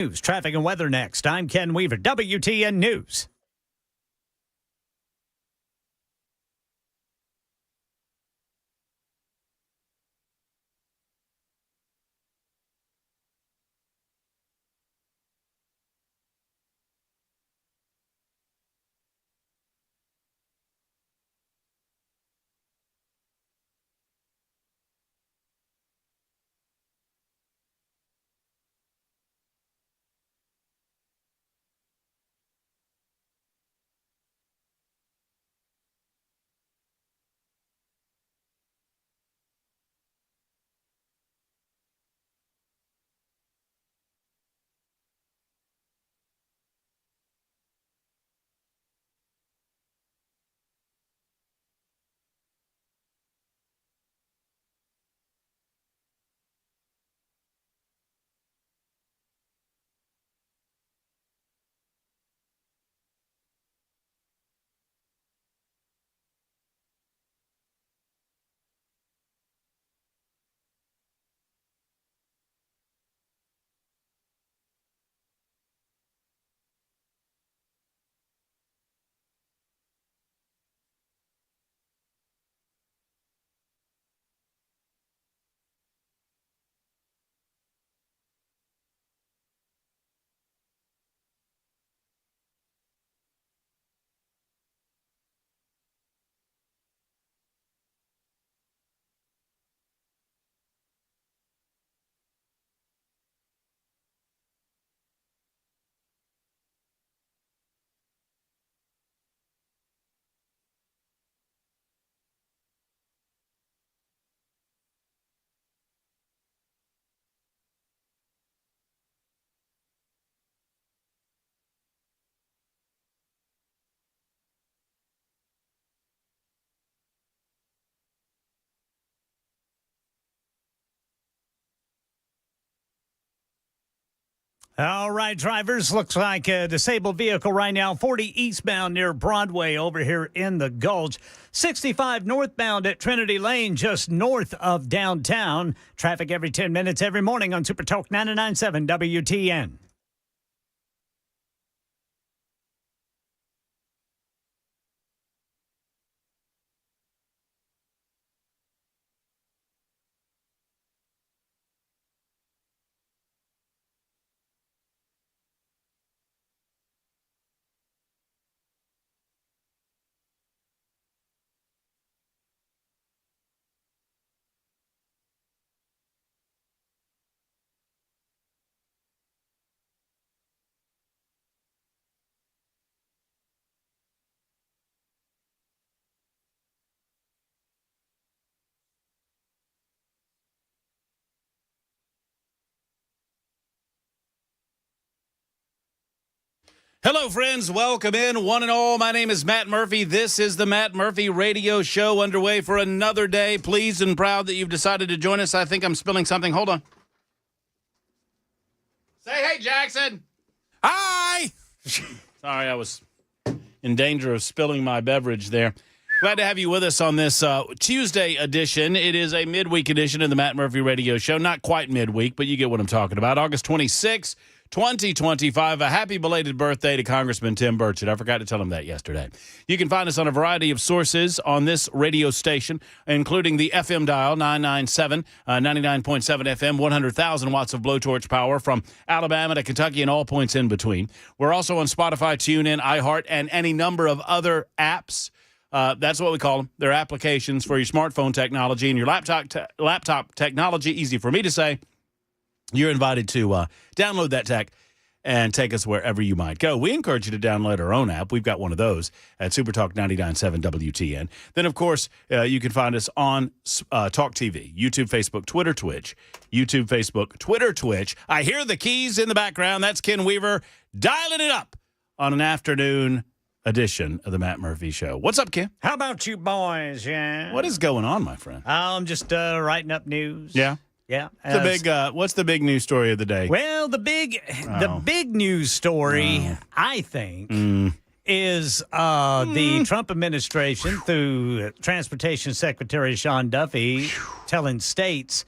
News, traffic, and weather next. I'm Ken Weaver, WTN News. All right, drivers, looks like a disabled vehicle right now, 40 eastbound near Broadway over here in the Gulch. 65 northbound at Trinity Lane, just north of downtown. Traffic every 10 minutes every morning on Super Talk 99.7 WTN. Hello, friends. Welcome in, one and all. My name is Matt Murphy. This is the Matt Murphy Radio Show, underway for another day. Pleased and proud that you've decided to join us. I think I'm spilling something. Hold on. Say hey, Jackson. Hi. Sorry, I was in danger of spilling my beverage there. Glad to have you with us on this Tuesday edition. It is a midweek edition of the Matt Murphy Radio Show. Not quite midweek, but you get what I'm talking about. August 26th. 2025. A happy belated birthday to Congressman Tim Burchett. I forgot to tell him that yesterday. You can find us on a variety of sources on this radio station, including the FM dial, 997, 99.7 FM, 100,000 watts of blowtorch power from Alabama to Kentucky and all points in between. We're also on Spotify, TuneIn, iHeart, and any number of other apps. That's what we call them. They're applications for your smartphone technology and your laptop technology. Easy for me to say. You're invited to download that tech and take us wherever you might go. We encourage you to download our own app. We've got one of those at Supertalk 99.7 WTN. Then, of course, you can find us on Talk TV, YouTube, Facebook, Twitter, Twitch. YouTube, Facebook, Twitter, Twitch. I hear the keys in the background. That's Ken Weaver dialing it up on an afternoon edition of the Matt Murphy Show. What's up, Ken? How about you boys, yeah? What is going on, my friend? I'm just writing up news. Yeah? Yeah. What's the big news story of the day? Well, the big news story, I think, is the Trump administration through Transportation Secretary Sean Duffy telling states,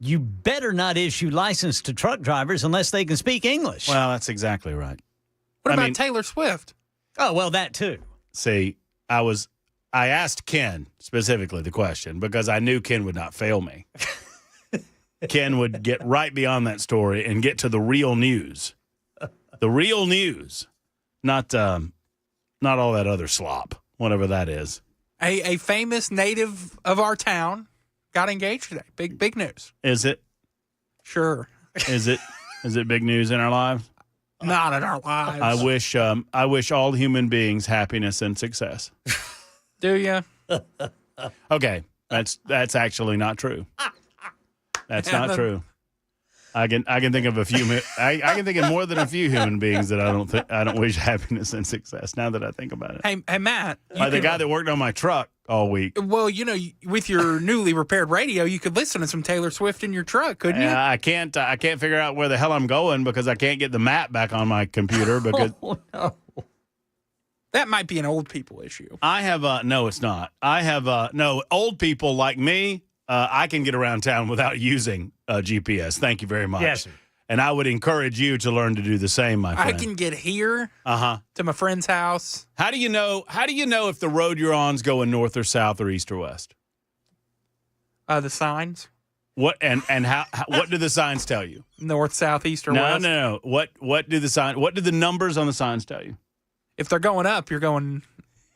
you better not issue license to truck drivers unless they can speak English. Well, that's exactly right. What about Taylor Swift? Oh, well, that too. See, I asked Ken specifically the question because I knew Ken would not fail me. Ken would get right beyond that story and get to the real news. The real news, not all that other slop, whatever that is. A famous native of our town got engaged today. Big news. Is it? Sure. Is it big news in our lives? Not in our lives. I wish all human beings happiness and success. Do you? Okay, that's actually not true. That's not true. I can think of a few. I can think of more than a few human beings that I don't wish happiness and success. Now that I think about it. Hey Matt. Like the guy that worked on my truck all week. Well, with your newly repaired radio, you could listen to some Taylor Swift in your truck, couldn't you? I can't figure out where the hell I'm going because I can't get the map back on my computer because. Oh, no. That might be an old people issue. I have no, it's not. I have no old people like me. I can get around town without using GPS. Thank you very much. Yes, sir. And I would encourage you to learn to do the same, my friend. I can get here to my friend's house. How do you know if the road you're on is going north or south or east or west? The signs. What and how what do the signs tell you? North, south, east, or west? No. What do the numbers on the signs tell you? If they're going up, you're going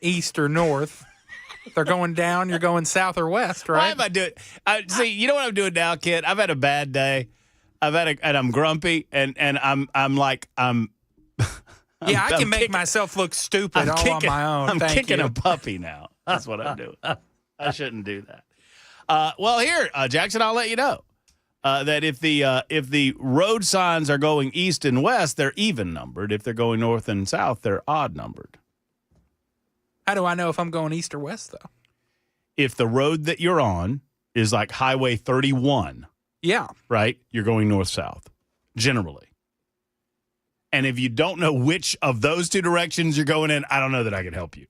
east or north. If they're going down, you're going south or west, right? Why am I doing? See, you know what I'm doing now, kid? I've had a bad day. And I'm grumpy, and I'm yeah, I can make myself look stupid on my own. I'm Thank kicking you. a puppy now. That's what I'm doing. I shouldn't do that. Well, here, Jackson, I'll let you know that if the road signs are going east and west, they're even numbered. If they're going north and south, they're odd numbered. How do I know if I'm going east or west, though? If the road that you're on is like Highway 31, yeah, right, you're going north-south, generally. And if you don't know which of those two directions you're going in, I don't know that I can help you.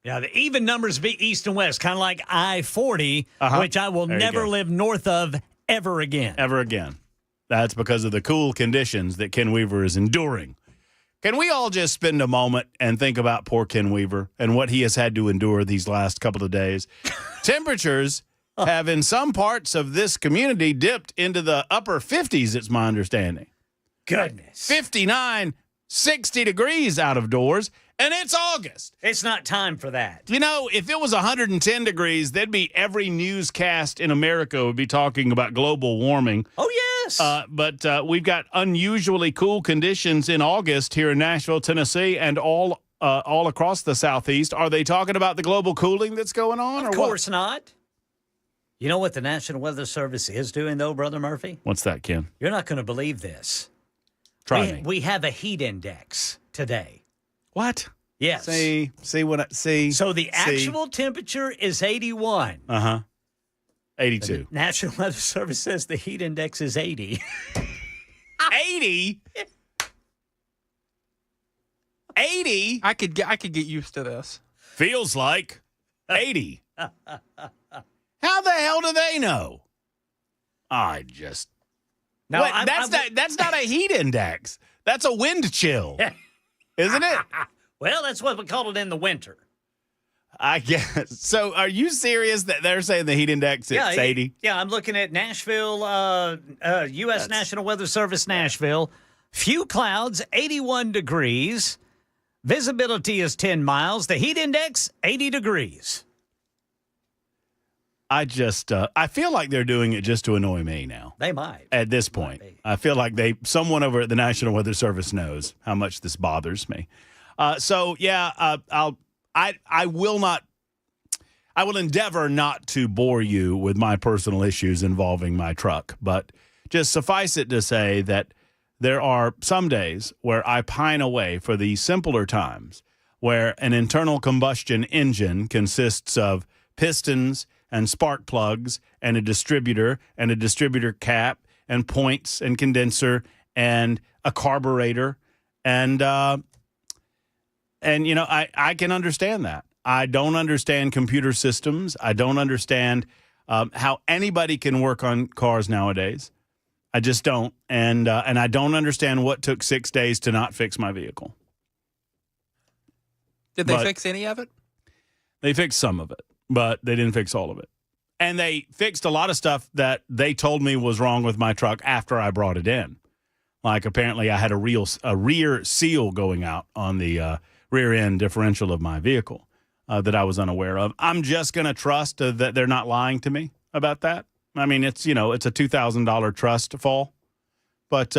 Yeah, the even numbers be east and west, kind of like I-40, which I will never live north of ever again. Ever again. That's because of the cool conditions that Ken Weaver is enduring. Can we all just spend a moment and think about poor Ken Weaver and what he has had to endure these last couple of days? Temperatures have, in some parts of this community, dipped into the upper 50s, it's my understanding. Goodness. 59, 60 degrees out of doors, and it's August. It's not time for that. You know, if it was 110 degrees, there'd be every newscast in America would be talking about global warming. Oh, yes. But we've got unusually cool conditions in August here in Nashville, Tennessee, and all across the Southeast. Are they talking about the global cooling that's going on? Of course not. You know what the National Weather Service is doing, though, Brother Murphy? What's that, Ken? You're not going to believe this. Try me. We have a heat index today. What? Yes. See. So the actual temperature is 81. 82. The National Weather Service says the heat index is 80. 80? 80? I could get used to this. Feels like 80. How the hell do they know? I just... No, Wait, that's not a heat index. That's a wind chill, isn't it? Well, that's what we call it in the winter. I guess. So are you serious that they're saying the heat index is 80? Yeah, I'm looking at Nashville, U.S. National Weather Service, Nashville. Few clouds, 81 degrees. Visibility is 10 miles. The heat index, 80 degrees. I feel like they're doing it just to annoy me now. They might. At this point. I feel like someone over at the National Weather Service knows how much this bothers me. I will endeavor not to bore you with my personal issues involving my truck, but just suffice it to say that there are some days where I pine away for the simpler times where an internal combustion engine consists of pistons and spark plugs and a distributor cap and points and condenser and a carburetor and you know, I can understand that. I don't understand computer systems. I don't understand how anybody can work on cars nowadays. I just don't, and I don't understand what took 6 days to not fix my vehicle. Did they fix any of it? They fixed some of it, but they didn't fix all of it. And they fixed a lot of stuff that they told me was wrong with my truck after I brought it in. Like apparently I had a rear seal going out on the rear end differential of my vehicle that I was unaware of. I'm just going to trust that they're not lying to me about that. I mean, it's a $2,000 trust fall, but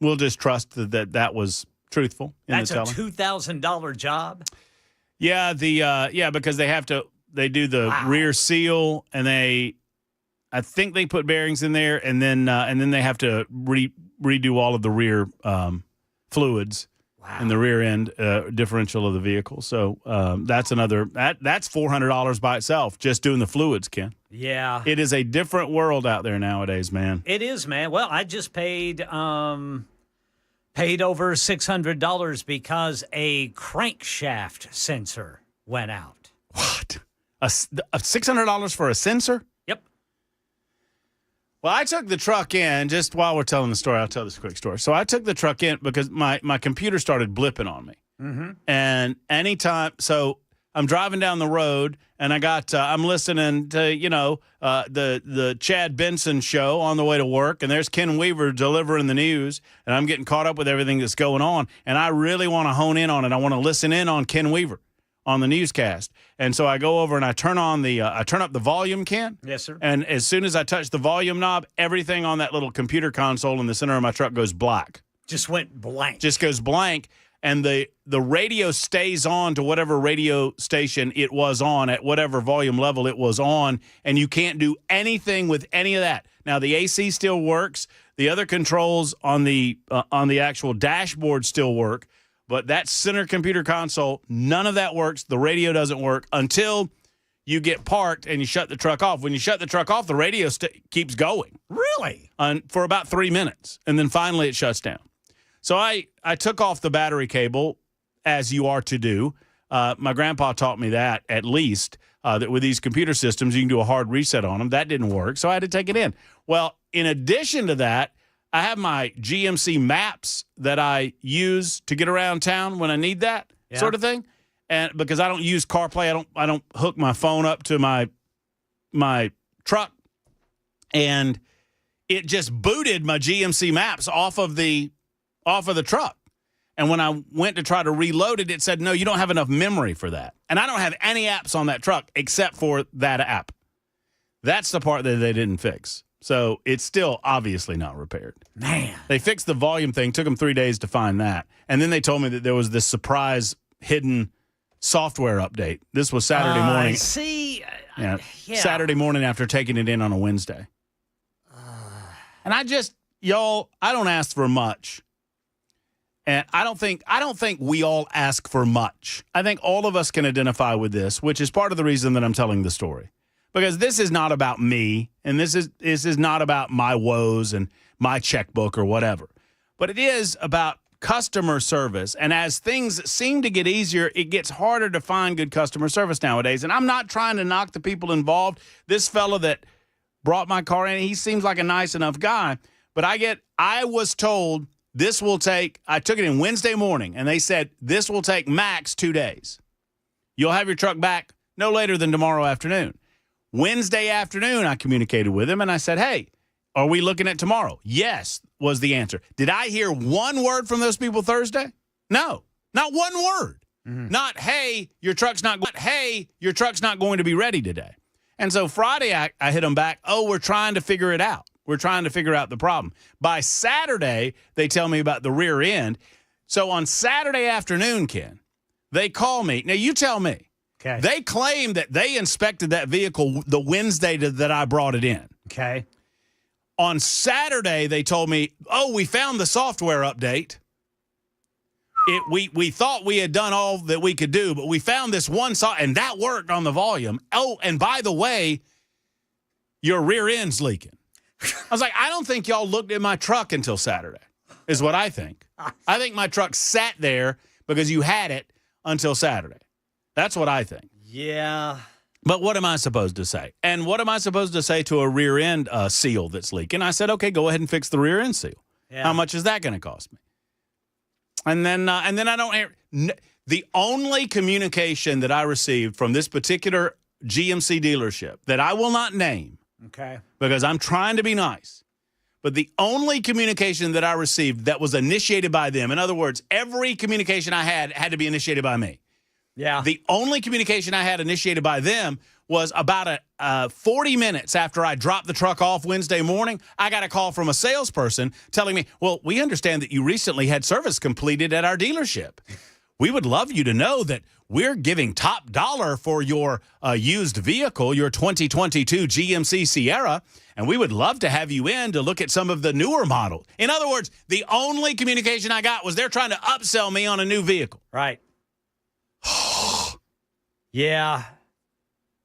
we'll just trust that was truthful in That's the telling. a $2,000 job? Yeah, because they do the rear seal, and I think they put bearings in there, and then they have to redo all of the rear fluids in the rear end differential of the vehicle. So that's that's $400 by itself just doing the fluids, Ken. Yeah, it is a different world out there nowadays, man. It is, man. Well, I just paid over $600 because a crankshaft sensor went out. What? A $600 for a sensor? Yep. Well, I took the truck in, just while we're telling the story, I'll tell this quick story. So I took the truck in because my computer started blipping on me. Mm-hmm. And so I'm driving down the road, and I'm listening to, the Chad Benson show on the way to work, and there's Ken Weaver delivering the news, and I'm getting caught up with everything that's going on, and I really want to hone in on it. I want to listen in on Ken Weaver on the newscast. And so I go over and I turn up the volume, Ken. Yes, sir. And as soon as I touch the volume knob, everything on that little computer console in the center of my truck goes black. Just went blank. Just goes blank. And the radio stays on to whatever radio station it was on at whatever volume level it was on. And you can't do anything with any of that. Now, the AC still works. The other controls on the actual dashboard still work. But that center computer console, none of that works. The radio doesn't work until you get parked and you shut the truck off. When you shut the truck off, the radio keeps going. Really? For about 3 minutes. And then finally it shuts down. So I took off the battery cable, as you are to do. My grandpa taught me that, at least, that with these computer systems, you can do a hard reset on them. That didn't work, so I had to take it in. Well, in addition to that, I have my GMC maps that I use to get around town when I need that sort of thing. And because I don't use CarPlay, I don't hook my phone up to my truck. And it just booted my GMC maps off of the truck. And when I went to try to reload it, it said, no, you don't have enough memory for that. And I don't have any apps on that truck except for that app. That's the part that they didn't fix. So it's still obviously not repaired. Man. They fixed the volume thing. Took them 3 days to find that. And then they told me that there was this surprise hidden software update. This was Saturday morning. I see. Yeah. Saturday morning after taking it in on a Wednesday. And I don't ask for much. And I don't think we all ask for much. I think all of us can identify with this, which is part of the reason that I'm telling the story. Because this is not about me, and this is not about my woes and my checkbook or whatever. But it is about customer service. And as things seem to get easier, it gets harder to find good customer service nowadays. And I'm not trying to knock the people involved. This fella that brought my car in, he seems like a nice enough guy. But I was told I took it in Wednesday morning, and they said this will take max 2 days. You'll have your truck back no later than tomorrow afternoon. Wednesday afternoon, I communicated with him, and I said, hey, are we looking at tomorrow? Yes, was the answer. Did I hear one word from those people Thursday? No, not one word. Mm-hmm. Not, hey, your truck's not going to be ready today. And so Friday, I hit them back. Oh, we're trying to figure it out. We're trying to figure out the problem. By Saturday, they tell me about the rear end. So on Saturday afternoon, Ken, they call me. Now, you tell me. Okay. They claim that they inspected that vehicle the Wednesday that I brought it in. Okay. On Saturday, they told me, oh, we found the software update. We thought we had done all that we could do, but we found this one and that worked on the volume. Oh, and by the way, your rear end's leaking. I was like, I don't think y'all looked at my truck until Saturday, is what I think. I think my truck sat there because you had it until Saturday. That's what I think. Yeah. But what am I supposed to say? And what am I supposed to say to a rear end seal that's leaking? I said, okay, go ahead and fix the rear end seal. Yeah. How much is that going to cost me? And then I don't hear. The only communication that I received from this particular GMC dealership that I will not name, okay, because I'm trying to be nice, but the only communication that I received that was initiated by them, in other words, every communication I had to be initiated by me. Yeah. The only communication I had initiated by them was about 40 minutes after I dropped the truck off Wednesday morning. I got a call from a salesperson telling me, well, we understand that you recently had service completed at our dealership. We would love you to know that we're giving top dollar for your used vehicle, your 2022 GMC Sierra, and we would love to have you in to look at some of the newer models. In other words, the only communication I got was they're trying to upsell me on a new vehicle. Right. Yeah.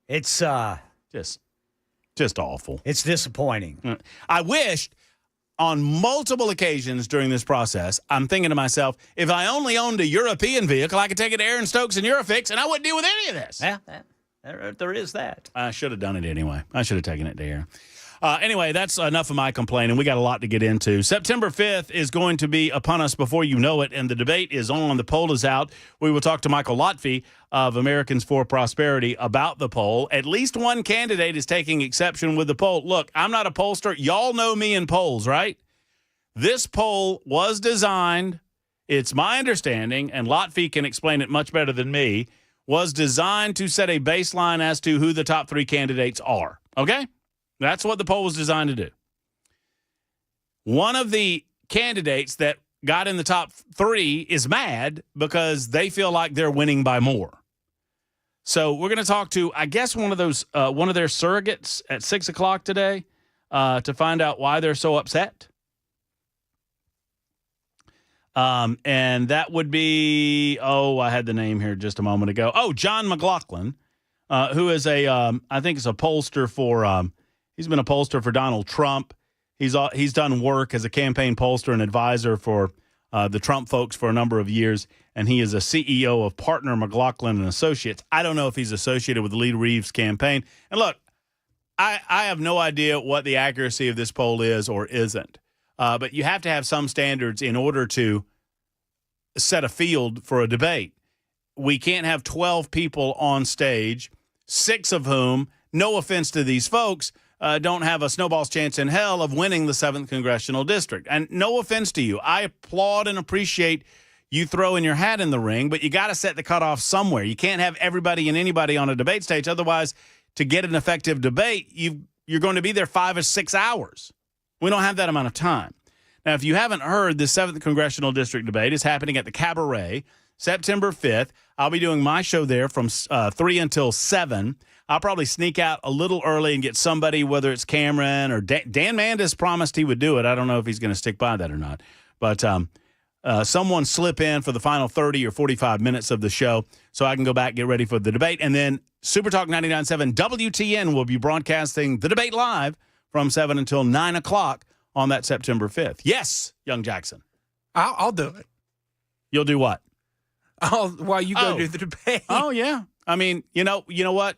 It's just awful. It's disappointing. I wished on multiple occasions during this process, I'm thinking to myself, if I only owned a European vehicle, I could take it to Aaron Stokes and Eurofix, and I wouldn't deal with any of this. Yeah, there is that. I should have done it anyway. I should have taken it to Aaron. Anyway, that's enough of my complaining. We got a lot to get into. September 5th is going to be upon us before you know it, and the debate is on. The poll is out. We will talk to Michael Lotfi of Americans for Prosperity about the poll. At least one candidate is taking exception with the poll. Look, I'm not a pollster. Y'all know me in polls, right? This poll was designed, it's my understanding, and Lotfi can explain it much better than me, was designed to set a baseline as to who the top 3 candidates are. Okay? That's what the poll was designed to do. One of the candidates that got in the top 3 is mad because they feel like they're winning by more. So we're going to talk to, I guess, one of their surrogates at 6 o'clock today to find out why they're so upset. And that would be, I had the name here just a moment ago. John McLaughlin, who is I think is a pollster for, he's been a pollster for Donald Trump. He's done work as a campaign pollster and advisor for the Trump folks for a number of years, and he is a CEO of Partner McLaughlin and Associates. I don't know if he's associated with the Lee Reeves campaign. And look, I have no idea what the accuracy of this poll is or isn't. But you have to have some standards in order to set a field for a debate. We can't have 12 people on stage, 6 of whom, no offense to these folks, don't have a snowball's chance in hell of winning the 7th Congressional District. And no offense to you. I applaud and appreciate you throwing your hat in the ring, but you got to set the cutoff somewhere. You can't have everybody and anybody on a debate stage. Otherwise, to get an effective debate, you're going to be there 5 or 6 hours. We don't have that amount of time. Now, if you haven't heard, the 7th Congressional District debate is happening at the Cabaret, September 5th. I'll be doing my show there from 3 until 7. I'll probably sneak out a little early and get somebody, whether it's Cameron or Dan Mandis promised he would do it. I don't know if he's going to stick by that or not. But someone slip in for the final 30 or 45 minutes of the show so I can go back, get ready for the debate. And then Super Talk 99.7 WTN will be broadcasting the debate live from 7 until 9 o'clock on that September 5th. Yes, young Jackson. I'll do it. You'll do what? While you go do the debate. Oh, yeah. I mean, you know what?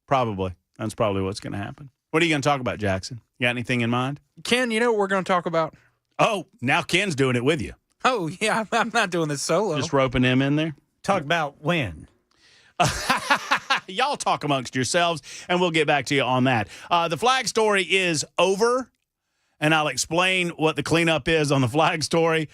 Probably. That's probably what's going to happen. What are you going to talk about, Jackson? You got anything in mind? Ken, you know what we're going to talk about? Oh, now Ken's doing it with you. Oh, yeah. I'm not doing this solo. Just roping him in there? Talk about when? Y'all talk amongst yourselves, and we'll get back to you on that. The flag story is over, and I'll explain what the cleanup is on the flag story.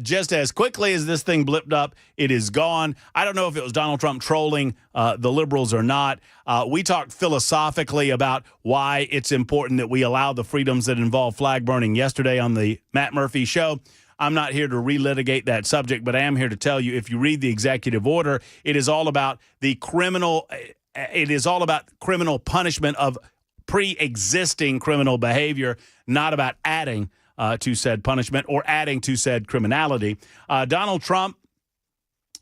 Just as quickly as this thing blipped up, it is gone. I don't know if it was Donald Trump trolling the liberals or not. We talked philosophically about why it's important that we allow the freedoms that involve flag burning yesterday on the Matt Murphy show. I'm not here to relitigate that subject, but I am here to tell you, if you read the executive order, it is all about criminal punishment of pre-existing criminal behavior, not about adding to said punishment or adding to said criminality. Donald Trump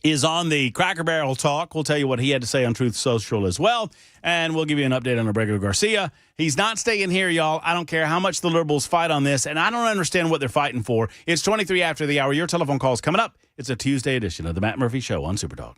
is on the Cracker Barrel Talk. We'll tell you what he had to say on Truth Social as well, and we'll give you an update on Abrego Garcia. He's not staying here, y'all. I don't care how much the liberals fight on this, and I don't understand what they're fighting for. It's 23 after the hour. Your telephone call's coming up. It's a Tuesday edition of the Matt Murphy Show on Super Talk.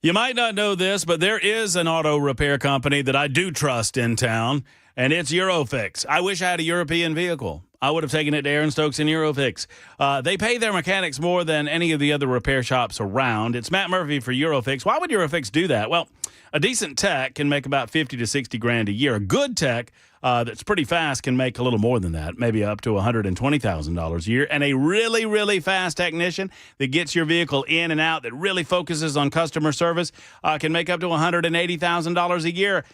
You might not know this, but there is an auto repair company that I do trust in town, and it's Eurofix. I wish I had a European vehicle. I would have taken it to Aaron Stokes and Eurofix. They pay their mechanics more than any of the other repair shops around. It's Matt Murphy for Eurofix. Why would Eurofix do that? Well, a decent tech can make about $50 to $60,000 a year. A good tech that's pretty fast can make a little more than that, maybe up to $120,000 a year. And a really, really fast technician that gets your vehicle in and out, that really focuses on customer service, can make up to $180,000 a year.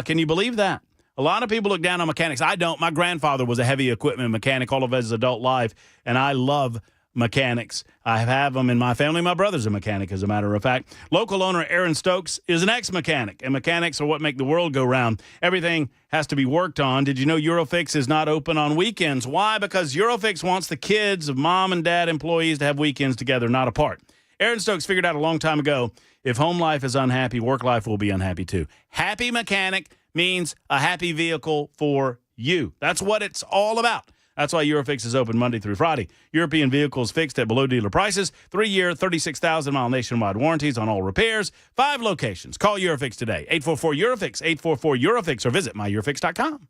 Can you believe that? A lot of people look down on mechanics. I don't. My grandfather was a heavy equipment mechanic all of his adult life, and I love mechanics. I have them in my family. My brother's a mechanic, as a matter of fact. Local owner Aaron Stokes is an ex-mechanic, and mechanics are what make the world go round. Everything has to be worked on. Did you know Eurofix is not open on weekends? Why? Because Eurofix wants the kids of mom and dad employees to have weekends together, not apart. Aaron Stokes figured out a long time ago, if home life is unhappy, work life will be unhappy too. Happy mechanic means a happy vehicle for you. That's what it's all about. That's why Eurofix is open Monday through Friday. European vehicles fixed at below dealer prices. 3-year, 36,000-mile nationwide warranties on all repairs. 5 locations. Call Eurofix today. 844-EUROFIX, 844-EUROFIX, or visit myeurofix.com.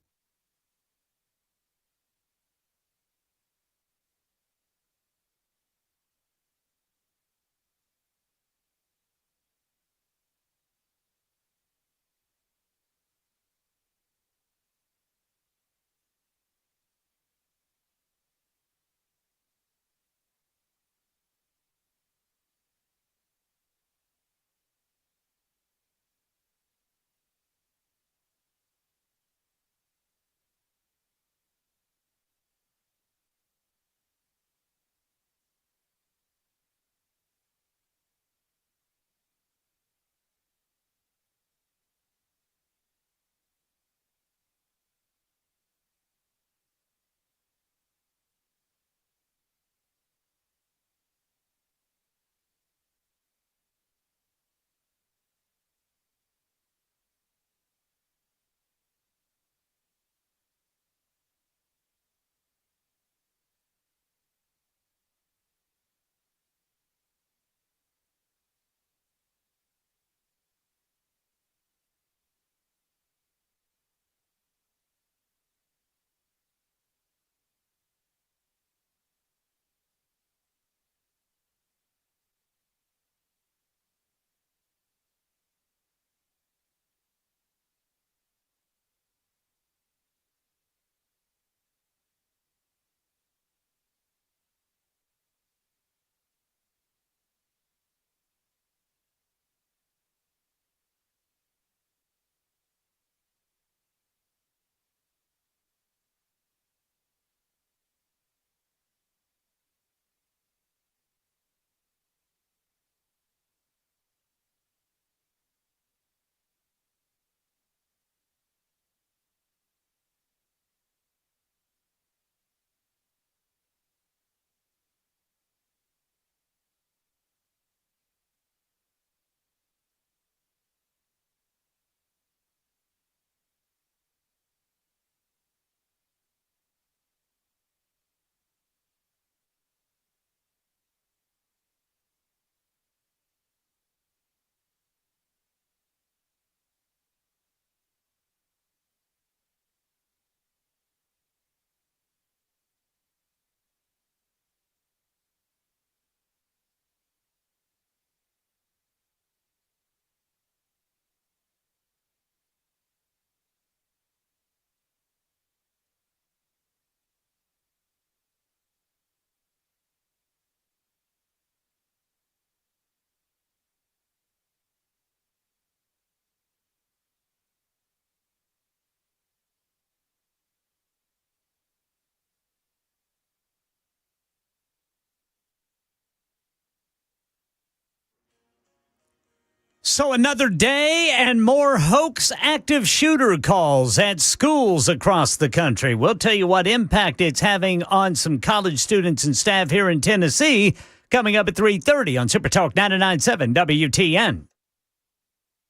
So another day and more hoax active shooter calls at schools across the country. We'll tell you what impact it's having on some college students and staff here in Tennessee coming up at 3:30 on Super Talk 99.7 WTN.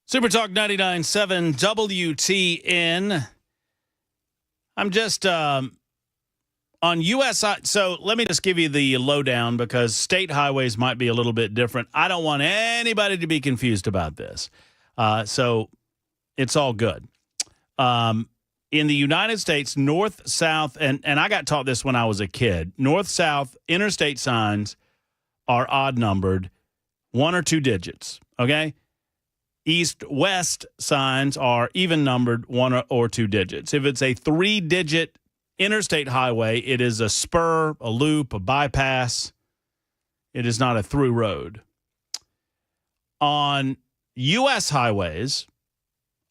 Super Talk 99.7 WTN. I'm just On U.S. So let me just give you the lowdown because state highways might be a little bit different. I don't want anybody to be confused about this. So it's all good. In the United States, north, south, and I got taught this when I was a kid, north, south, interstate signs are odd numbered, 1 or 2 digits, okay? East, west signs are even numbered, 1 or 2 digits. If it's a 3-digit interstate highway, it is a spur, a loop, a bypass. It is not a through road. On U.S. highways,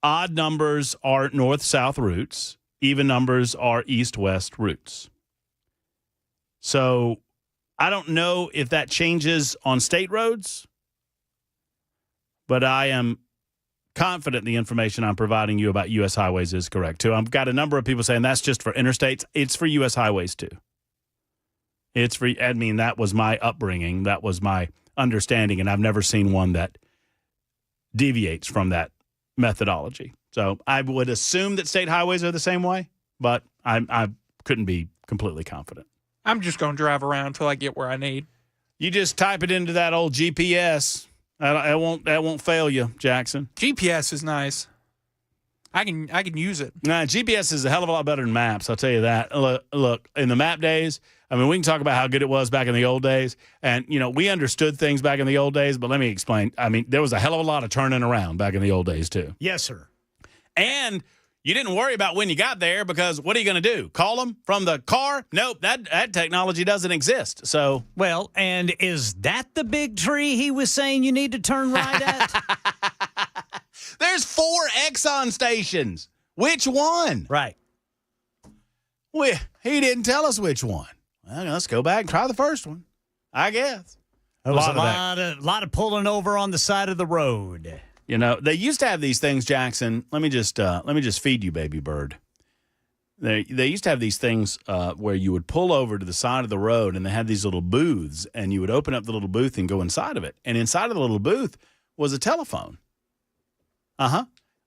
odd numbers are north-south routes. Even numbers are east-west routes. So I don't know if that changes on state roads, but I am confident the information I'm providing you about U.S. highways is correct, too. I've got a number of people saying that's just for interstates. It's for U.S. highways, too. That was my upbringing. That was my understanding, and I've never seen one that deviates from that methodology. So I would assume that state highways are the same way, but I couldn't be completely confident. I'm just going to drive around until I get where I need. You just type it into that old GPS. That won't fail you, Jackson. GPS is nice. I can use it. Nah, GPS is a hell of a lot better than maps. I'll tell you that. Look, in the map days, I mean, we can talk about how good it was back in the old days. And, we understood things back in the old days, but let me explain. I mean, there was a hell of a lot of turning around back in the old days, too. Yes, sir. And you didn't worry about when you got there because what are you going to do? Call them from the car? Nope, that technology doesn't exist. So, well, and is that the big tree he was saying you need to turn right at? There's 4 Exxon stations. Which one? Right. He didn't tell us which one. Well, let's go back and try the first one, I guess. There was a lot of pulling over on the side of the road. They used to have these things, Jackson. Let me just feed you, baby bird. They used to have these things where you would pull over to the side of the road, and they had these little booths, and you would open up the little booth and go inside of it. And inside of the little booth was a telephone.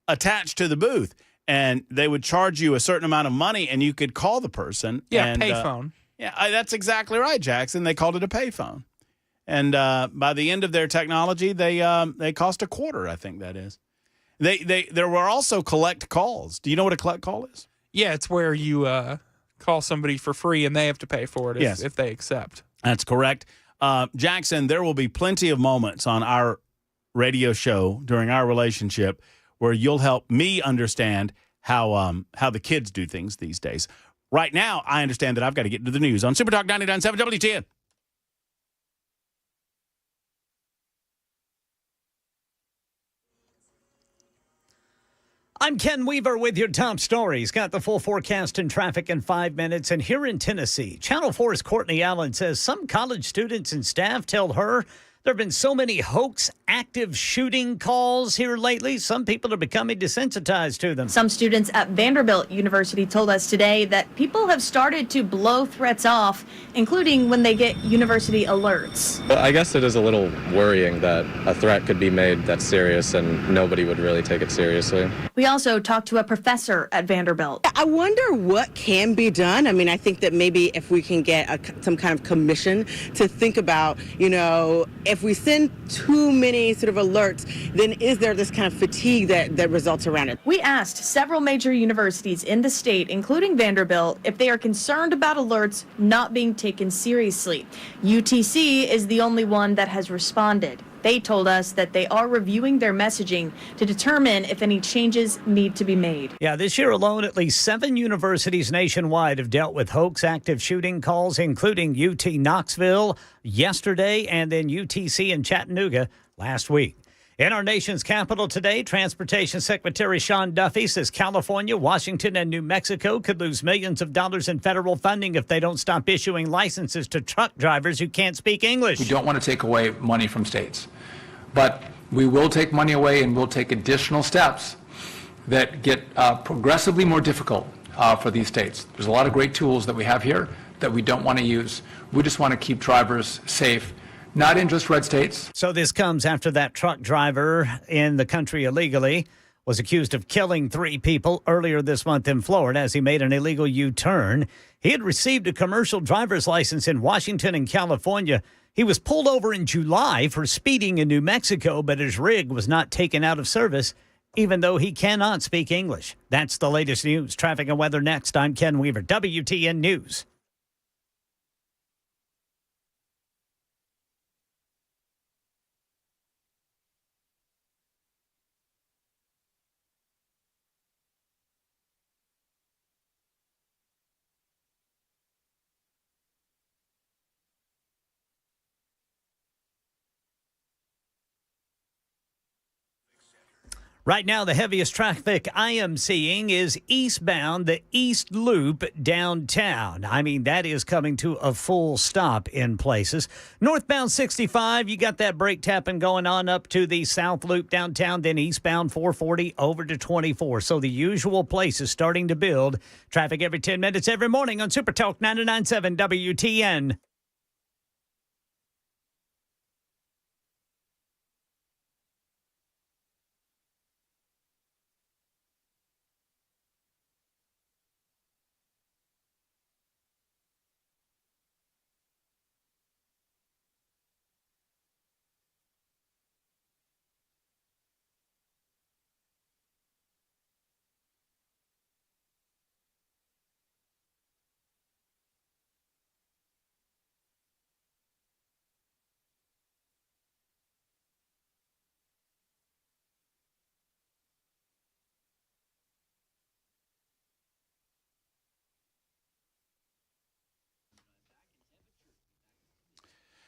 Attached to the booth. And they would charge you a certain amount of money, and you could call the person. Yeah, payphone. That's exactly right, Jackson. They called it a payphone. And by the end of their technology, they cost $0.25, I think that is. There were also collect calls. Do you know what a collect call is? Yeah, it's where you call somebody for free, and they have to pay for it if they accept. That's correct. Jackson, there will be plenty of moments on our radio show during our relationship where you'll help me understand how the kids do things these days. Right now, I understand that I've got to get into the news on Super Talk 99.7 WTN. I'm Ken Weaver with your top stories. Got the full forecast and traffic in 5 minutes. And here in Tennessee, Channel 4's Courtney Allen says some college students and staff tell her there have been so many hoax active shooting calls here lately. Some people are becoming desensitized to them. Some students at Vanderbilt University told us today that people have started to blow threats off, including when they get university alerts. Well, I guess it is a little worrying that a threat could be made that's serious and nobody would really take it seriously. We also talked to a professor at Vanderbilt. I wonder what can be done. I mean, I think that maybe if we can get some kind of commission to think about, if we send too many sort of alerts, then is there this kind of fatigue that results around it? We asked several major universities in the state, including Vanderbilt, if they are concerned about alerts not being taken seriously. UTC is the only one that has responded. They told us that they are reviewing their messaging to determine if any changes need to be made. Yeah, this year alone, at least 7 universities nationwide have dealt with hoax active shooting calls, including UT Knoxville yesterday and then UTC in Chattanooga last week. In our nation's capital today, Transportation Secretary Sean Duffy says California, Washington, and New Mexico could lose millions of dollars in federal funding if they don't stop issuing licenses to truck drivers who can't speak English. We don't want to take away money from states, but we will take money away and we'll take additional steps that get progressively more difficult for these states. There's a lot of great tools that we have here that we don't want to use. We just want to keep drivers safe. Not in just red states. So this comes after that truck driver in the country illegally was accused of killing 3 people earlier this month in Florida as he made an illegal U-turn. He had received a commercial driver's license in Washington and California. He was pulled over in July for speeding in New Mexico, but his rig was not taken out of service, even though he cannot speak English. That's the latest news. Traffic and weather next. I'm Ken Weaver, WTN News. Right now, the heaviest traffic I am seeing is eastbound, the East Loop downtown. I mean, that is coming to a full stop in places. Northbound 65, you got that brake tapping going on up to the South Loop downtown, then eastbound 440 over to 24. So the usual place is starting to build. Traffic every 10 minutes every morning on Super Talk 99.7 WTN.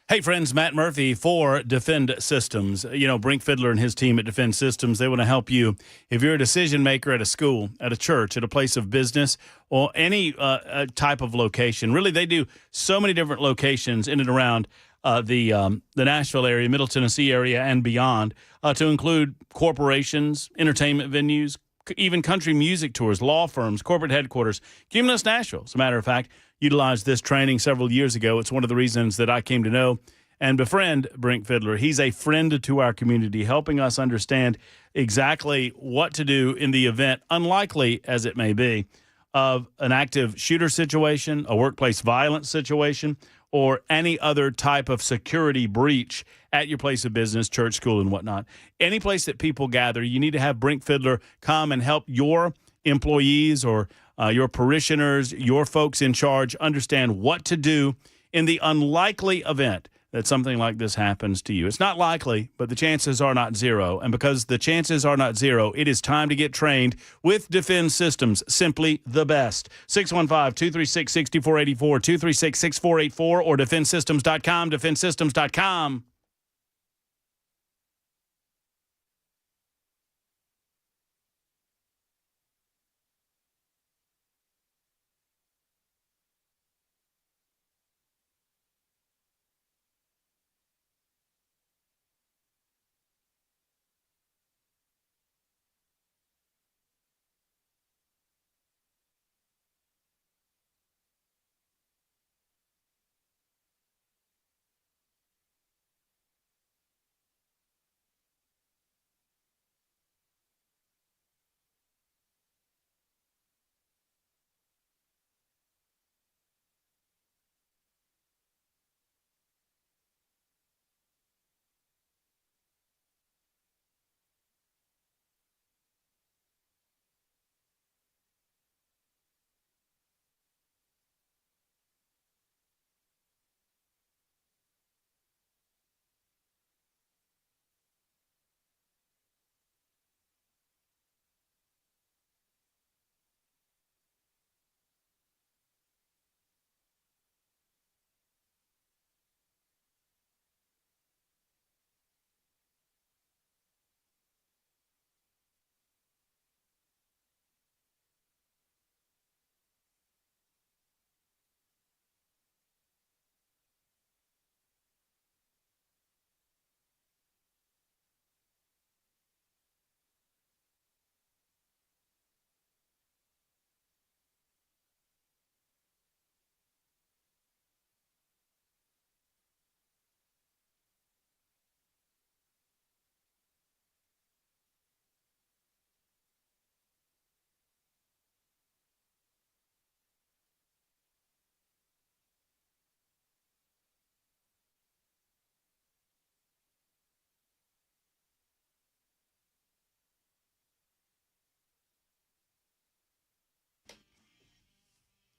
Hey, friends, Matt Murphy for Defend Systems. You know, Brink Fiddler and his team at Defend Systems, they want to help you. If you're a decision maker at a school, at a church, at a place of business, or any type of location, really, they do so many different locations in and around the Nashville area, Middle Tennessee area, and beyond, to include corporations, entertainment venues, even country music tours, law firms, corporate headquarters. Cumulus Nashville, as a matter of fact, utilized this training several years ago. It's one of the reasons that I came to know and befriend Brink Fiddler. He's a friend to our community, helping us understand exactly what to do in the event, unlikely as it may be, of an active shooter situation, a workplace violence situation, or any other type of security breach at your place of business, church, school, and whatnot. Any place that people gather, you need to have Brink Fiddler come and help your employees or your parishioners, your folks in charge, understand what to do in the unlikely event that something like this happens to you. It's not likely, but the chances are not zero. And because the chances are not zero, it is time to get trained with Defend Systems, simply the best. 615-236-6484, 236-6484, or defendsystems.com, defendsystems.com.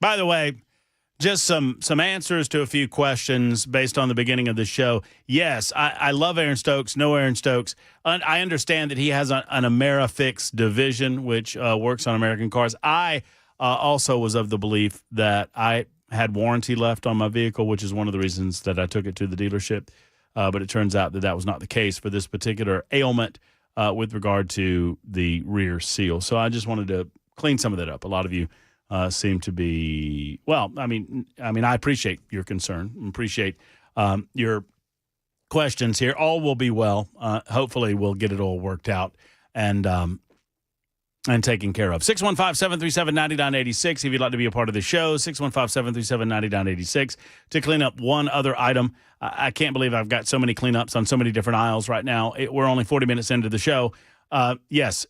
By the way, just some answers to a few questions based on the beginning of the show. Yes, I love Aaron Stokes. No Aaron Stokes. I understand that he has an Amerifix division, which works on American cars. I also was of the belief that I had warranty left on my vehicle, which is one of the reasons that I took it to the dealership. But it turns out that was not the case for this particular ailment with regard to the rear seal. So I just wanted to clean some of that up. A lot of you seem to be, well, I mean, I appreciate your concern, appreciate your questions here. All will be well. Hopefully we'll get it all worked out and taken care of. 615-737-9986 if you'd like to be a part of the show. 615-737-9986 to clean up one other item. I can't believe I've got so many cleanups on so many different aisles right now. We're only 40 minutes into the show. Yes,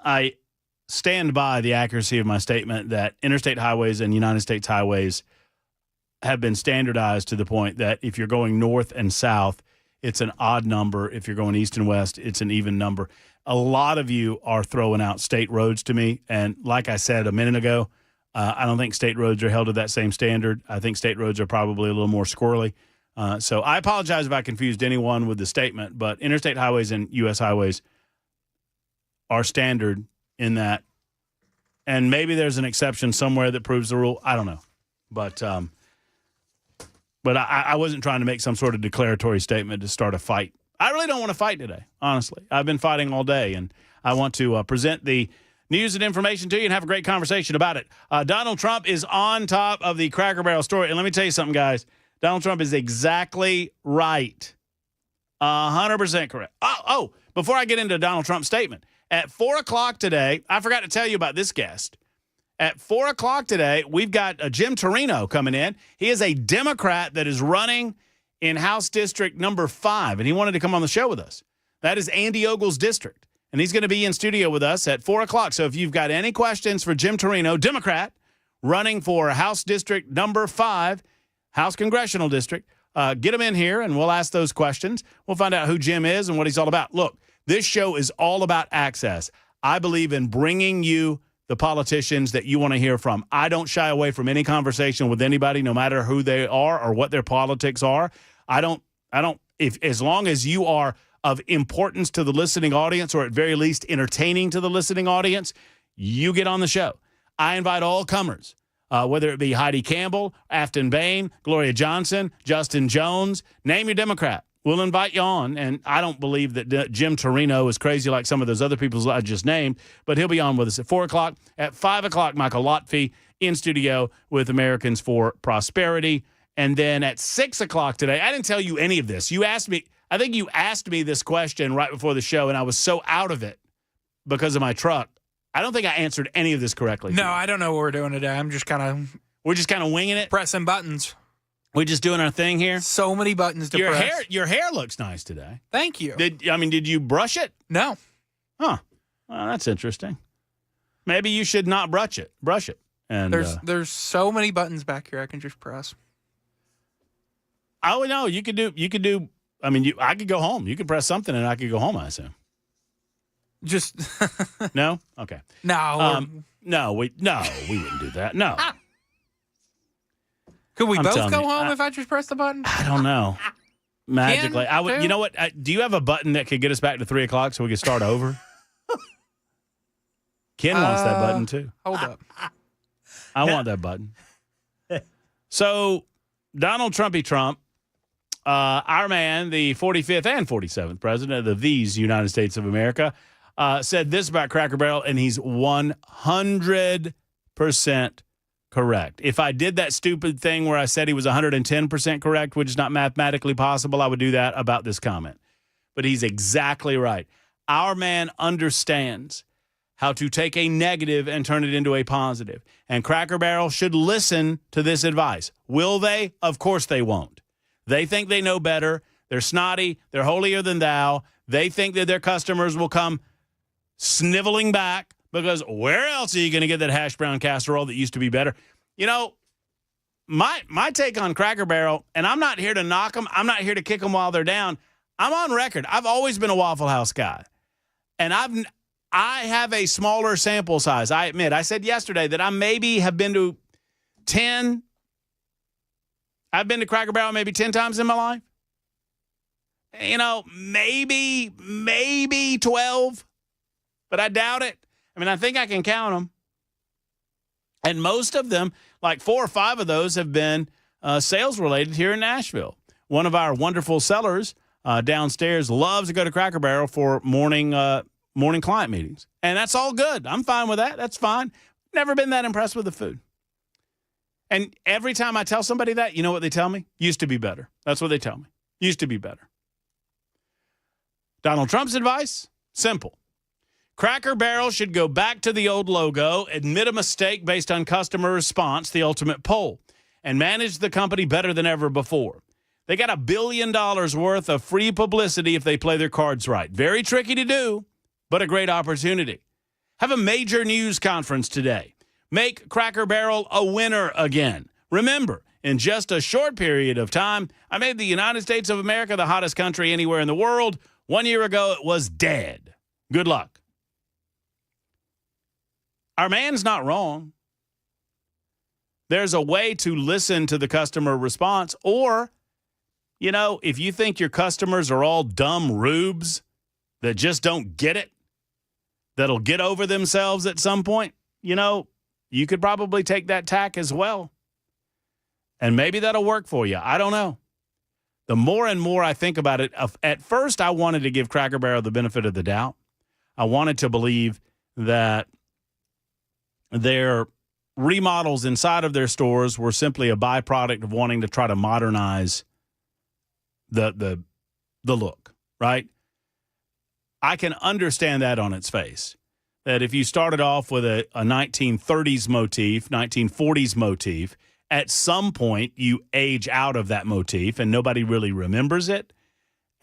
I stand by the accuracy of my statement that interstate highways and United States highways have been standardized to the point that if you're going north and south, it's an odd number. If you're going east and west, it's an even number. A lot of you are throwing out state roads to me. And like I said a minute ago, I don't think state roads are held to that same standard. I think state roads are probably a little more squirrely. So I apologize if I confused anyone with the statement, but interstate highways and U.S. highways are standard in that, and maybe there's an exception somewhere that proves the rule. I don't know. But I wasn't trying to make some sort of declaratory statement to start a fight. I really don't want to fight today, honestly. I've been fighting all day, and I want to present the news and information to you and have a great conversation about it. Donald Trump is on top of the Cracker Barrel story. And let me tell you something, guys. Donald Trump is exactly right. 100% correct. Oh, before I get into Donald Trump's statement, at 4 o'clock today, I forgot to tell you about this guest. At 4 o'clock today, we've got Jim Torino coming in. He is a Democrat that is running in House District number 5, and he wanted to come on the show with us. That is Andy Ogle's district, and he's going to be in studio with us at 4 o'clock. So if you've got any questions for Jim Torino, Democrat, running for House District number 5, House Congressional District, get him in here, and we'll ask those questions. We'll find out who Jim is and what he's all about. Look, this show is all about access. I believe in bringing you the politicians that you want to hear from. I don't shy away from any conversation with anybody, no matter who they are or what their politics are. As long as you are of importance to the listening audience, or at very least entertaining to the listening audience, you get on the show. I invite all comers, whether it be Heidi Campbell, Afton Bain, Gloria Johnson, Justin Jones, name your Democrat. We'll invite you on, and I don't believe that Jim Torino is crazy like some of those other people I just named, but he'll be on with us at 4 o'clock. At 5 o'clock, Michael Lotfi in studio with Americans for Prosperity. And then at 6 o'clock today, I didn't tell you any of this. I think you asked me this question right before the show, and I was so out of it because of my truck. I don't think I answered any of this correctly. No, I don't know what we're doing today. We're just kind of winging it? Pressing buttons. We're just doing our thing here? So many buttons to press. Your hair looks nice today. Thank you. Did you brush it? No. Huh. Well, that's interesting. Maybe you should not brush it. And there's so many buttons back here I can just press. Oh no, you could do. I mean, I could go home. You could press something, and I could go home. I assume. Just no. Okay. No. No, we wouldn't do that. No. Could we both go home if I just press the button? I don't know. Magically, I would. You know what? Do you have a button that could get us back to 3 o'clock so we could start over? Ken wants that button too. Hold up. I want that button. So, Donald Trumpy Trump, our man, the 45th and 47th president of these United States of America, said this about Cracker Barrel, and he's 100% correct. If I did that stupid thing where I said he was 110% correct, which is not mathematically possible, I would do that about this comment. But he's exactly right. Our man understands how to take a negative and turn it into a positive. And Cracker Barrel should listen to this advice. Will they? Of course they won't. They think they know better. They're snotty. They're holier than thou. They think that their customers will come sniveling back because where else are you going to get that hash brown casserole that used to be better? You know, my take on Cracker Barrel, and I'm not here to knock them. I'm not here to kick them while they're down. I'm on record. I've always been a Waffle House guy. And I have a smaller sample size. I admit, I said yesterday that I maybe have been to 10. I've been to Cracker Barrel maybe 10 times in my life. You know, maybe 12, but I doubt it. I mean, I think I can count them. And most of them, like 4 or 5 of those have been sales related here in Nashville. One of our wonderful sellers downstairs loves to go to Cracker Barrel for morning client meetings. And that's all good. I'm fine with that. That's fine. Never been that impressed with the food. And every time I tell somebody that, you know what they tell me? Used to be better. That's what they tell me. Used to be better. Donald Trump's advice? Simple. Cracker Barrel should go back to the old logo, admit a mistake based on customer response, the ultimate poll, and manage the company better than ever before. They got $1 billion worth of free publicity if they play their cards right. Very tricky to do, but a great opportunity. Have a major news conference today. Make Cracker Barrel a winner again. Remember, in just a short period of time, I made the United States of America the hottest country anywhere in the world. 1 year ago, it was dead. Good luck. Our man's not wrong. There's a way to listen to the customer response, or, you know, if you think your customers are all dumb rubes that just don't get it, that'll get over themselves at some point, you know, you could probably take that tack as well. And maybe that'll work for you. I don't know. The more and more I think about it, at first I wanted to give Cracker Barrel the benefit of the doubt. I wanted to believe that their remodels inside of their stores were simply a byproduct of wanting to try to modernize the look, right? I can understand that on its face. That if you started off with a 1930s motif, 1940s motif, at some point you age out of that motif and nobody really remembers it.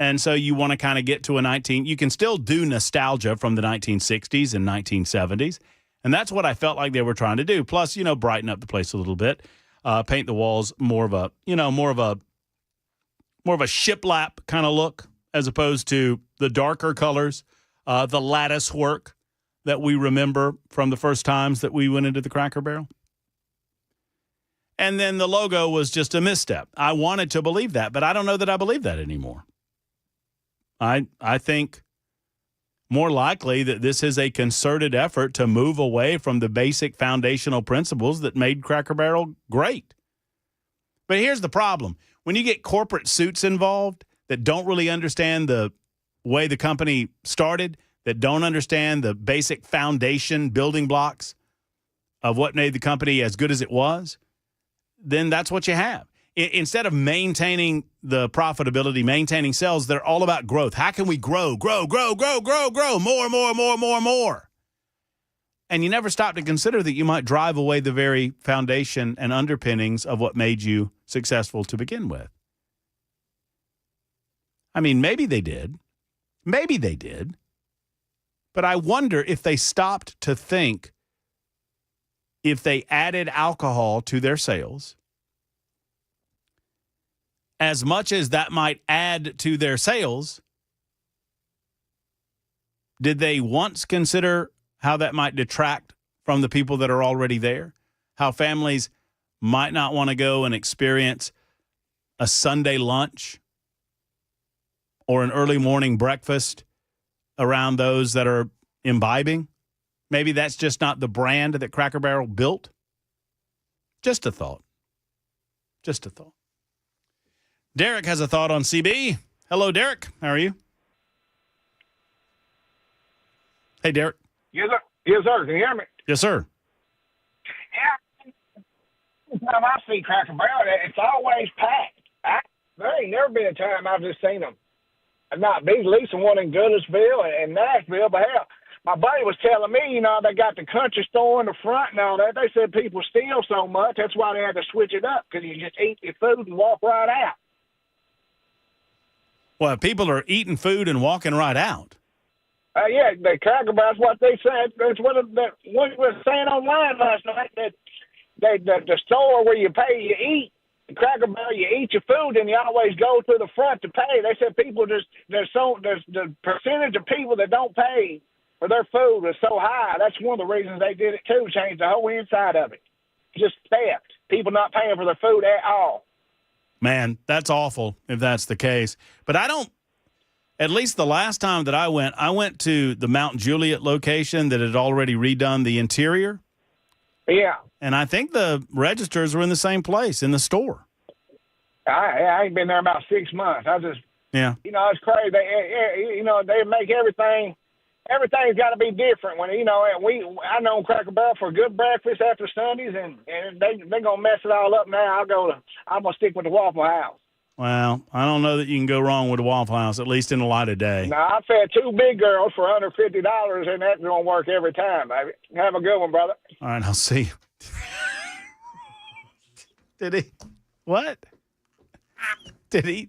And so you want to kind of get to you can still do nostalgia from the 1960s and 1970s. And that's what I felt like they were trying to do. Plus, you know, brighten up the place a little bit, paint the walls more of a shiplap kind of look as opposed to the darker colors, the lattice work that we remember from the first times that we went into the Cracker Barrel. And then the logo was just a misstep. I wanted to believe that, but I don't know that I believe that anymore. I think more likely that this is a concerted effort to move away from the basic foundational principles that made Cracker Barrel great. But here's the problem. When you get corporate suits involved that don't really understand the way the company started, that don't understand the basic foundation building blocks of what made the company as good as it was, then that's what you have. Instead of maintaining the profitability, maintaining sales, they're all about growth. How can we grow, more? And you never stop to consider that you might drive away the very foundation and underpinnings of what made you successful to begin with. I mean, maybe they did. But I wonder if they stopped to think if they added alcohol to their sales, as much as that might add to their sales, did they once consider how that might detract from the people that are already there? How families might not want to go and experience a Sunday lunch or an early morning breakfast around those that are imbibing? Maybe that's just not the brand that Cracker Barrel built. Just a thought. Derek has a thought on CB. Hello, Derek. How are you? Hey, Derek. Yes, sir. Yes, sir. Can you hear me? Yes, sir. Yeah. Every time I see Cracker Barrel, it's always packed. There ain't never been a time I've just seen them. Not be leasing one in Goodlettsville and Nashville, but hell, my buddy was telling me, you know, they got the country store in the front and all that. They said people steal so much, that's why they had to switch it up, because you just eat your food and walk right out. Well, people are eating food and walking right out. Yeah, the Cracker Barrel, that's what they said. That's what was saying online last night, that the store where you pay, you eat. The Cracker Barrel, you eat your food, and you always go to the front to pay. They said people there's the percentage of people that don't pay for their food was so high. That's one of the reasons they did it too, changed the whole inside of it. Just theft. People not paying for their food at all. Man, that's awful if that's the case. But I don't, at least the last time that I went to the Mount Juliet location that had already redone the interior. Yeah. And I think the registers were in the same place in the store. I ain't been there about 6 months. Yeah. It's crazy. They make everything's got to be different. When I know Cracker Barrel for a good breakfast after Sundays, and they gonna mess it all up now. I'm gonna stick with the Waffle House. Well, I don't know that you can go wrong with the Waffle House, at least in the light of day. Now I fed 2 big girls for under $50, and that's gonna work every time, baby. Have a good one, brother. All right, I'll see you. Did he? What? Did he?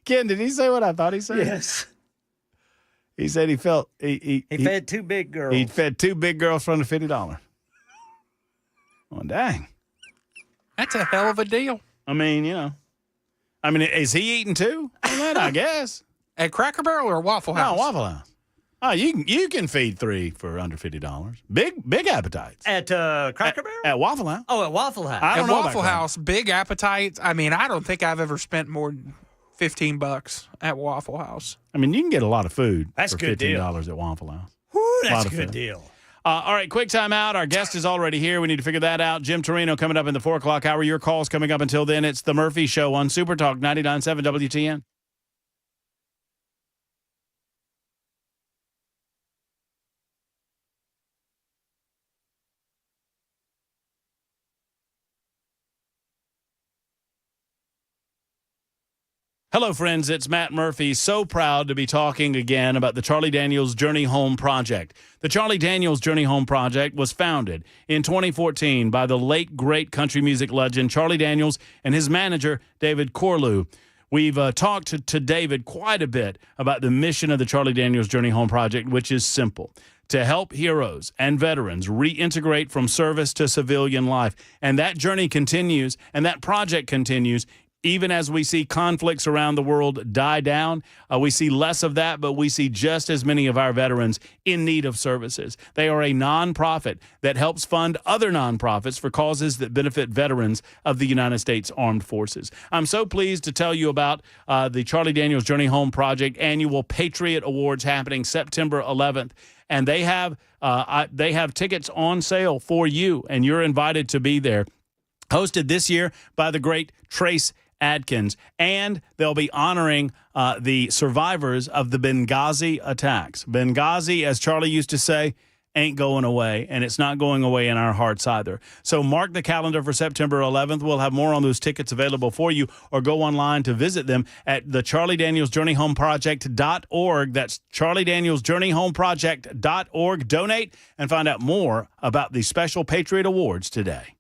Ken, did he say what I thought he said? Yes. He said he felt he fed 2 big girls. He fed 2 big girls for under $50. Well, dang. That's a hell of a deal. I mean, is he eating too? Well, I guess. At Cracker Barrel or Waffle House? No, Waffle House. Oh, you can feed 3 for under $50. Big appetites. At Cracker Barrel? At Waffle House. Oh, at Waffle House. I don't At know about Waffle Cracker. House, big appetites. I mean, I don't think I've ever spent more than $15 at Waffle House. I mean, you can get a lot of food That's for a good $15 deal. at Waffle House. Whew, that's Lot a of good food. deal. All right, quick time out. Our guest is already here. We need to figure that out. Jim Torino coming up in the 4 o'clock hour. Your calls coming up until then. It's The Murphy Show on Super Talk 99.7 WTN. Hello, friends. It's Matt Murphy. So proud to be talking again about the Charlie Daniels Journey Home Project. The Charlie Daniels Journey Home Project was founded in 2014 by the late, great country music legend Charlie Daniels and his manager, David Corlew. We've talked to David quite a bit about the mission of the Charlie Daniels Journey Home Project, which is simple: to help heroes and veterans reintegrate from service to civilian life. And that journey continues, and that project continues, even as we see conflicts around the world die down. We see less of that, but we see just as many of our veterans in need of services. They are a nonprofit that helps fund other nonprofits for causes that benefit veterans of the United States Armed Forces. I'm so pleased to tell you about the Charlie Daniels Journey Home Project annual Patriot Awards happening September 11th. And they have tickets on sale for you, and you're invited to be there. Hosted this year by the great Trace Adkins, and they'll be honoring the survivors of the Benghazi attacks. Benghazi, as Charlie used to say, ain't going away, and it's not going away in our hearts either. So mark the calendar for September 11th. We'll have more on those tickets available for you, or go online to visit them at the Charlie Daniels Journey Home Project.org. That's Charlie Daniels Journey Home Project.org. Donate and find out more about the special Patriot Awards today.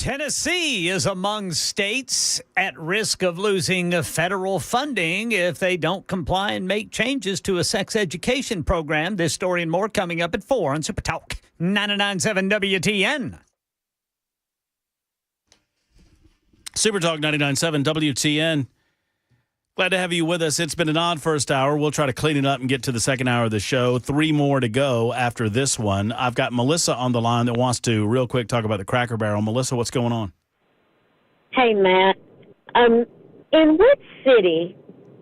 Tennessee is among states at risk of losing federal funding if they don't comply and make changes to a sex education program. This story and more coming up at 4 on Super Talk 99.7 WTN. Super Talk 99.7 WTN. Glad to have you with us. It's been an odd first hour. We'll try to clean it up and get to the second hour of the show. 3 more to go after this one. I've got Melissa on the line that wants to real quick talk about the Cracker Barrel. Melissa, what's going on? Hey, Matt. In what city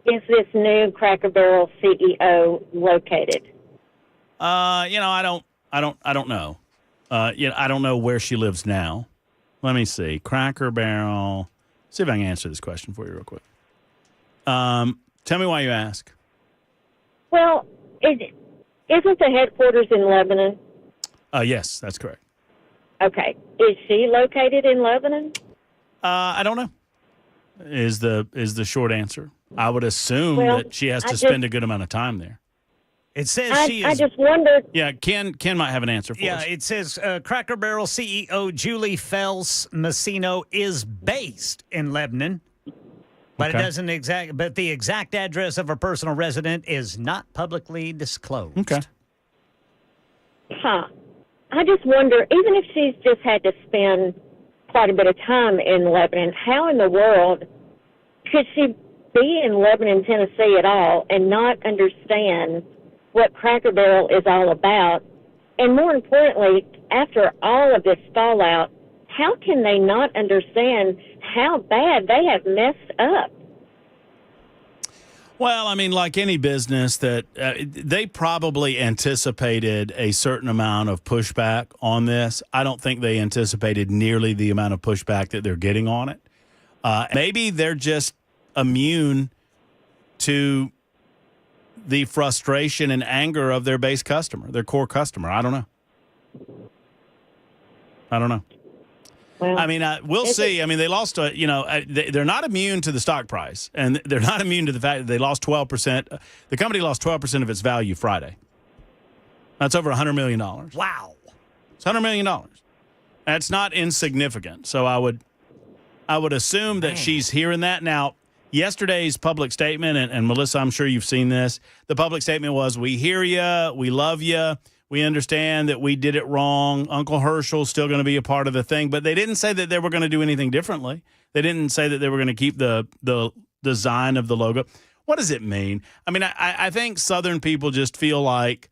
is this new Cracker Barrel CEO located? I don't know. I don't know where she lives now. Let me see. Cracker Barrel. See if I can answer this question for you real quick. Tell me why you ask. Well, isn't the headquarters in Lebanon? Yes, that's correct. Okay. Is she located in Lebanon? I don't know. Is the short answer. I would assume that she has to spend a good amount of time there. It says she is. I just wondered. Yeah, Ken might have an answer for us. Yeah, it says Cracker Barrel CEO Julie Fels Messino is based in Lebanon. But Okay. it doesn't but the exact address of her personal resident is not publicly disclosed. Okay. Huh. I just wonder, even if she's just had to spend quite a bit of time in Lebanon, how in the world could she be in Lebanon, Tennessee at all and not understand what Cracker Barrel is all about? And more importantly, after all of this fallout, how can they not understand how bad they have messed up? Well, I mean, like any business, that they probably anticipated a certain amount of pushback on this. I don't think they anticipated nearly the amount of pushback that they're getting on it. Maybe they're just immune to the frustration and anger of their base customer, their core customer. I don't know. Well, I mean, we'll see. I mean, they lost, they're not immune to the stock price, and they're not immune to the fact that they lost 12%. The company lost 12% of its value Friday. That's over $100 million. Wow. It's $100 million. That's not insignificant. So I would assume that she's hearing that. Now, yesterday's public statement, and Melissa, I'm sure you've seen this, the public statement was, we hear you, we love you. We understand that we did it wrong. Uncle Herschel's still going to be a part of the thing. But they didn't say that they were going to do anything differently. They didn't say that they were going to keep the design of the logo. What does it mean? I mean, I think Southern people just feel like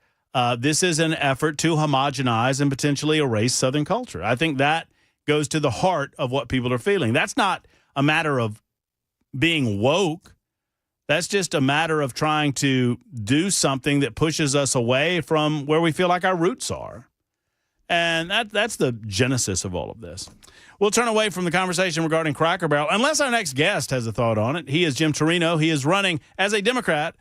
this is an effort to homogenize and potentially erase Southern culture. I think that goes to the heart of what people are feeling. That's not a matter of being woke. That's just a matter of trying to do something that pushes us away from where we feel like our roots are. And that's the genesis of all of this. We'll turn away from the conversation regarding Cracker Barrel, unless our next guest has a thought on it. He is Jim Torino. He is running as a Democrat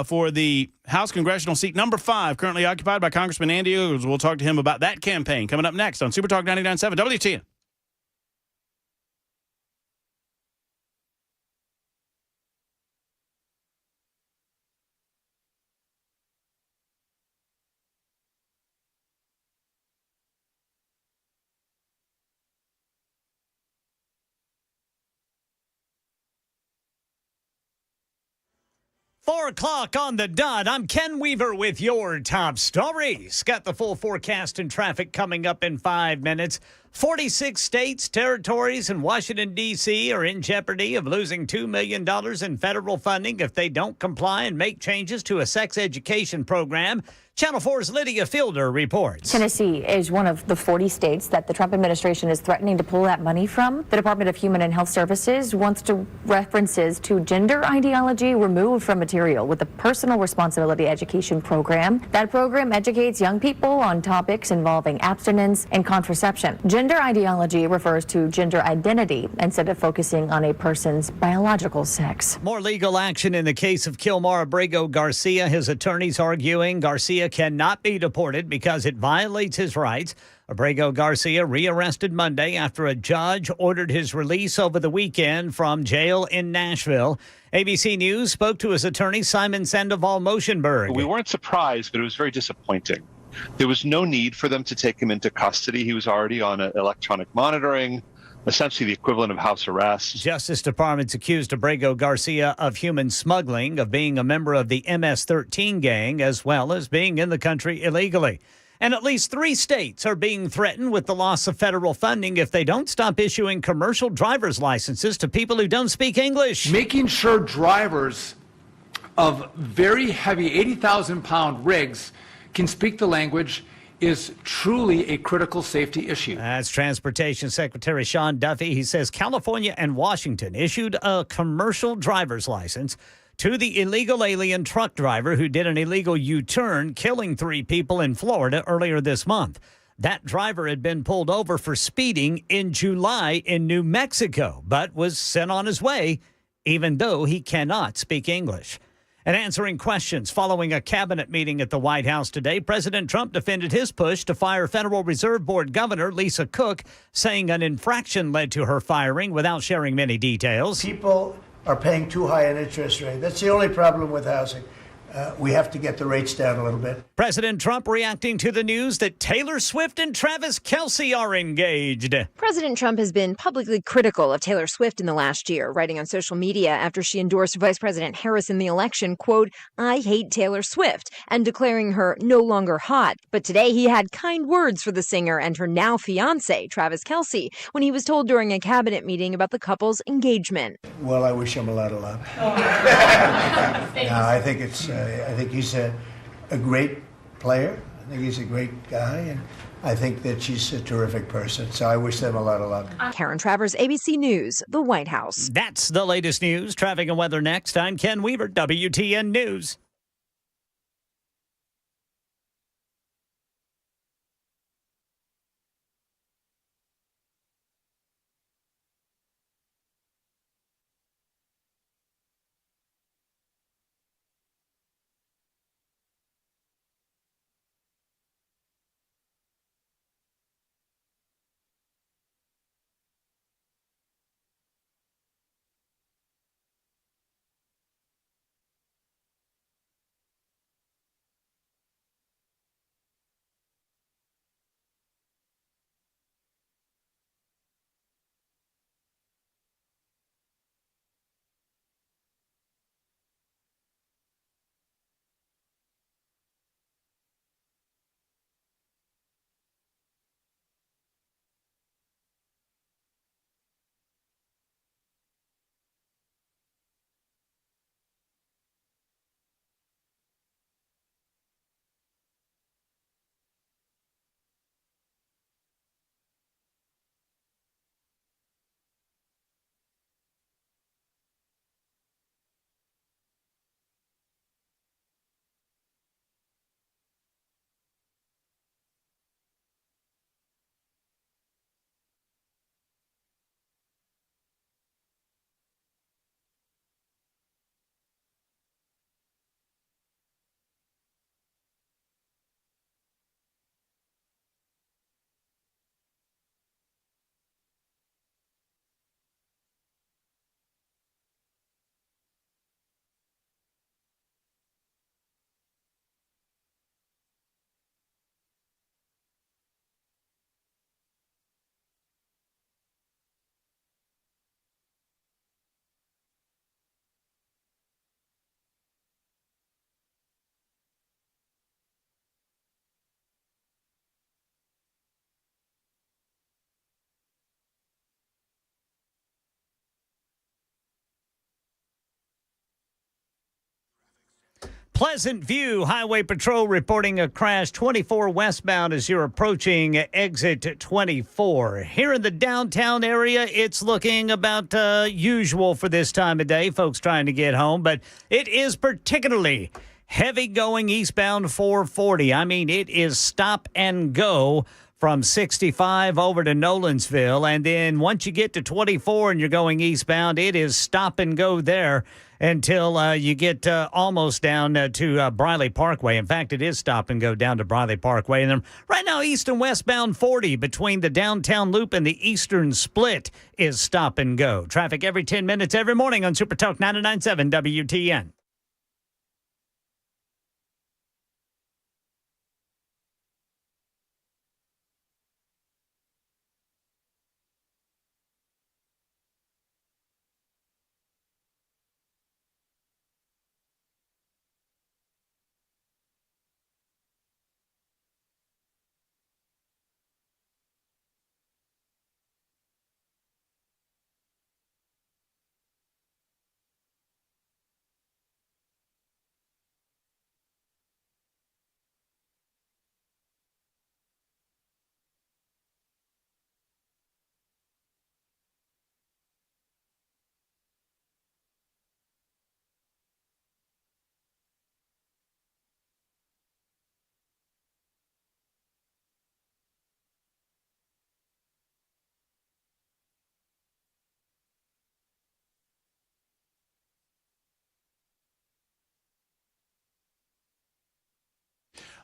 for the House Congressional seat number 5, currently occupied by Congressman Andy Ogles. We'll talk to him about that campaign coming up next on Super Talk 99.7 WTN. 4 o'clock on the dot. I'm Ken Weaver with your top stories. Got the full forecast and traffic coming up in 5 minutes. 46 states, territories, and Washington, D.C. are in jeopardy of losing $2 million in federal funding if they don't comply and make changes to a sex education program. Channel 4's Lydia Fielder reports. Tennessee is one of the 40 states that the Trump administration is threatening to pull that money from. The Department of Human and Health Services wants references to gender ideology removed from material with the Personal Responsibility Education Program. That program educates young people on topics involving abstinence and contraception. Gender ideology refers to gender identity instead of focusing on a person's biological sex. More legal action in the case of Kilmar Abrego Garcia. His attorneys arguing Garcia cannot be deported because it violates his rights. Abrego Garcia rearrested Monday after a judge ordered his release over the weekend from jail in Nashville. ABC News spoke to his attorney, Simon Sandoval-Motionberg. We weren't surprised, but it was very disappointing. There was no need for them to take him into custody. He was already on electronic monitoring. essentially the equivalent of house arrest. Justice Department's accused Abrego Garcia of human smuggling, of being a member of the MS-13 gang, as well as being in the country illegally. And at least 3 states are being threatened with the loss of federal funding if they don't stop issuing commercial driver's licenses to people who don't speak English. Making sure drivers of very heavy 80,000-pound rigs can speak the language is truly a critical safety issue. That's Transportation Secretary Sean Duffy. He says California and Washington issued a commercial driver's license to the illegal alien truck driver who did an illegal U-turn, killing 3 people in Florida earlier this month. That driver had been pulled over for speeding in July in New Mexico, but was sent on his way, even though he cannot speak English. And answering questions following a cabinet meeting at the White House today, President Trump defended his push to fire Federal Reserve Board Governor Lisa Cook, saying an infraction led to her firing without sharing many details. People are paying too high an interest rate. That's the only problem with housing. We have to get the rates down a little bit. President Trump reacting to the news that Taylor Swift and Travis Kelce are engaged. President Trump has been publicly critical of Taylor Swift in the last year, writing on social media after she endorsed Vice President Harris in the election, quote, "I hate Taylor Swift," and declaring her no longer hot. But today he had kind words for the singer and her now fiancé, Travis Kelce, when he was told during a cabinet meeting about the couple's engagement. Well, I wish him a lot of luck. No, I think he's a great player. I think he's a great guy, and I think that she's a terrific person. So I wish them a lot of luck. Karen Travers, ABC News, the White House. That's the latest news. Traffic and weather next. I'm Ken Weaver, WTN News. Pleasant View Highway Patrol reporting a crash 24 westbound as you're approaching exit 24. Here in the downtown area, it's looking about usual for this time of day, folks trying to get home, but it is particularly heavy going eastbound 440. I mean, it is stop and go from 65 over to Nolensville, and then once you get to 24 and you're going eastbound, it is stop and go there until you get almost down to Briley Parkway. In fact, it is stop and go down to Briley Parkway. And then right now, east and westbound 40 between the downtown loop and the eastern split is stop and go. Traffic every 10 minutes every morning on Super Talk 99.7 WTN.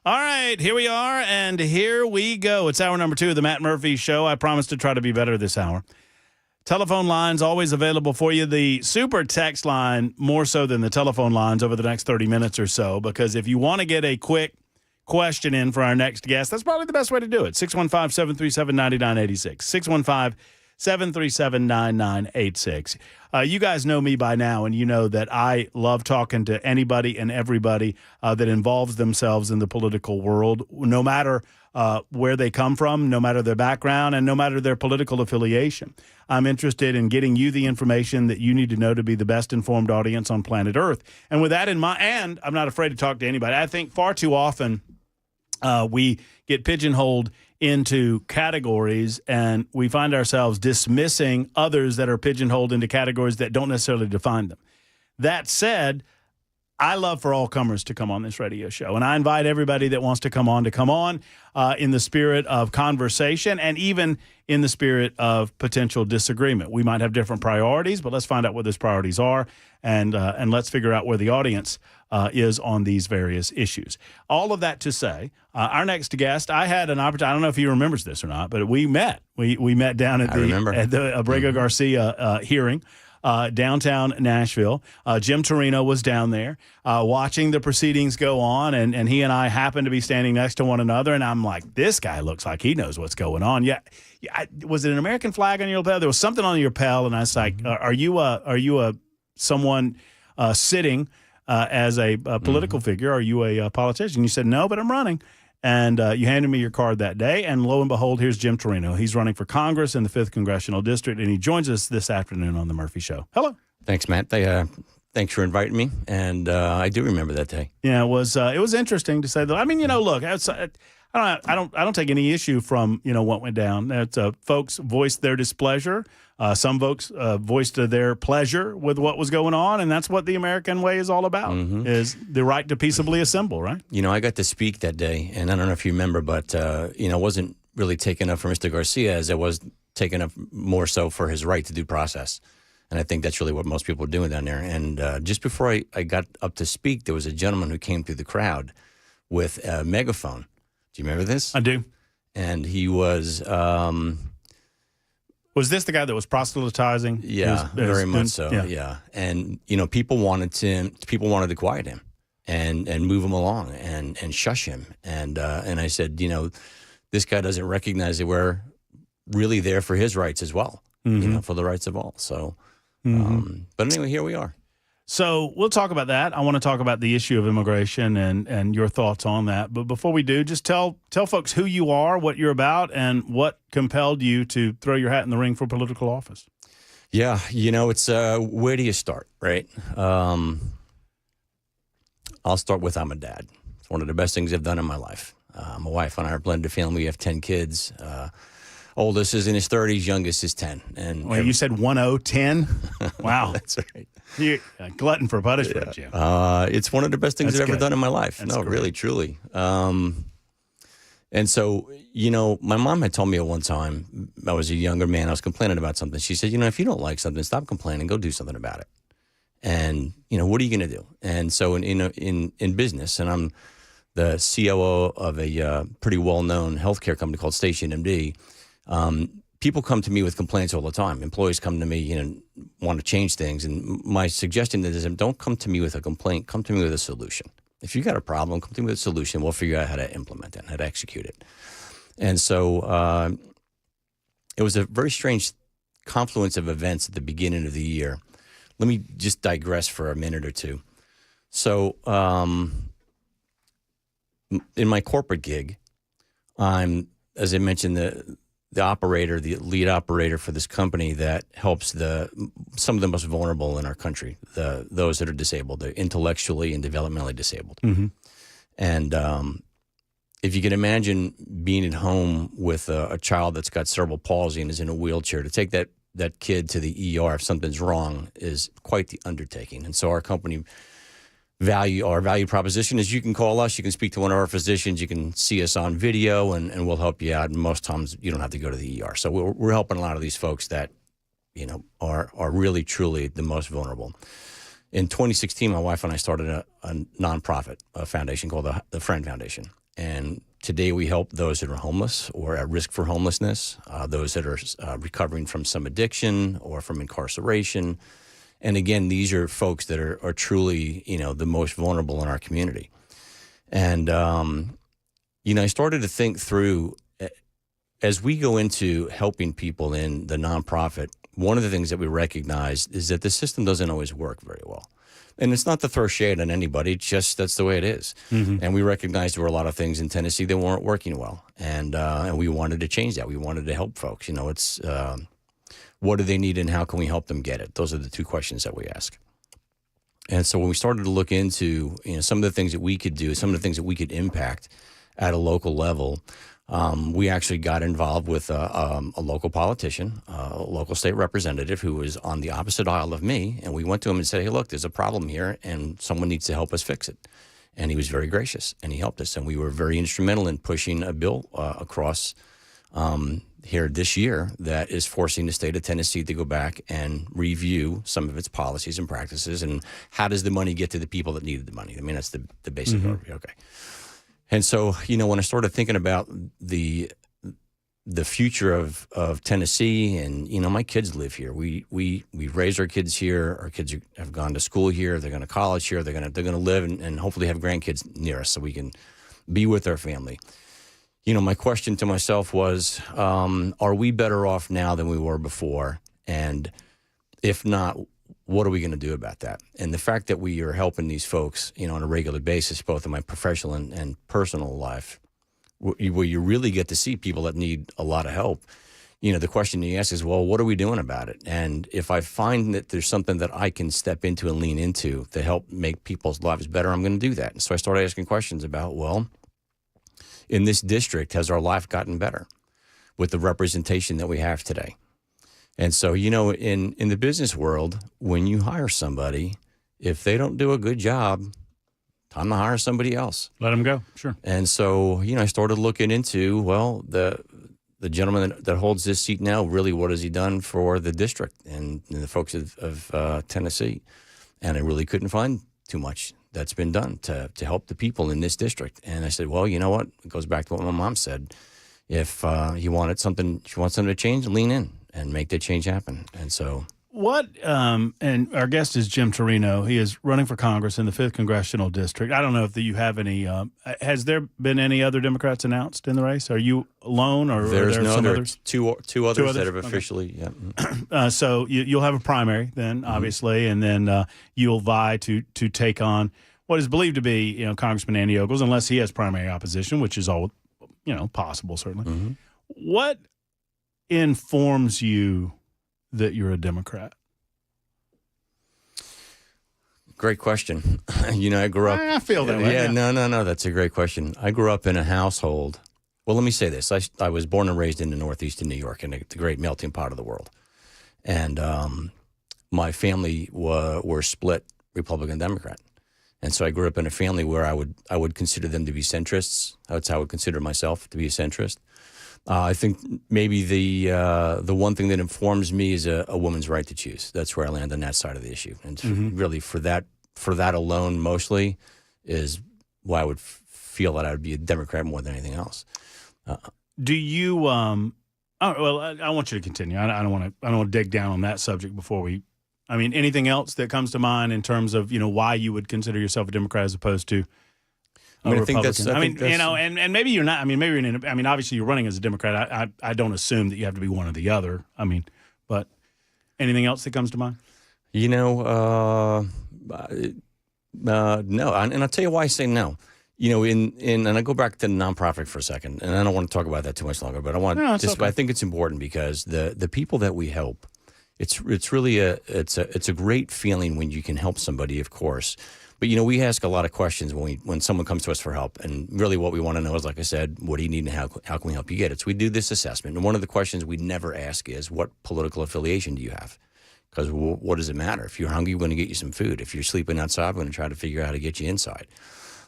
All right, here we are, and here we go. It's hour number 2 of the Matt Murphy Show. I promise to try to be better this hour. Telephone lines always available for you. The super text line more so than the telephone lines over the next 30 minutes or so, because if you want to get a quick question in for our next guest, that's probably the best way to do it. 615-737-9986. 615-737-9986. You guys know me by now, and you know that I love talking to anybody and everybody that involves themselves in the political world, no matter where they come from, no matter their background, and no matter their political affiliation. I'm interested in getting you the information that you need to know to be the best informed audience on planet Earth. And with that in mind, and I'm not afraid to talk to anybody. I think far too often we get pigeonholed into categories, and we find ourselves dismissing others that are pigeonholed into categories that don't necessarily define them. That said, I love for all comers to come on this radio show, and I invite everybody that wants to come on in the spirit of conversation and even in the spirit of potential disagreement. We might have different priorities, but let's find out what those priorities are, and let's figure out where the audience is on these various issues. All of that to say, our next guest, I had an opportunity. I don't know if he remembers this or not, but we met. We met down at the Abrego Garcia hearing. Downtown Nashville. Jim Torino was down there watching the proceedings go on, and he and I happened to be standing next to one another, and I'm like, this guy looks like he knows what's going on. Yeah, was it an American flag on your lapel? There was something on your lapel, and I was like, are you someone sitting as a political figure? Are you a politician? You said, no, but I'm running. And you handed me your card that day, and lo and behold, here's Jim Torino. He's running for Congress in the 5th Congressional District, and he joins us this afternoon on the Murphy Show. Hello. Thanks, Matt. Thanks for inviting me, and I do remember that day. Yeah, it was interesting to say that. I mean, look, I don't take any issue from what went down. Folks voiced their displeasure. Some folks voiced their pleasure with what was going on, and that's what the American way is all about, is the right to peaceably assemble, right? I got to speak that day, and I don't know if you remember, but, it wasn't really taken up for Mr. Garcia as it was taken up more so for his right to due process. And I think that's really what most people are doing down there. And just before I got up to speak, there was a gentleman who came through the crowd with a megaphone. Do you remember this? I do. And he was... was this the guy that was proselytizing? Yeah, very much so. Yeah. And people wanted to quiet him and move him along and shush him. And I said, this guy doesn't recognize that we're really there for his rights as well. For the rights of all. So, but anyway, here we are. So we'll talk about that. I want to talk about the issue of immigration and your thoughts on that. But before we do, just tell folks who you are, what you're about, and what compelled you to throw your hat in the ring for political office. Yeah, it's where do you start, right? I'll start with I'm a dad. It's one of the best things I've done in my life. My wife and I are a blended family. We have 10 kids. Oldest is in his 30s, youngest is 10. And you said 10? Wow. That's right. You're a glutton for punishment, Jim. It's one of the best things I've ever done in my life. That's no, great. Really, truly. And so, my mom had told me at one time, I was a younger man, I was complaining about something. She said, if you don't like something, stop complaining, go do something about it. And, what are you going to do? And so in business, and I'm the COO of a pretty well-known healthcare company called Station MD, people come to me with complaints all the time. Employees come to me, want to change things. And my suggestion is, don't come to me with a complaint. Come to me with a solution. If you got a problem, come to me with a solution. We'll figure out how to implement it and how to execute it. And so it was a very strange confluence of events at the beginning of the year. Let me just digress for a minute or two. So in my corporate gig, I'm, as I mentioned, the lead operator for this company that helps some of the most vulnerable in our country, those that are disabled, they're intellectually and developmentally disabled. And if you can imagine being at home with a child that's got cerebral palsy and is in a wheelchair, to take that kid to the ER if something's wrong is quite the undertaking. And so our value proposition is you can call us, you can speak to one of our physicians, you can see us on video, and we'll help you out. And most times you don't have to go to the ER. So we're helping a lot of these folks that, are really, truly the most vulnerable. In 2016, my wife and I started a nonprofit, a foundation called the Friend Foundation. And today we help those that are homeless or at risk for homelessness, those that are recovering from some addiction or from incarceration. And again, these are folks that are truly, the most vulnerable in our community. And, I started to think through, as we go into helping people in the nonprofit, one of the things that we recognize is that the system doesn't always work very well. And it's not to throw shade on anybody, just that's the way it is. Mm-hmm. And we recognized there were a lot of things in Tennessee that weren't working well. And we wanted to change that. We wanted to help folks. It's what do they need and how can we help them get it? Those are the two questions that we ask. And so when we started to look into some of the things that we could do, some of the things that we could impact at a local level, we actually got involved with a local politician, a local state representative who was on the opposite aisle of me. And we went to him and said, hey, look, there's a problem here and someone needs to help us fix it. And he was very gracious and he helped us. And we were very instrumental in pushing a bill across here this year that is forcing the state of Tennessee to go back and review some of its policies and practices. And how does the money get to the people that needed the money? I mean, that's the basic overview. Okay. And so, when I started thinking about the future of Tennessee, and my kids live here. We raised our kids here. Our kids have gone to school here. They're going to college here. They're going to live and hopefully have grandkids near us so we can be with our family. My question to myself was, are we better off now than we were before? And if not, what are we going to do about that? And the fact that we are helping these folks, on a regular basis, both in my professional and personal life, where you really get to see people that need a lot of help, the question you ask is, well, what are we doing about it? And if I find that there's something that I can step into and lean into to help make people's lives better, I'm going to do that. And so I started asking questions about, well, in this district, has our life gotten better with the representation that we have today? And so, in the business world, when you hire somebody, if they don't do a good job, time to hire somebody else. Let them go. Sure. And so, I started looking into, well, the gentleman that holds this seat now, really, what has he done for the district and the folks of Tennessee? And I really couldn't find too much that's been done to help the people in this district. And I said, well, you know what? It goes back to what my mom said. If she wants something to change, lean in and make that change happen. And so and our guest is Jim Torino. He is running for Congress in the 5th Congressional District. I don't know if you have any, has there been any other Democrats announced in the race? Are you alone or there's are there some others? Two others that have Okay. officially, yeah. So you'll have a primary then, obviously, and then you'll vie to take on what is believed to be, Congressman Andy Ogles, unless he has primary opposition, which is all, possible, certainly. Mm-hmm. What informs you that you're a Democrat? Great question. I grew up. I feel that way. Yeah, no. That's a great question. I grew up in a household. Well, let me say this. I was born and raised in the Northeastern New York, in the great melting pot of the world. And my family were split Republican Democrat. And so I grew up in a family where I would consider them to be centrists. That's how I would consider myself, to be a centrist. I think maybe the one thing that informs me is a woman's right to choose. That's where I land on that side of the issue. And really for that alone mostly is why I would feel that I would be a Democrat more than anything else. Do you I want you to continue. I don't want to dig down on that subject before we anything else that comes to mind in terms of, why you would consider yourself a Democrat as opposed to I think that's. And maybe you're not. Obviously you're running as a Democrat. I don't assume that you have to be one or the other. But anything else that comes to mind? No. And I'll tell you why I say no. And I go back to the nonprofit for a second, and I don't want to talk about that too much longer. But I think it's important because the people that we help, it's really it's a great feeling when you can help somebody, of course. But, we ask a lot of questions when someone comes to us for help. And really what we want to know is, like I said, what do you need and how can we help you get it? So we do this assessment. And one of the questions we never ask is, what political affiliation do you have? Because what does it matter? If you're hungry, we're going to get you some food. If you're sleeping outside, we're going to try to figure out how to get you inside.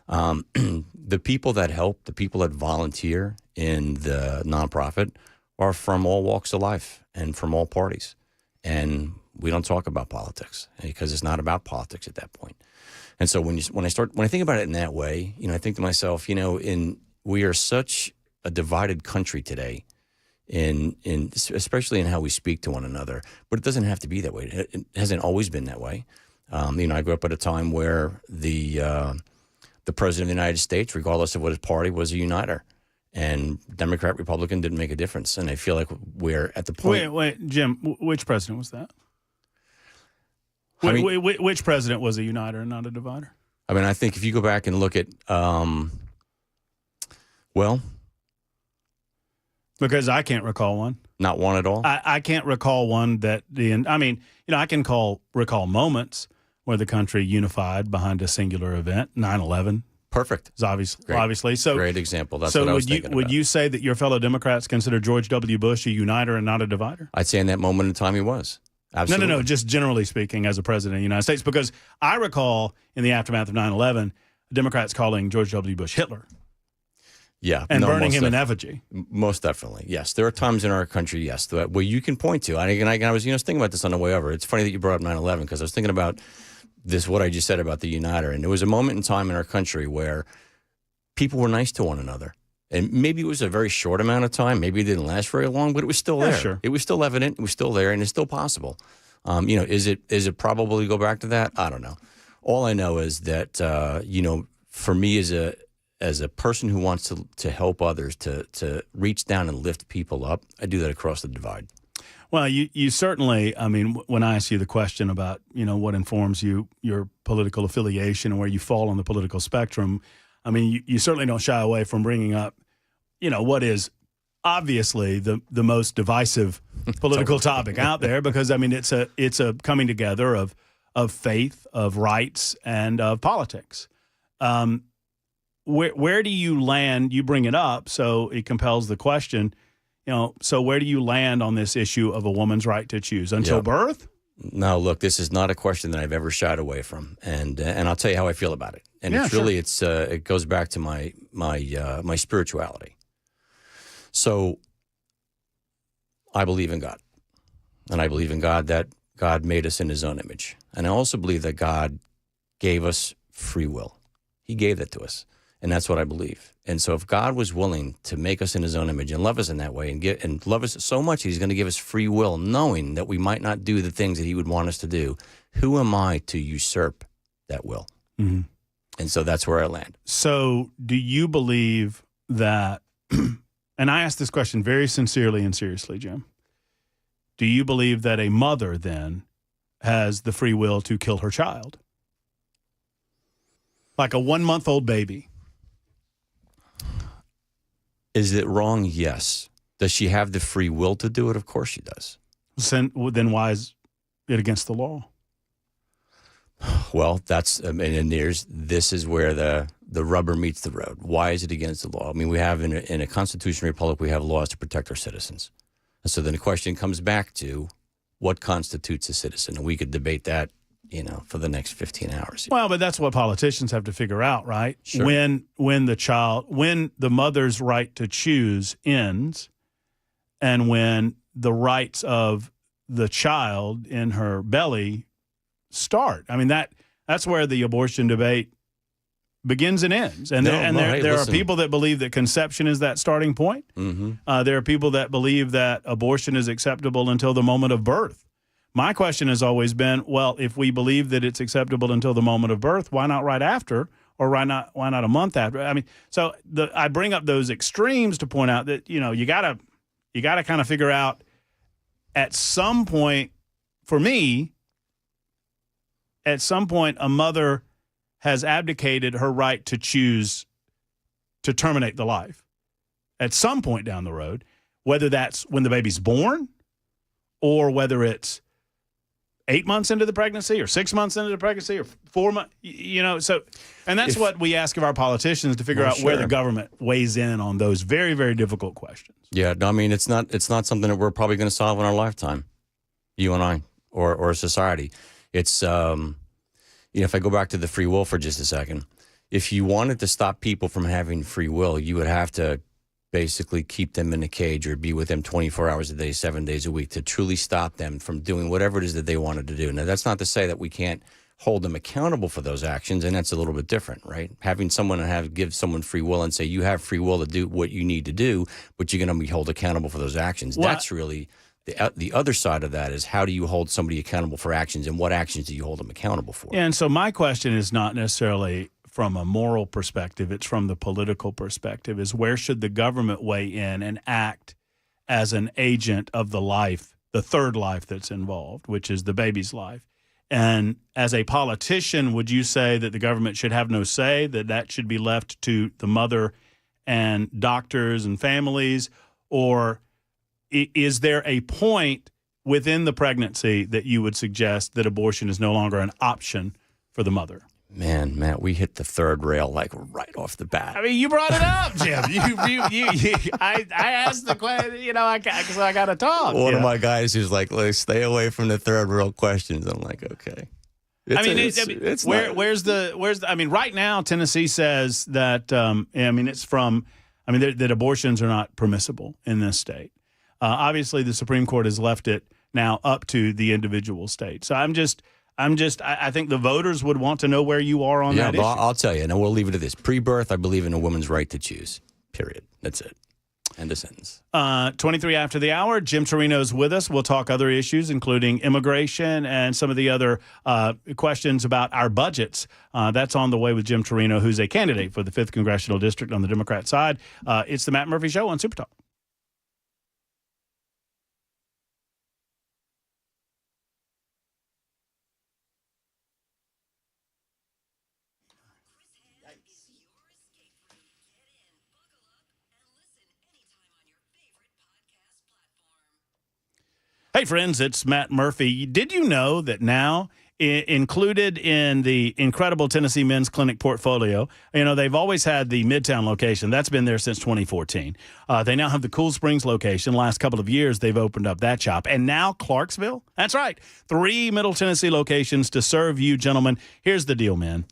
The people that help, the people that volunteer in the nonprofit are from all walks of life and from all parties. And we don't talk about politics because it's not about politics at that point. And so when I think about it in that way, I think to myself, when we are such a divided country today, especially in how we speak to one another. But it doesn't have to be that way. It hasn't always been that way. I grew up at a time where the president of the United States, regardless of what his party, was a uniter. And Democrat, Republican didn't make a difference. And I feel like we're at the point. Wait, Jim, which president was that? I mean, Which president was a uniter and not a divider? I mean, I think if you go back and look at, because I can't recall one. Not one at all? I can't recall one that I can recall moments where the country unified behind a singular event, 9/11. Perfect. Is obviously. So great example. That's what I was thinking about. Would you say that your fellow Democrats consider George W. Bush a uniter and not a divider? I'd say in that moment in time he was. Absolutely. No. Just generally speaking, as a president of the United States, because I recall in the aftermath of 9/11, Democrats calling George W. Bush Hitler. Yeah. And burning him in effigy. Most definitely. Yes. There are times in our country, yes, where you can point to. I was thinking about this on the way over. It's funny that you brought up 9/11 because I was thinking about what I just said about the uniter. And there was a moment in time in our country where people were nice to one another. And maybe it was a very short amount of time. Maybe it didn't last very long, but it was still there. Sure. It was still evident. It was still there, and it's still possible. Is it probably go back to that? I don't know. All I know is that, for me as a person who wants to help others, to reach down and lift people up, I do that across the divide. Well, you certainly, when I ask you the question about, what informs your political affiliation and where you fall on the political spectrum, you certainly don't shy away from bringing up, what is obviously the most divisive political topic out there, because, it's a coming together of faith, of rights, and of politics. Where do you land? You bring it up, so it compels the question. So where do you land on this issue of a woman's right to choose until birth? No, look, this is not a question that I've ever shied away from, and I'll tell you how I feel about it. And it's really, it goes back to my spirituality. So I believe in God, and I believe in God that God made us in His own image, and I also believe that God gave us free will. He gave that to us. And that's what I believe. And so if God was willing to make us in His own image and love us in that way and love us so much, He's going to give us free will, knowing that we might not do the things that He would want us to do. Who am I to usurp that will? Mm-hmm. And so that's where I land. So do you believe that, and I ask this question very sincerely and seriously, Jim, do you believe that a mother then has the free will to kill her child? Like a 1-month-old baby. Is it wrong? Yes. Does she have the free will to do it? Of course she does. Then why is it against the law? Well, this is where the rubber meets the road. Why is it against the law? We have in a constitutional republic, we have laws to protect our citizens. And so then the question comes back to what constitutes a citizen? And we could debate that, for the next 15 hours. Well, but that's what politicians have to figure out, right? Sure. When the mother's right to choose ends, and when the rights of the child in her belly start. That's where the abortion debate begins and ends. And there are people that believe that conception is that starting point. Mm-hmm. There are people that believe that abortion is acceptable until the moment of birth. My question has always been, well, if we believe that it's acceptable until the moment of birth, why not right after, or why not a month after? I bring up those extremes to point out that you gotta kind of figure out at some point. For me, at some point, a mother has abdicated her right to choose to terminate the life. At some point down the road, whether that's when the baby's born, or whether it's 8 months into the pregnancy or 6 months into the pregnancy or 4 months, and that's what we ask of our politicians to figure out where the government weighs in on those very, very difficult questions. Yeah, it's not something that we're probably going to solve in our lifetime, you and I, or society. It's, if I go back to the free will for just a second, if you wanted to stop people from having free will, you would have to basically keep them in a cage or be with them 24 hours a day, 7 days a week to truly stop them from doing whatever it is that they wanted to do. Now, that's not to say that we can't hold them accountable for those actions, and that's a little bit different, right? Having someone give someone free will and say you have free will to do what you need to do, but you're going to be held accountable for those actions. That's really the other side of that, is how do you hold somebody accountable for actions, and what actions do you hold them accountable for? And so my question is not necessarily from a moral perspective, it's from the political perspective, is where should the government weigh in and act as an agent of the life, the third life that's involved, which is the baby's life? And as a politician, would you say that the government should have no say, that should be left to the mother and doctors and families? Or is there a point within the pregnancy that you would suggest that abortion is no longer an option for the mother? Man, Matt, we hit the third rail like right off the bat. I mean, you brought it up, Jim. I asked the question, so I got to talk. One of my guys who's like, stay away from the third rail questions. I'm like, okay. Right now, Tennessee says that, that abortions are not permissible in this state. Obviously, the Supreme Court has left it now up to the individual state. So I think the voters would want to know where you are on that issue. I'll tell you, and we'll leave it at this. Pre-birth, I believe in a woman's right to choose, period. That's it. End of sentence. 23 after the hour, Jim Torino's with us. We'll talk other issues, including immigration and some of the other questions about our budgets. That's on the way with Jim Torino, who's a candidate for the 5th Congressional District on the Democrat side. It's the Matt Murphy Show on Super Talk. Hey, friends, it's Matt Murphy. Did you know that now, included in the incredible Tennessee Men's Clinic portfolio, they've always had the Midtown location. That's been there since 2014. They now have the Cool Springs location. Last couple of years, they've opened up that shop. And now Clarksville? That's right. 3 Middle Tennessee locations to serve you, gentlemen. Here's the deal, man.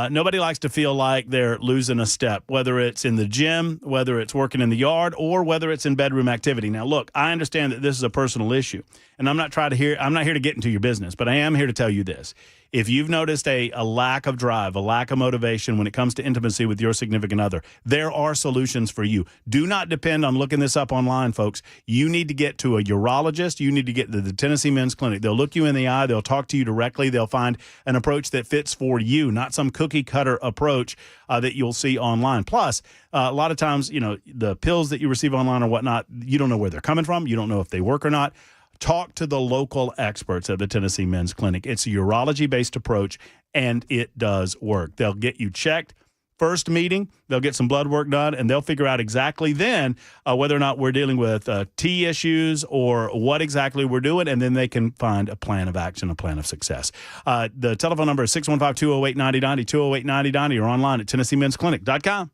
Nobody likes to feel like they're losing a step, whether it's in the gym, whether it's working in the yard, or whether it's in bedroom activity. Now, look, I understand that this is a personal issue, and I'm not here to get into your business, but I am here to tell you this. If you've noticed a lack of drive, a lack of motivation when it comes to intimacy with your significant other, there are solutions for you. Do not depend on looking this up online, folks. You need to get to a urologist. You need to get to the Tennessee Men's Clinic. They'll look you in the eye. They'll talk to you directly. They'll find an approach that fits for you, not some cookie-cutter approach that you'll see online. Plus, a lot of times, the pills that you receive online or whatnot, you don't know where they're coming from. You don't know if they work or not. Talk to the local experts at the Tennessee Men's Clinic. It's a urology-based approach, and it does work. They'll get you checked. First meeting, they'll get some blood work done, and they'll figure out exactly then whether or not we're dealing with T issues or what exactly we're doing, and then they can find a plan of action, a plan of success. The telephone number is 615-208-9090, 208-9090, or online at TennesseeMen'sClinic.com.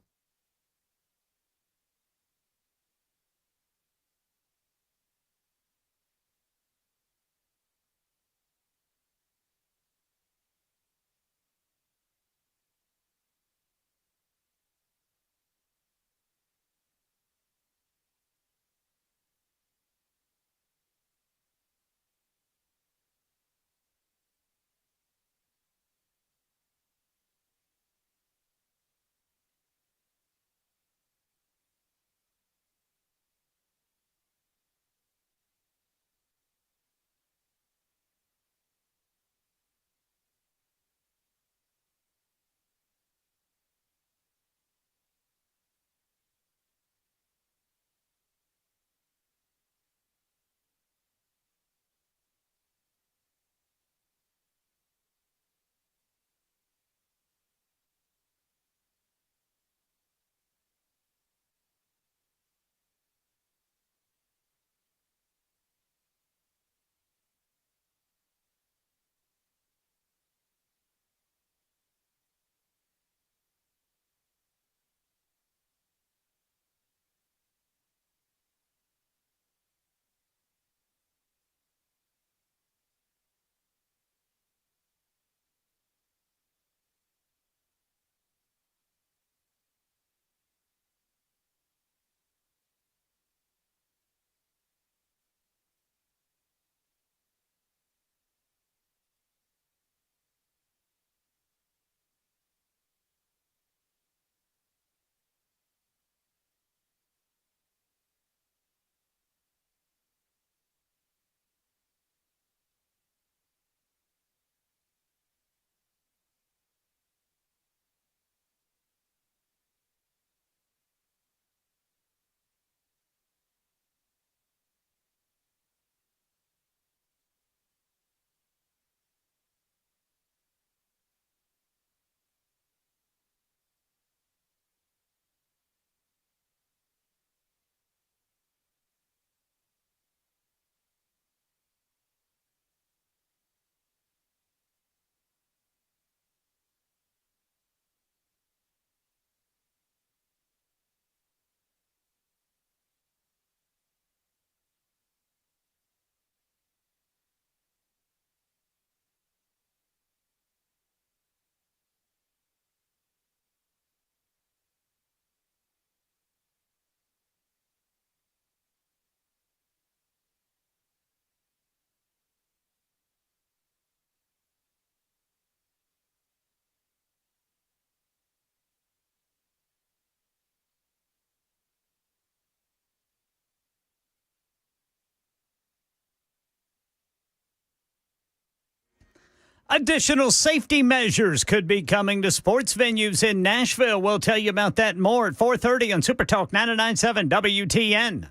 Additional safety measures could be coming to sports venues in Nashville. We'll tell you about that more at 4:30 on Super Talk 99.7 WTN.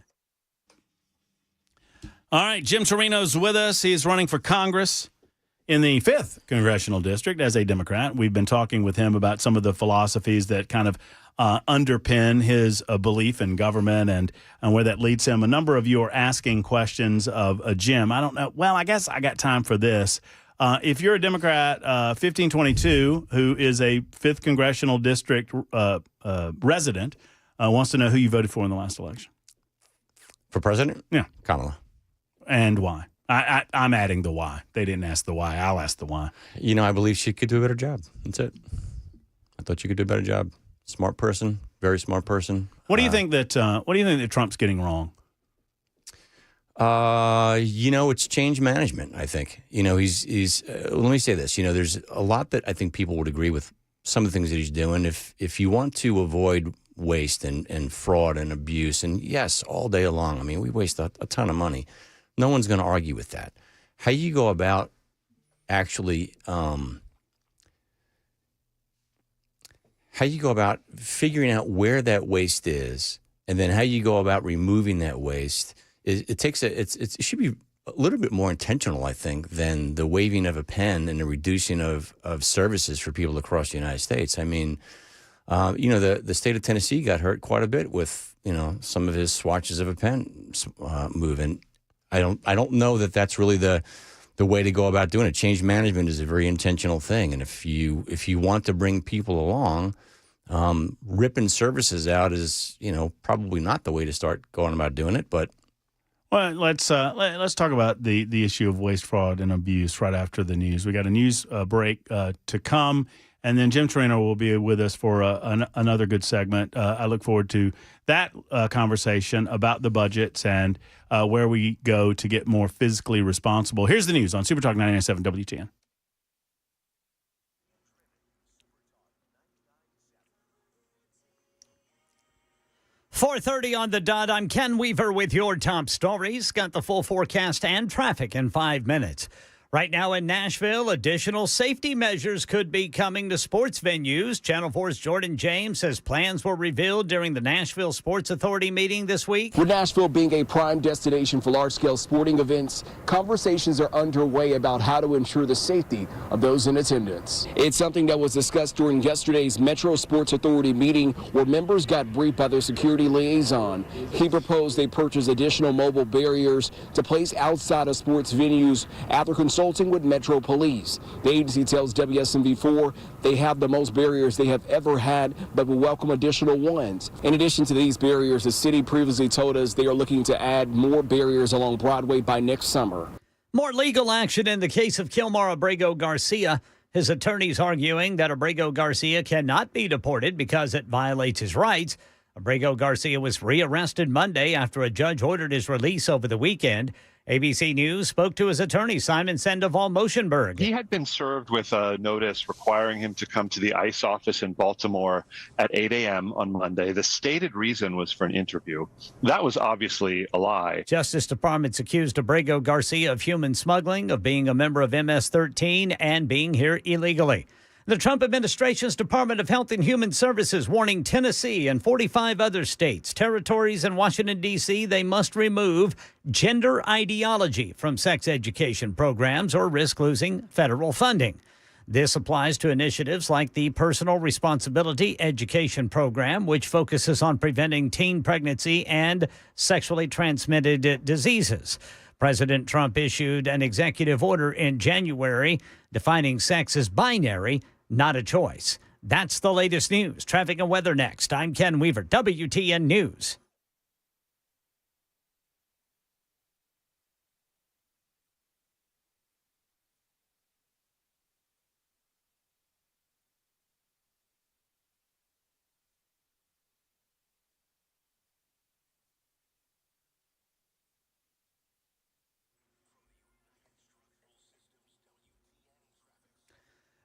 All right, Jim Torino's with us. He's running for Congress in the 5th Congressional District as a Democrat. We've been talking with him about some of the philosophies that kind of underpin his belief in government and where that leads him. A number of you are asking questions of Jim. I don't know. Well, I guess I got time for this. If you're a Democrat, 1522, who is a 5th Congressional District resident, wants to know who you voted for in the last election. For president? Yeah. Kamala. And why? I'm adding the why. They didn't ask the why. I'll ask the why. You know, I believe she could do a better job. That's it. I thought she could do a better job. Smart person, very smart person. What do you think that Trump's getting wrong? You know, it's change management, I think. You know, he's let me say this. You know, there's a lot that I think people would agree with some of the things that he's doing. If you want to avoid waste and fraud and abuse, and yes, all day long, I mean, we waste a ton of money. No one's going to argue with that. How you go about actually how you go about figuring out where that waste is, and then how you go about removing that waste, it should be a little bit more intentional, I think, than the waving of a pen and the reducing of services for people across the United States. I mean, you know, the state of Tennessee got hurt quite a bit with, you know, some of his swatches of a pen move, and I don't know that that's really the way to go about doing it. Change management is a very intentional thing, and if you want to bring people along, ripping services out is, you know, probably not the way to start going about doing it. But well, let's talk about the issue of waste, fraud, and abuse right after the news. We got a news break to come, and then Jim Torino will be with us for another good segment. I look forward to that conversation about the budgets and where we go to get more physically responsible. Here's the news on Super Talk 99.7 WTN. .30 on the dot. I'm Ken Weaver with your top stories. Got the full forecast and traffic in 5 minutes. Right now in Nashville, additional safety measures could be coming to sports venues. Channel 4's Jordan James says plans were revealed during the Nashville Sports Authority meeting this week. With Nashville being a prime destination for large-scale sporting events, conversations are underway about how to ensure the safety of those in attendance. It's something that was discussed during yesterday's Metro Sports Authority meeting, where members got briefed by their security liaison. He proposed they purchase additional mobile barriers to place outside of sports venues after consulting with Metro Police. The agency tells WSMV4 they have the most barriers they have ever had, but will welcome additional ones. In addition to these barriers, the city previously told us they are looking to add more barriers along Broadway by next summer. More legal action in the case of Kilmar Abrego Garcia. His attorneys arguing that Abrego Garcia cannot be deported because it violates his rights. Abrego Garcia was rearrested Monday after a judge ordered his release over the weekend. ABC News spoke to his attorney, Simon Sandoval-Moschenberg. He had been served with a notice requiring him to come to the ICE office in Baltimore at 8 a.m. on Monday. The stated reason was for an interview. That was obviously a lie. Justice Department's accused Abrego Garcia of human smuggling, of being a member of MS-13, and being here illegally. The Trump administration's Department of Health and Human Services warning Tennessee and 45 other states, territories, and Washington, D.C. they must remove gender ideology from sex education programs or risk losing federal funding. This applies to initiatives like the Personal Responsibility Education Program, which focuses on preventing teen pregnancy and sexually transmitted diseases. President Trump issued an executive order in January defining sex as binary, not a choice. That's the latest news. Traffic and weather next. I'm Ken Weaver, WTN News.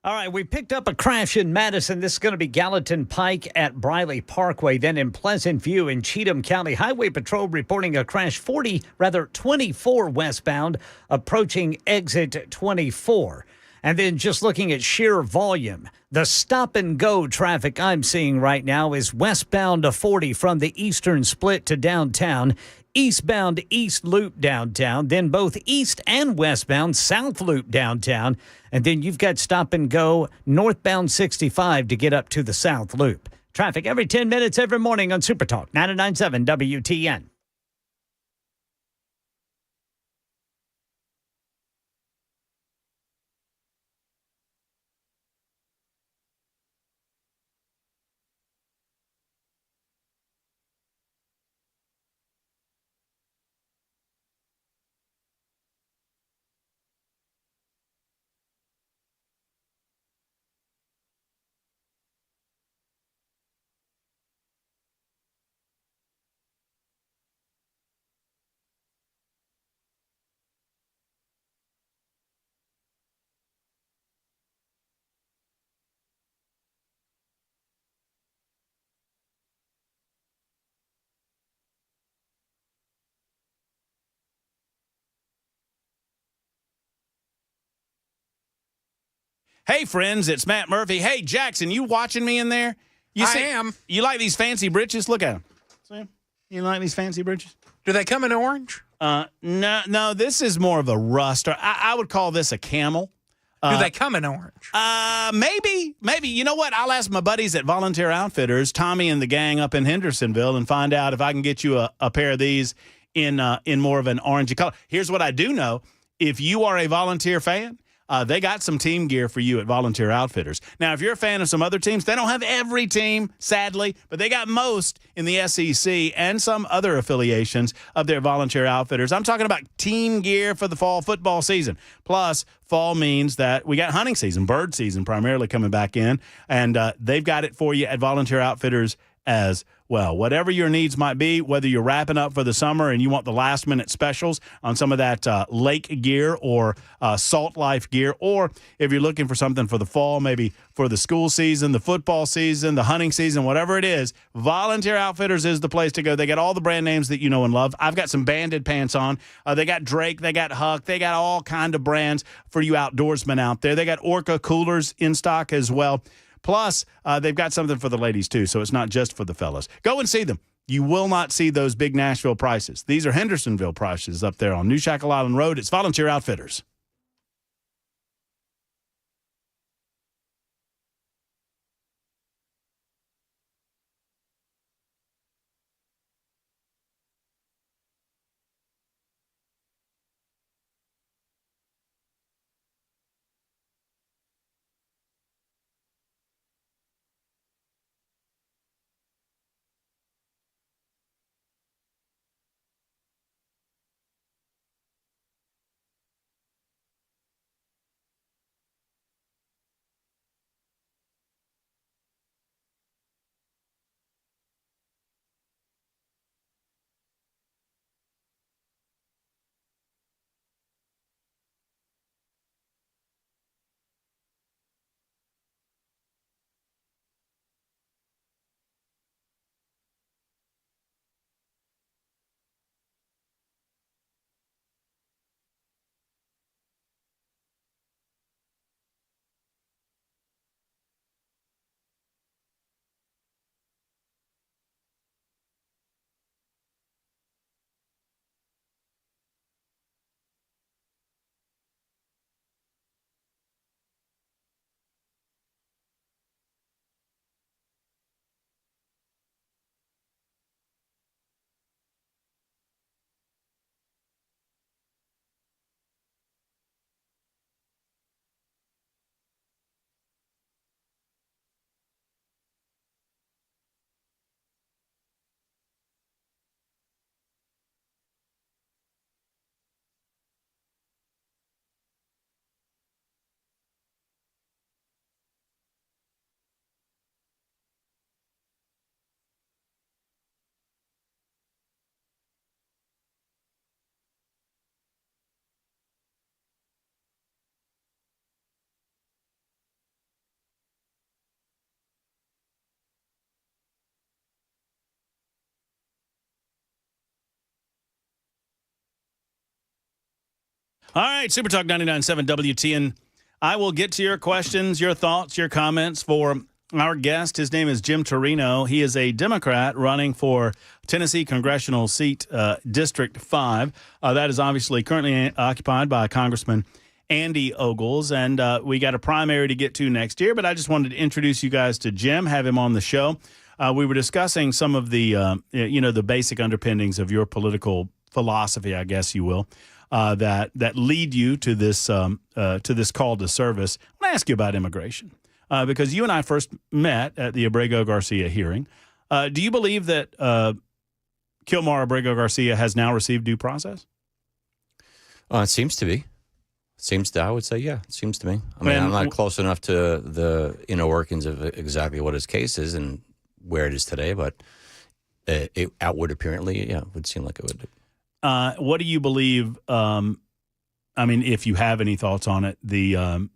All right, we picked up a crash in Madison. This is going to be Gallatin Pike at Briley Parkway, then in Pleasant View in Cheatham County. Highway Patrol reporting a crash 24 westbound, approaching exit 24. And then just looking at sheer volume, the stop and go traffic I'm seeing right now is westbound to 40 from the eastern split to downtown, eastbound East Loop downtown, then both east and westbound South Loop downtown, and then you've got stop and go northbound 65 to get up to the South Loop. Traffic every 10 minutes every morning on Super Talk 99.7 WTN. Hey, friends, it's Matt Murphy. Hey, Jackson, you watching me in there? I am. You like these fancy britches? Look at them. See 'em? You like these fancy britches? Do they come in orange? No, this is more of a rust. Or I would call this a camel. Do they come in orange? Maybe. You know what? I'll ask my buddies at Volunteer Outfitters, Tommy and the gang up in Hendersonville, and find out if I can get you a pair of these in more of an orangey color. Here's what I do know. If you are a Volunteer fan, they got some team gear for you at Volunteer Outfitters. Now, if you're a fan of some other teams, they don't have every team, sadly, but they got most in the SEC and some other affiliations of their Volunteer Outfitters. I'm talking about team gear for the fall football season. Plus, fall means that we got hunting season, bird season primarily coming back in, and they've got it for you at Volunteer Outfitters as well. Whatever your needs might be, whether you're wrapping up for the summer and you want the last-minute specials on some of that lake gear or salt life gear, or if you're looking for something for the fall, maybe for the school season, the football season, the hunting season, whatever it is, Volunteer Outfitters is the place to go. They got all the brand names that you know and love. I've got some banded pants on. They got Drake. They got Huck. They got all kind of brands for you outdoorsmen out there. They got Orca coolers in stock as well. Plus, they've got something for the ladies, too, so it's not just for the fellas. Go and see them. You will not see those big Nashville prices. These are Hendersonville prices up there on New Shackle Island Road. It's Volunteer Outfitters. All right, Super Talk 99.7 WTN. I will get to your questions, your thoughts, your comments for our guest. His name is Jim Torino. He is a Democrat running for Tennessee congressional seat, District 5. That is obviously currently occupied by Congressman Andy Ogles, and we got a primary to get to next year, but I just wanted to introduce you guys to Jim, have him on the show. We were discussing some of the, the basic underpinnings of your political philosophy, I guess you will, that lead you to this call to service. I want to ask you about immigration, because you and I first met at the Abrego-Garcia hearing. Do you believe that Kilmar Abrego-Garcia has now received due process? It seems to be. I would say, yeah, it seems to me. I mean, I'm not close enough to the inner workings of exactly what his case is and where it is today, but it outward apparently, yeah, it would seem like it would. What do you believe, if you have any thoughts on it, the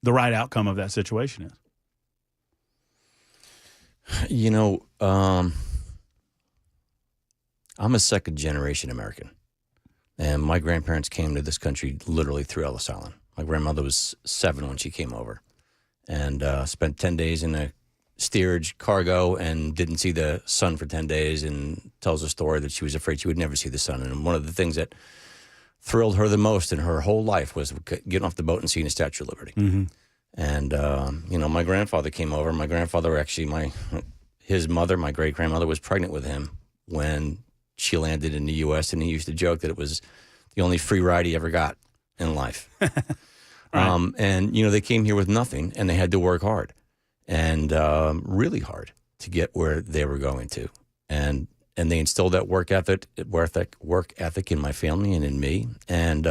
right outcome of that situation is? I'm a second-generation American, and my grandparents came to this country literally through Ellis Island. My grandmother was 7 when she came over, and spent 10 days in a steerage cargo and didn't see the sun for 10 days, and tells a story that she was afraid she would never see the sun. And one of the things that thrilled her the most in her whole life was getting off the boat and seeing the Statue of Liberty. Mm-hmm. And, my grandfather came over. My grandfather actually, his mother, my great-grandmother, was pregnant with him when she landed in the U.S., and he used to joke that it was the only free ride he ever got in life. Right. They came here with nothing, and they had to work hard. And really hard to get where they were going to, and they instilled that work ethic in my family and in me, and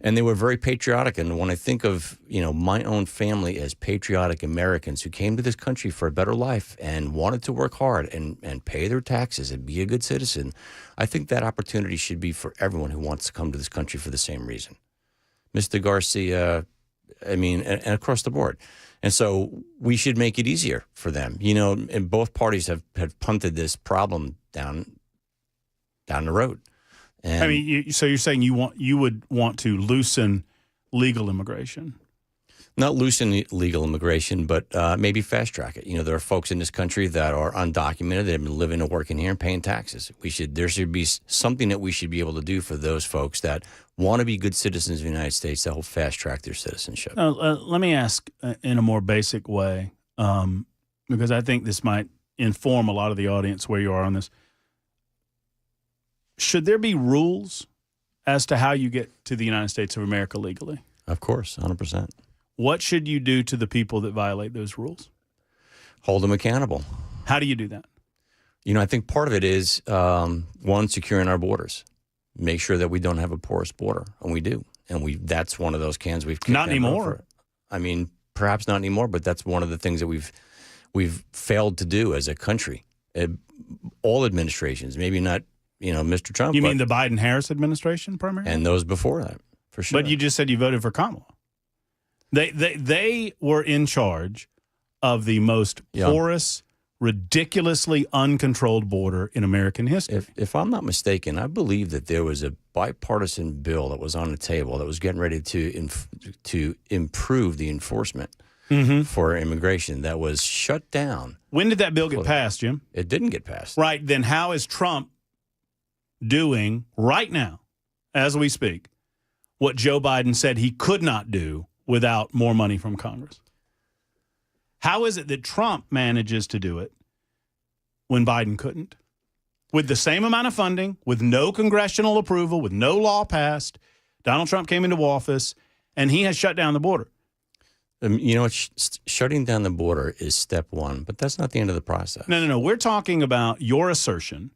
they were very patriotic. And when I think of my own family as patriotic Americans who came to this country for a better life and wanted to work hard and pay their taxes and be a good citizen, I think that opportunity should be for everyone who wants to come to this country for the same reason. Mr. Garcia, and across the board. And so we should make it easier for them. And both parties have punted this problem down the road. And so you're saying you would want to loosen legal immigration? Not loosen legal immigration, but maybe fast track it. There are folks in this country that are undocumented, that have been living and working here and paying taxes. There should be something that we should be able to do for those folks that want to be good citizens of the United States that will fast track their citizenship. Let me ask in a more basic way, because I think this might inform a lot of the audience where you are on this. Should there be rules as to how you get to the United States of America legally? Of course, 100%. What should you do to the people that violate those rules? Hold them accountable. How do you do that? I think part of it is, one, securing our borders. Make sure that we don't have a porous border, and we do. And that's one of those cans we've kicked not anymore. Perhaps not anymore, but that's one of the things that we've failed to do as a country. All administrations, maybe not, Mr. Trump. You mean the Biden-Harris administration primarily? And those before that, for sure. But you just said you voted for Kamala. They were in charge of the most porous, ridiculously uncontrolled border in American history. If I'm not mistaken, I believe that there was a bipartisan bill that was on the table that was getting ready to improve the enforcement for immigration that was shut down. When did that bill get passed, Jim? It didn't get passed. Right. Then how is Trump doing right now, as we speak, what Joe Biden said he could not do without more money from Congress? How is it that Trump manages to do it when Biden couldn't? With the same amount of funding, with no congressional approval, with no law passed, Donald Trump came into office, and he has shut down the border. Shutting down the border is step one, but that's not the end of the process. No. We're talking about your assertion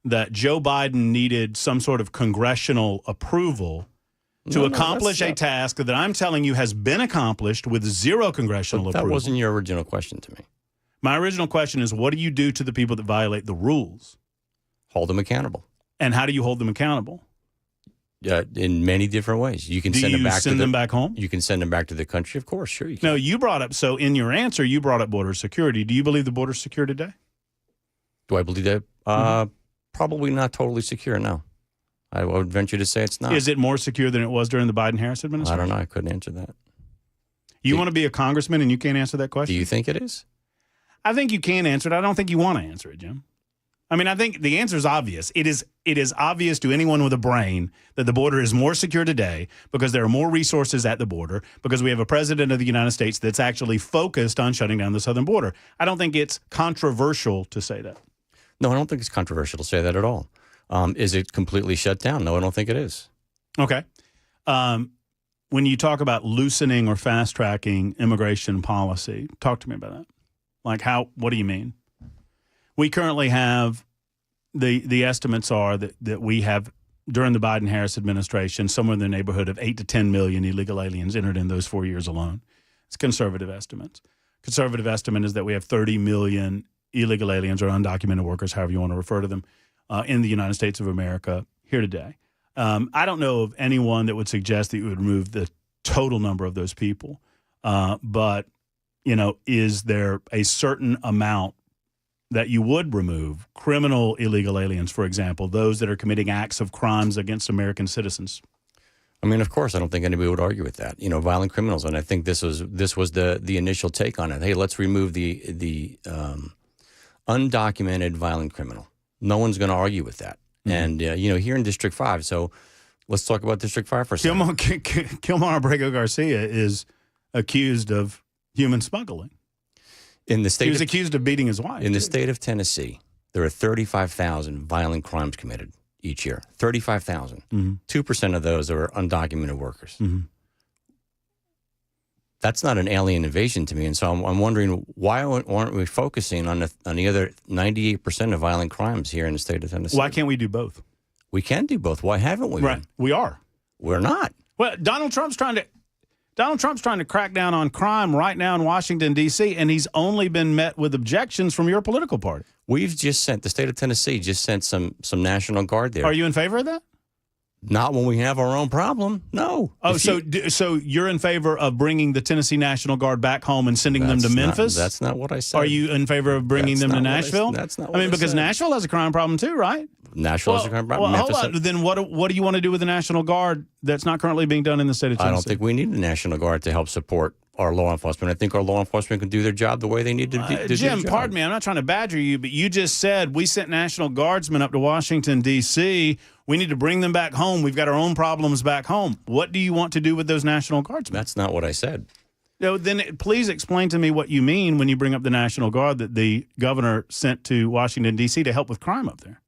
that Joe Biden needed some sort of congressional approval to accomplish a task that I'm telling you has been accomplished with zero congressional approval. That wasn't your original question to me. My original question is, what do you do to the people that violate the rules? Hold them accountable. And how do you hold them accountable? In many different ways. You can send them back. Send them back home? You can send them back to the country. Of course, sure you can. No, you brought up, so in your answer, you brought up border security. Do you believe the border's secure today? Do I believe that? Probably not totally secure, no. I would venture to say it's not. Is it more secure than it was during the Biden-Harris administration? I don't know. I couldn't answer that. You want to be a congressman and you can't answer that question? Do you think it is? I think you can answer it. I don't think you want to answer it, Jim. I mean, I think the answer is obvious. It is obvious to anyone with a brain that the border is more secure today because there are more resources at the border, because we have a president of the United States that's actually focused on shutting down the southern border. I don't think it's controversial to say that. No, I don't think it's controversial to say that at all. Is it completely shut down? No, I don't think it is. Okay. When you talk about loosening or fast-tracking immigration policy, talk to me about that. Like what do you mean? We currently have, the estimates are that we have, during the Biden-Harris administration, somewhere in the neighborhood of 8 to 10 million illegal aliens entered in those 4 years alone. It's conservative estimates. Conservative estimate is that we have 30 million illegal aliens or undocumented workers, however you want to refer to them, in the United States of America here today. I don't know of anyone that would suggest that you would remove the total number of those people. But, is there a certain amount that you would remove? Criminal illegal aliens, for example, those that are committing acts of crimes against American citizens. I mean, of course, I don't think anybody would argue with that. Violent criminals, and I think this was the initial take on it. Hey, let's remove the undocumented violent criminal. No one's going to argue with that. Mm-hmm. And here in District 5, so let's talk about District 5 for a second. Kilmar Abrego Garcia is accused of human smuggling. He was accused of beating his wife. In the state of Tennessee, there are 35,000 violent crimes committed each year. 35,000. Mm-hmm. 2% of those are undocumented workers. Mm-hmm. That's not an alien invasion to me. And so I'm wondering, why aren't we focusing on the other 98% of violent crimes here in the state of Tennessee? Why can't we do both? We can do both. Why haven't we? Right. We are. We're not. Well, Donald Trump's trying to crack down on crime right now in Washington, D.C., and he's only been met with objections from your political party. The state of Tennessee just sent some National Guard there. Are you in favor of that? Not when we have our own problem. No. Oh, so you're in favor of bringing the Tennessee National Guard back home and sending them to Memphis? That's not what I said. Are you in favor of bringing them to Nashville? That's not what I said. Because Nashville has a crime problem too, right? Nashville has a crime problem. Well, hold on. Then what do you want to do with the National Guard that's not currently being done in the state of Tennessee? I don't think we need the National Guard to help support our law enforcement. I think our law enforcement can do their job the way they need to do their job. Jim, pardon me, I'm not trying to badger you, but you just said we sent National Guardsmen up to Washington, D.C. We need to bring them back home. We've got our own problems back home. What do you want to do with those National Guardsmen? That's not what I said. Then please explain to me what you mean when you bring up the National Guard that the governor sent to Washington, D.C. to help with crime up there.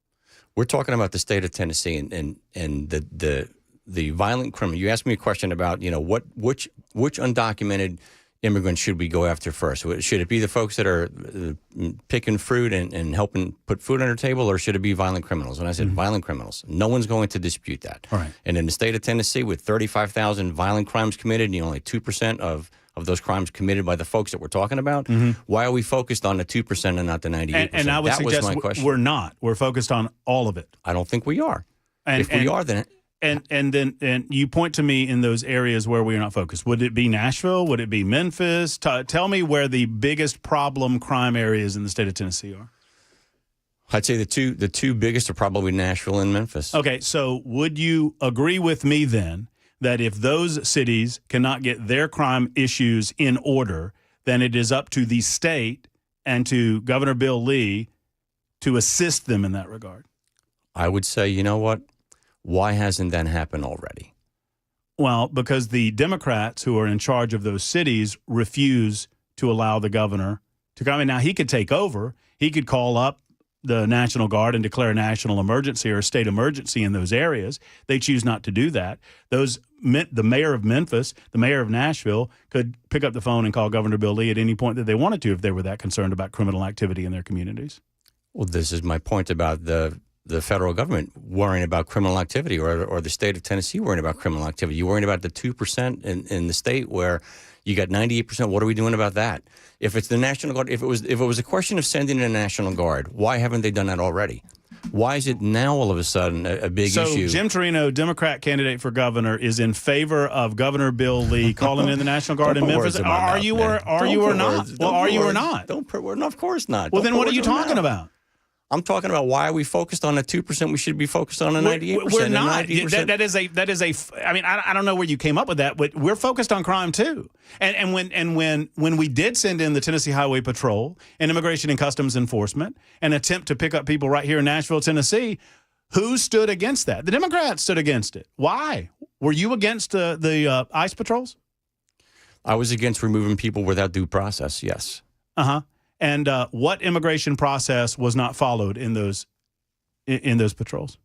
We're talking about the state of Tennessee and the violent criminal. You asked me a question about, which undocumented immigrants should we go after first? Should it be the folks that are picking fruit and helping put food on their table, or should it be violent criminals? And I said violent criminals. No one's going to dispute that. All right. And in the state of Tennessee, with 35,000 violent crimes committed, only 2% of those crimes committed by the folks that we're talking about, why are we focused on the 2% and not the 98%? And I would suggest we're not. We're focused on all of it. I don't think we are. If we are, then... And then you point to me in those areas where we are not focused. Would it be Nashville? Would it be Memphis? Tell me where the biggest problem crime areas in the state of Tennessee are. I'd say the two biggest are probably Nashville and Memphis. Okay, so would you agree with me then that if those cities cannot get their crime issues in order, then it is up to the state and to Governor Bill Lee to assist them in that regard? I would say, you know what? Why hasn't that happened already? Well, because the Democrats who are in charge of those cities refuse to allow the governor to come in. Now, he could take over. He could call up the National Guard and declare a national emergency or a state emergency in those areas. They choose not to do that. The mayor of Memphis, the mayor of Nashville could pick up the phone and call Governor Bill Lee at any point that they wanted to if they were that concerned about criminal activity in their communities. Well, this is my point about the federal government worrying about criminal activity or the state of Tennessee worrying about criminal activity. You're worrying about the 2% in the state where you got 98%. What are we doing about that? If it's the National Guard, if it was a question of sending in a National Guard, why haven't they done that already? Why is it now all of a sudden a big issue? So Jim Torino, Democrat candidate for governor, is in favor of Governor Bill Lee calling in the National Guard in Memphis. Are you or not? Well, are you or not? Of course not. Well, then what are you talking about? I'm talking about why are we focused on the 2%? We should be focused on the 98%. We're not. 90%. That is a. I mean, I don't know where you came up with that, but we're focused on crime too. And when we did send in the Tennessee Highway Patrol and Immigration and Customs Enforcement, an attempt to pick up people right here in Nashville, Tennessee, who stood against that? The Democrats stood against it. Why? Were you against the ICE patrols? I was against removing people without due process. Yes. And what immigration process was not followed in those patrols?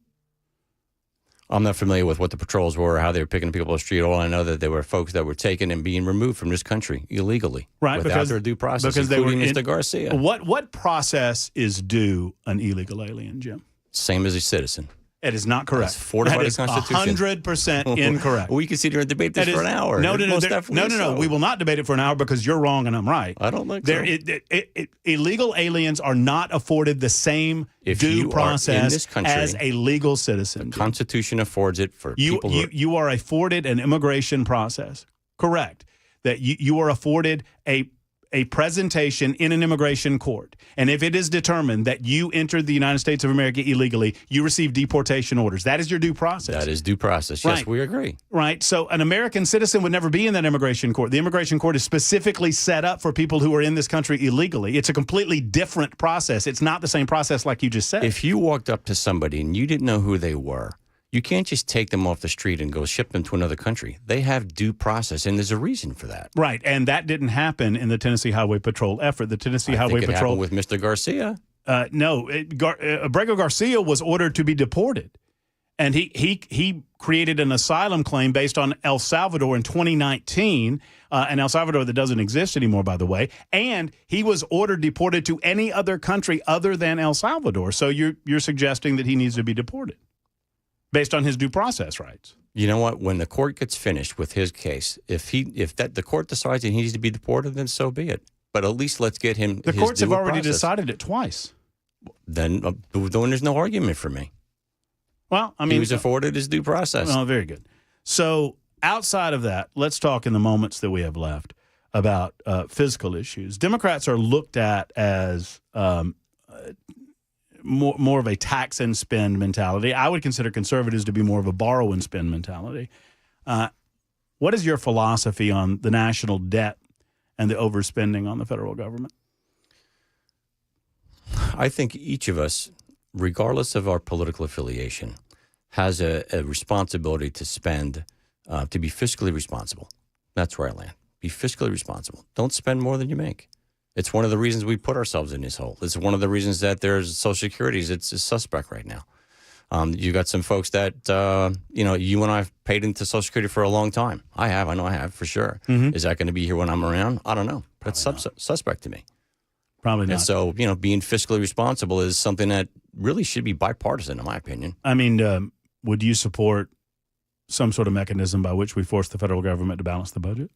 I'm not familiar with what the patrols were or how they were picking people off the street. All I know that there were folks that were taken and being removed from this country illegally, right? Without their due process, because including they were Mr. Garcia. What process is due an illegal alien, Jim? Same as a citizen. It is not correct. That's fortified That is Constitution. 100% incorrect. We can sit here and debate this for an hour. No. So. We will not debate it for an hour because you're wrong and I'm right. I don't think so. Illegal aliens are not afforded the same due process as a legal citizen. The Constitution affords it for people. You are afforded an immigration process. Correct. That you are afforded a presentation in an immigration court. And if it is determined that you entered the United States of America illegally, you receive deportation orders. That is your due process. That is due process. Right. Yes, we agree. Right. So an American citizen would never be in that immigration court. The immigration court is specifically set up for people who are in this country illegally. It's a completely different process. It's not the same process like you just said. If you walked up to somebody and you didn't know who they were, you can't just take them off the street and go ship them to another country. They have due process, and there's a reason for that. Right, and that didn't happen in the Tennessee Highway Patrol effort. The Tennessee Highway Patrol happened with Mr. Garcia. Abrego Garcia was ordered to be deported, and he created an asylum claim based on El Salvador in 2019, and El Salvador that doesn't exist anymore, by the way. And he was ordered deported to any other country other than El Salvador. So you're suggesting that he needs to be deported based on his due process rights. You know what? When the court gets finished with his case, if the court decides he needs to be deported, then so be it. But at least let's get him. The courts have already decided it twice. Then there's no argument for me. Well, I mean, he was afforded his due process. Oh, very good. So outside of that, let's talk in the moments that we have left about fiscal issues. Democrats are looked at as more of a tax and spend mentality. I would consider conservatives to be more of a borrow and spend mentality. What is your philosophy on the national debt and the overspending on the federal government? I think each of us, regardless of our political affiliation, has a responsibility to spend, to be fiscally responsible. That's where I land. Be fiscally responsible. Don't spend more than you make. It's one of the reasons we put ourselves in this hole. It's one of the reasons that there's Social Security. It's a suspect right now. You got some folks that, you and I have paid into Social Security for a long time. I know I have for sure. Mm-hmm. Is that going to be here when I'm around? I don't know. But it's suspect to me. Probably not. And so, being fiscally responsible is something that really should be bipartisan, in my opinion. I mean, would you support some sort of mechanism by which we force the federal government to balance the budget?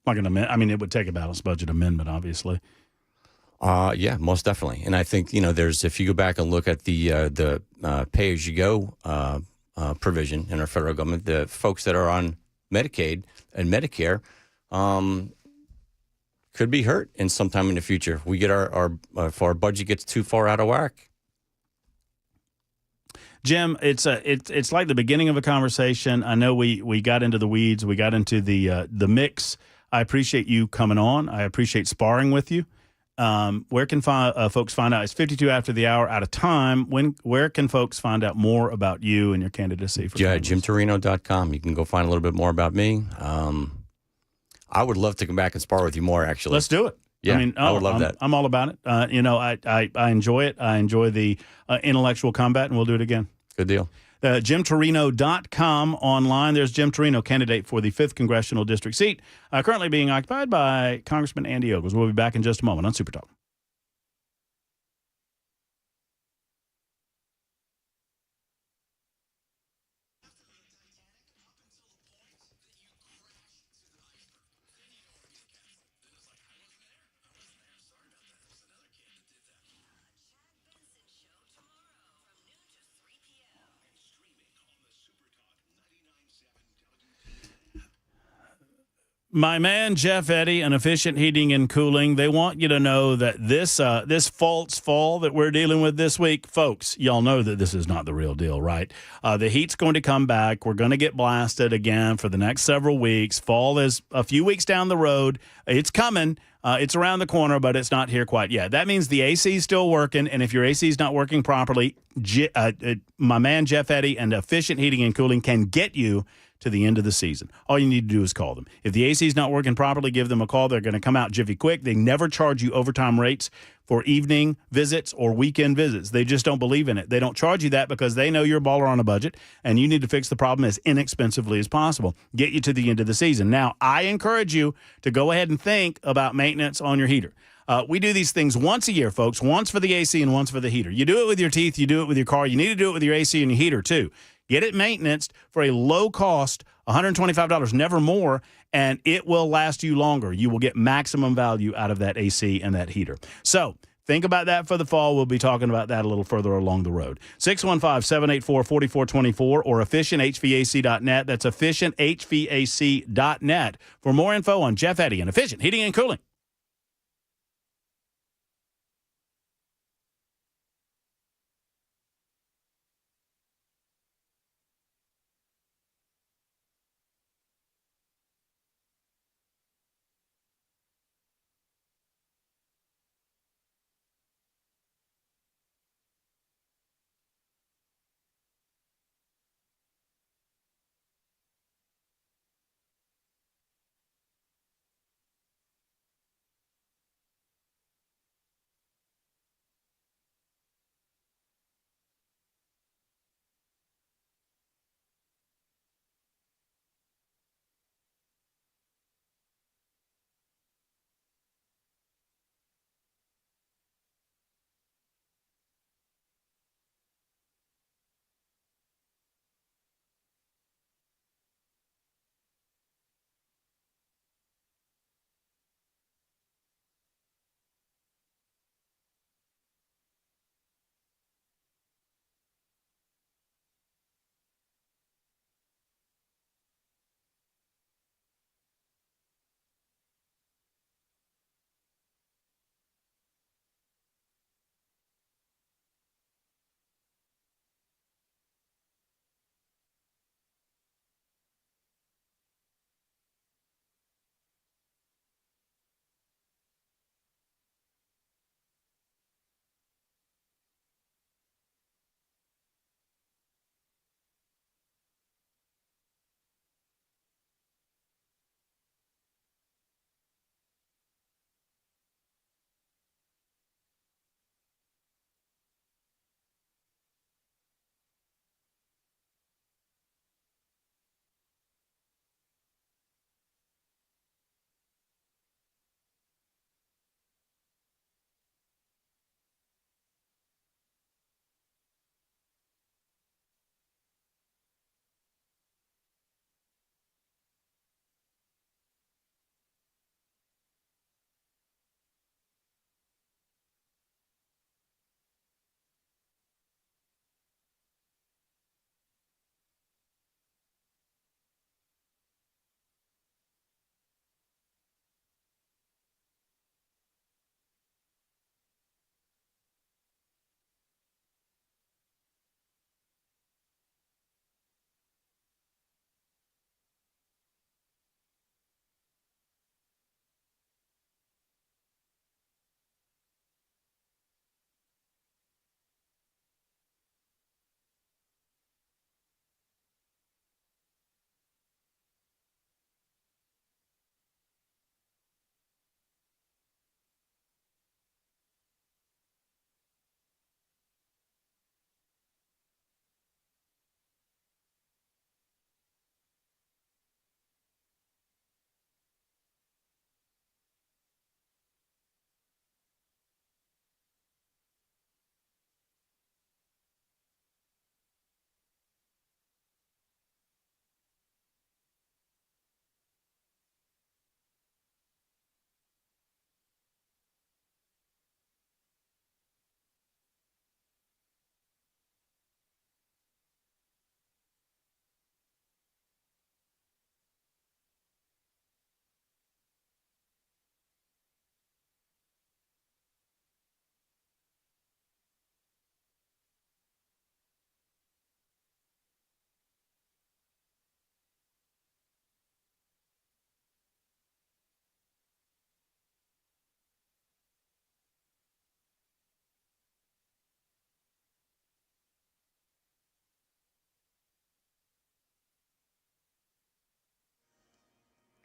Like an amendment? I mean, it would take a balanced budget amendment, obviously. Yeah, most definitely. And I think, if you go back and look at the pay-as-you-go provision in our federal government, the folks that are on Medicaid and Medicare could be hurt in some time in the future. If we get if our budget gets too far out of whack. Jim, it's like the beginning of a conversation. I know we got into the weeds. We got into the mix. I appreciate you coming on. I appreciate sparring with you. Where can folks find out? It's 52 after the hour, out of time. Where can folks find out more about you and your candidacy for Congress? JimTorino.com. You can go find a little bit more about me. I would love to come back and spar with you more, actually. Let's do it. Yeah, I would love that. I'm all about it. I enjoy it. I enjoy the intellectual combat, and we'll do it again. Good deal. JimTorino.com online. There's Jim Torino, candidate for the 5th Congressional District seat, currently being occupied by Congressman Andy Ogles. We'll be back in just a moment on Super Talk. My man Jeff Eddy and Efficient Heating and Cooling, they want you to know that this false fall that we're dealing with this week, folks, y'all know that this is not the real deal, right? The heat's going to come back. We're going to get blasted again for the next several weeks. Fall is a few weeks down the road. It's coming. It's around the corner, but it's not here quite yet. That means the AC is still working, and if your AC is not working properly, my man Jeff Eddy and Efficient Heating and Cooling can get you to the end of the season. All you need to do is call them. If the AC is not working properly, give them a call. They're going to come out jiffy quick. They never charge you overtime rates for evening visits or weekend visits. They just don't believe in it. They don't charge you that because they know you're a baller on a budget, and you need to fix the problem as inexpensively as possible. Get you to the end of the season. Now, I encourage you to go ahead and think about maintenance on your heater. We do these things once a year, folks, once for the AC and once for the heater. You do it with your teeth. You do it with your car. You need to do it with your AC and your heater, too. Get it maintenanced for a low cost, $125, never more, and it will last you longer. You will get maximum value out of that AC and that heater. So think about that for the fall. We'll be talking about that a little further along the road. 615-784-4424 or efficienthvac.net. That's efficienthvac.net for more info on Jeff Eddy and Efficient Heating and Cooling.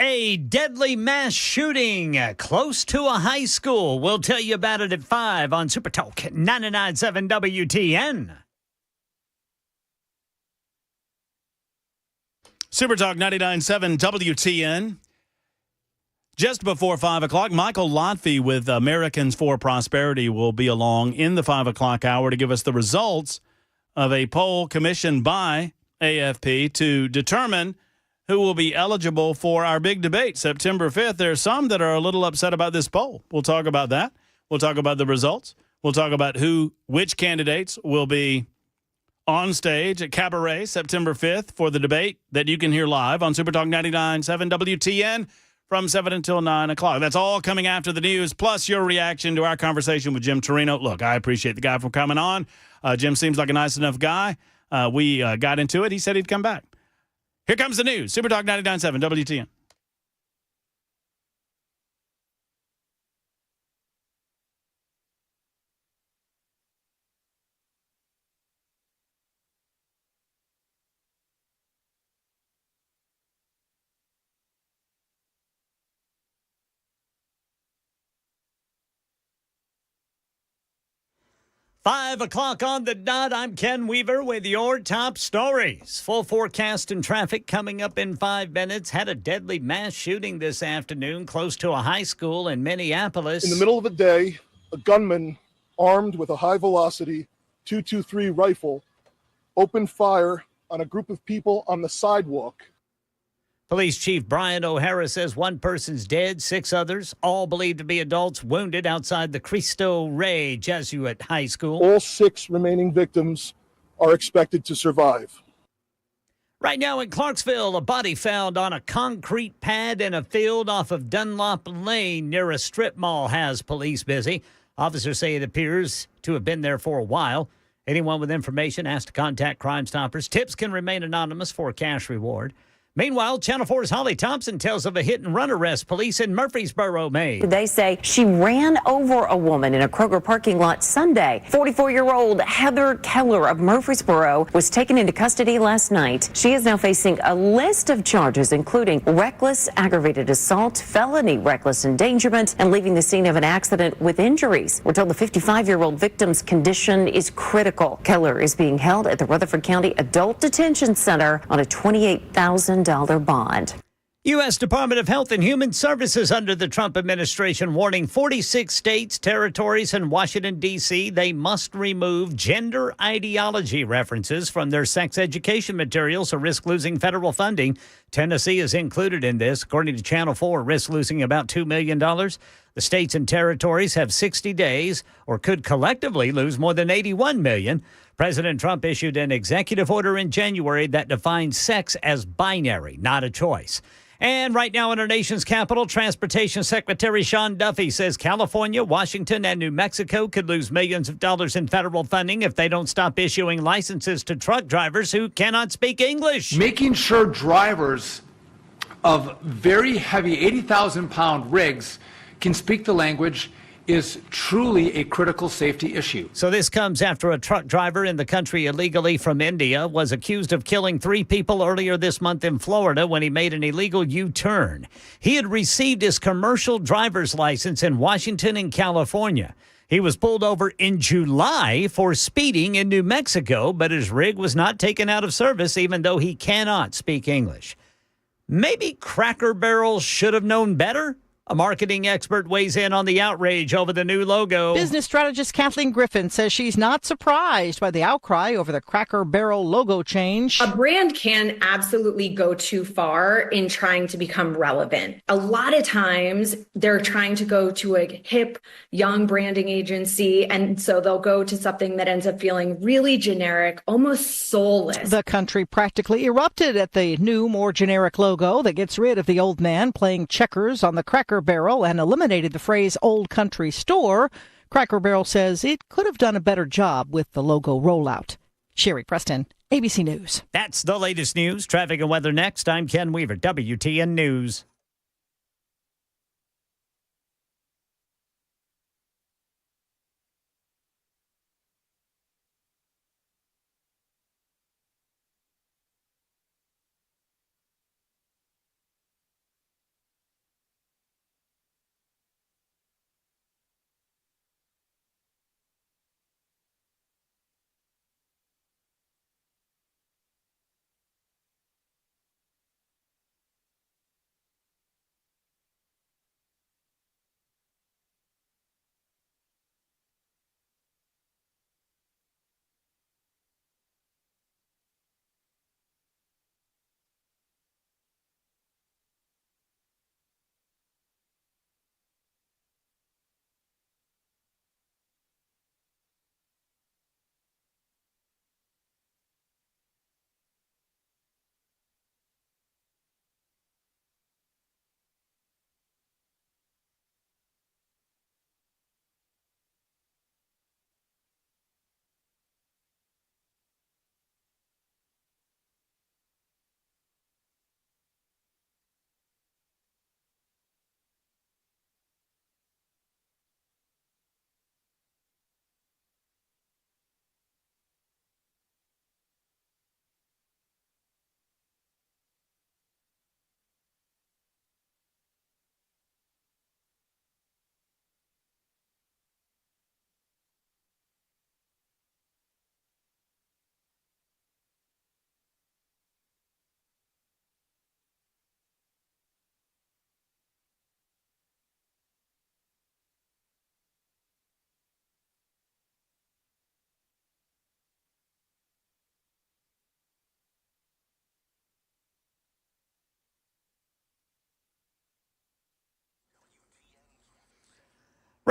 A deadly mass shooting close to a high school. We'll tell you about it at 5 on Super Talk 99.7 WTN. Super Talk 99.7 WTN. Just before 5 o'clock, Michael Lotfi with Americans for Prosperity will be along in the 5 o'clock hour to give us the results of a poll commissioned by AFP to determine who will be eligible for our big debate September 5th. There are some that are a little upset about this poll. We'll talk about that. We'll talk about the results. We'll talk about which candidates will be on stage at Cabaret September 5th for the debate that you can hear live on Super Talk 99.7 WTN from 7 until 9 o'clock. That's all coming after the news, plus your reaction to our conversation with Jim Torino. Look, I appreciate the guy for coming on. Jim seems like a nice enough guy. We got into it. He said he'd come back. Here comes the news. Super Talk 99.7 WTN. Five o'clock on the dot. I'm Ken Weaver with your top stories. Full forecast and traffic coming up in 5 minutes. Had a deadly mass shooting this afternoon close to a high school in Minneapolis. In the middle of the day, a gunman armed with a high-velocity .223 rifle opened fire on a group of people on the sidewalk. Police Chief Brian O'Hara says one person's dead, 6 others, all believed to be adults, wounded outside the Cristo Rey Jesuit High School. All 6 remaining victims are expected to survive. Right now in Clarksville, a body found on a concrete pad in a field off of Dunlop Lane near a strip mall has police busy. Officers say it appears to have been there for a while. Anyone with information has to contact Crime Stoppers. Tips can remain anonymous for a cash reward. Meanwhile, Channel 4's Holly Thompson tells of a hit-and-run arrest police in Murfreesboro made. They say she ran over a woman in a Kroger parking lot Sunday. 44-year-old Heather Keller of Murfreesboro was taken into custody last night. She is now facing a list of charges, including reckless aggravated assault, felony reckless endangerment, and leaving the scene of an accident with injuries. We're told the 55-year-old victim's condition is critical. Keller is being held at the Rutherford County Adult Detention Center on a $28,000 bond. U.S. Department of Health and Human Services under the Trump administration warning 46 states, territories, and Washington, D.C. they must remove gender ideology references from their sex education materials or risk losing federal funding. Tennessee is included in this. According to Channel 4, risk losing about $2 million. The states and territories have 60 days or could collectively lose more than $81 million. President Trump issued an executive order in January that defines sex as binary, not a choice. And right now in our nation's capital, Transportation Secretary Sean Duffy says California, Washington, and New Mexico could lose millions of dollars in federal funding if they don't stop issuing licenses to truck drivers who cannot speak English. Making sure drivers of very heavy 80,000-pound rigs can speak the language is truly a critical safety issue. So this comes after a truck driver in the country illegally from India was accused of killing 3 people earlier this month in Florida when he made an illegal U-turn. He had received his commercial driver's license in Washington and California. He was pulled over in July for speeding in New Mexico, but his rig was not taken out of service even though he cannot speak English. Maybe Cracker Barrel should have known better? A marketing expert weighs in on the outrage over the new logo. Business strategist Kathleen Griffin says she's not surprised by the outcry over the Cracker Barrel logo change. A brand can absolutely go too far in trying to become relevant. A lot of times they're trying to go to a hip, young branding agency, and so they'll go to something that ends up feeling really generic, almost soulless. The country practically erupted at the new, more generic logo that gets rid of the old man playing checkers on the Cracker Barrel and eliminated the phrase Old Country Store. Cracker Barrel says it could have done a better job with the logo rollout. Sherry Preston, ABC News. That's the latest news. Traffic and weather next. I'm Ken Weaver, WTN News.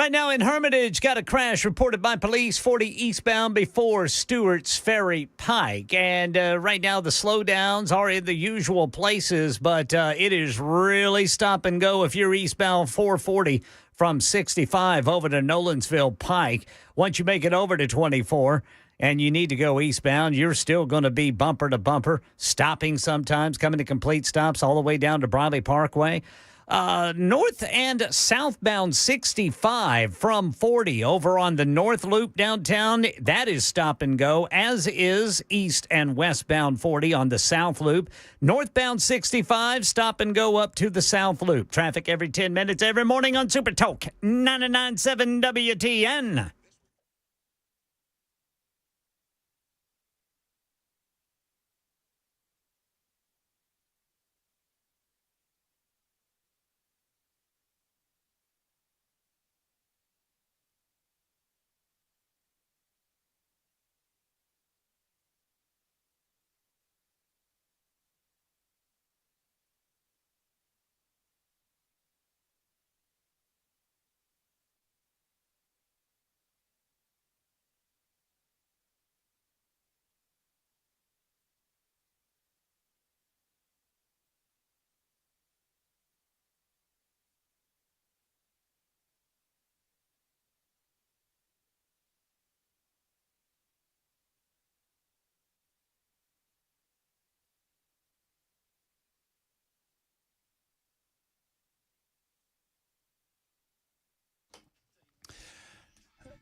Right now in Hermitage, got a crash reported by police 40 eastbound before Stewart's Ferry Pike. And right now the slowdowns are in the usual places, but it is really stop and go if you're eastbound 440 from 65 over to Nolensville Pike. Once you make it over to 24 and you need to go eastbound, you're still going to be bumper to bumper, stopping sometimes, coming to complete stops all the way down to Briley Parkway. North and southbound 65 from 40 over on the North Loop downtown. That is stop and go, as is east and westbound 40 on the South Loop. Northbound 65, stop and go up to the South Loop. Traffic every 10 minutes every morning on Super Talk 99.7 WTN.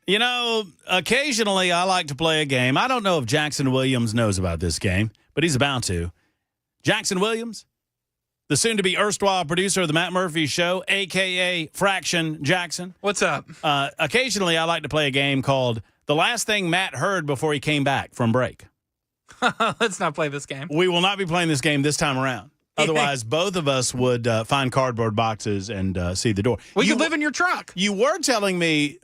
You know, occasionally I like to play a game. I don't know if Jackson Williams knows about this game, but he's about to. Jackson Williams, the soon-to-be erstwhile producer of the Matt Murphy Show, a.k.a. Fraction Jackson. What's up? Occasionally I like to play a game called The Last Thing Matt Heard Before He Came Back from Break. Let's not play this game. We will not be playing this game this time around. Otherwise, both of us would find cardboard boxes and see the door. We could live in your truck. You were telling me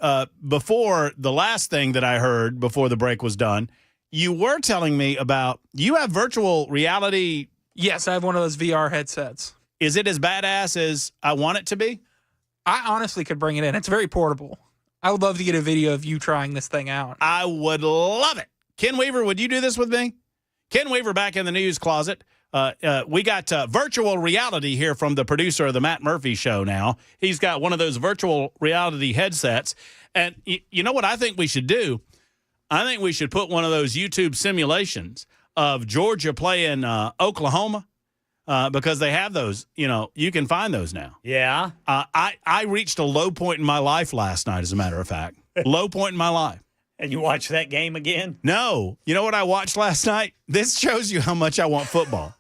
before the last thing that I heard before the break was done, you were telling me about you have virtual reality. Yes, I have one of those VR headsets. Is it as badass as I want it to be? I honestly could bring it in. It's very portable. I would love to get a video of you trying this thing out. I would love it. Ken Weaver, would you do this with me? Ken Weaver back in the news closet. We got virtual reality here from the producer of the Matt Murphy Show now. He's got one of those virtual reality headsets. And you know what I think we should do? I think we should put one of those YouTube simulations of Georgia playing Oklahoma because they have those. You know, you can find those now. Yeah. I reached a low point in my life last night, as a matter of fact. Low point in my life. And you watched that game again? No. You know what I watched last night? This shows you how much I want football.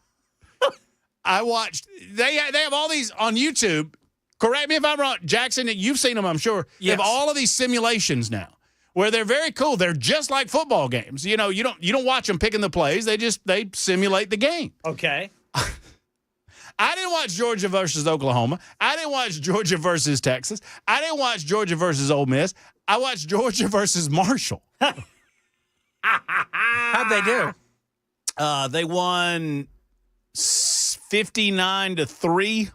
I watched, they have all these on YouTube. Correct me if I'm wrong, Jackson, you've seen them, I'm sure. Yes. They have all of these simulations now where they're very cool. They're just like football games. You know, you don't watch them picking the plays. They simulate the game. Okay. I didn't watch Georgia versus Oklahoma. I didn't watch Georgia versus Texas. I didn't watch Georgia versus Ole Miss. I watched Georgia versus Marshall. How'd they do? They won 59-3.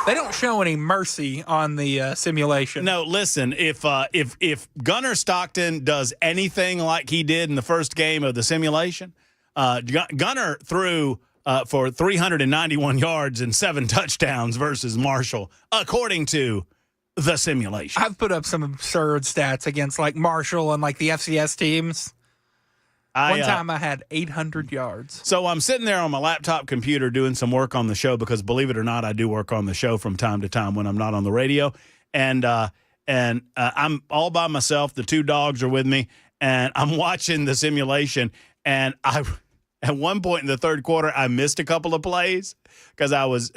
They don't show any mercy on the simulation. No, listen, if Gunnar Stockton does anything like he did in the first game of the simulation, Gunnar threw for 391 yards and 7 touchdowns versus Marshall, according to the simulation. I've put up some absurd stats against like Marshall and like the FCS teams. One time I had 800 yards. So I'm sitting there on my laptop computer doing some work on the show because, believe it or not, I do work on the show from time to time when I'm not on the radio. And I'm all by myself. The 2 dogs are with me, and I'm watching the simulation. And at one point in the third quarter, I missed a couple of plays because I was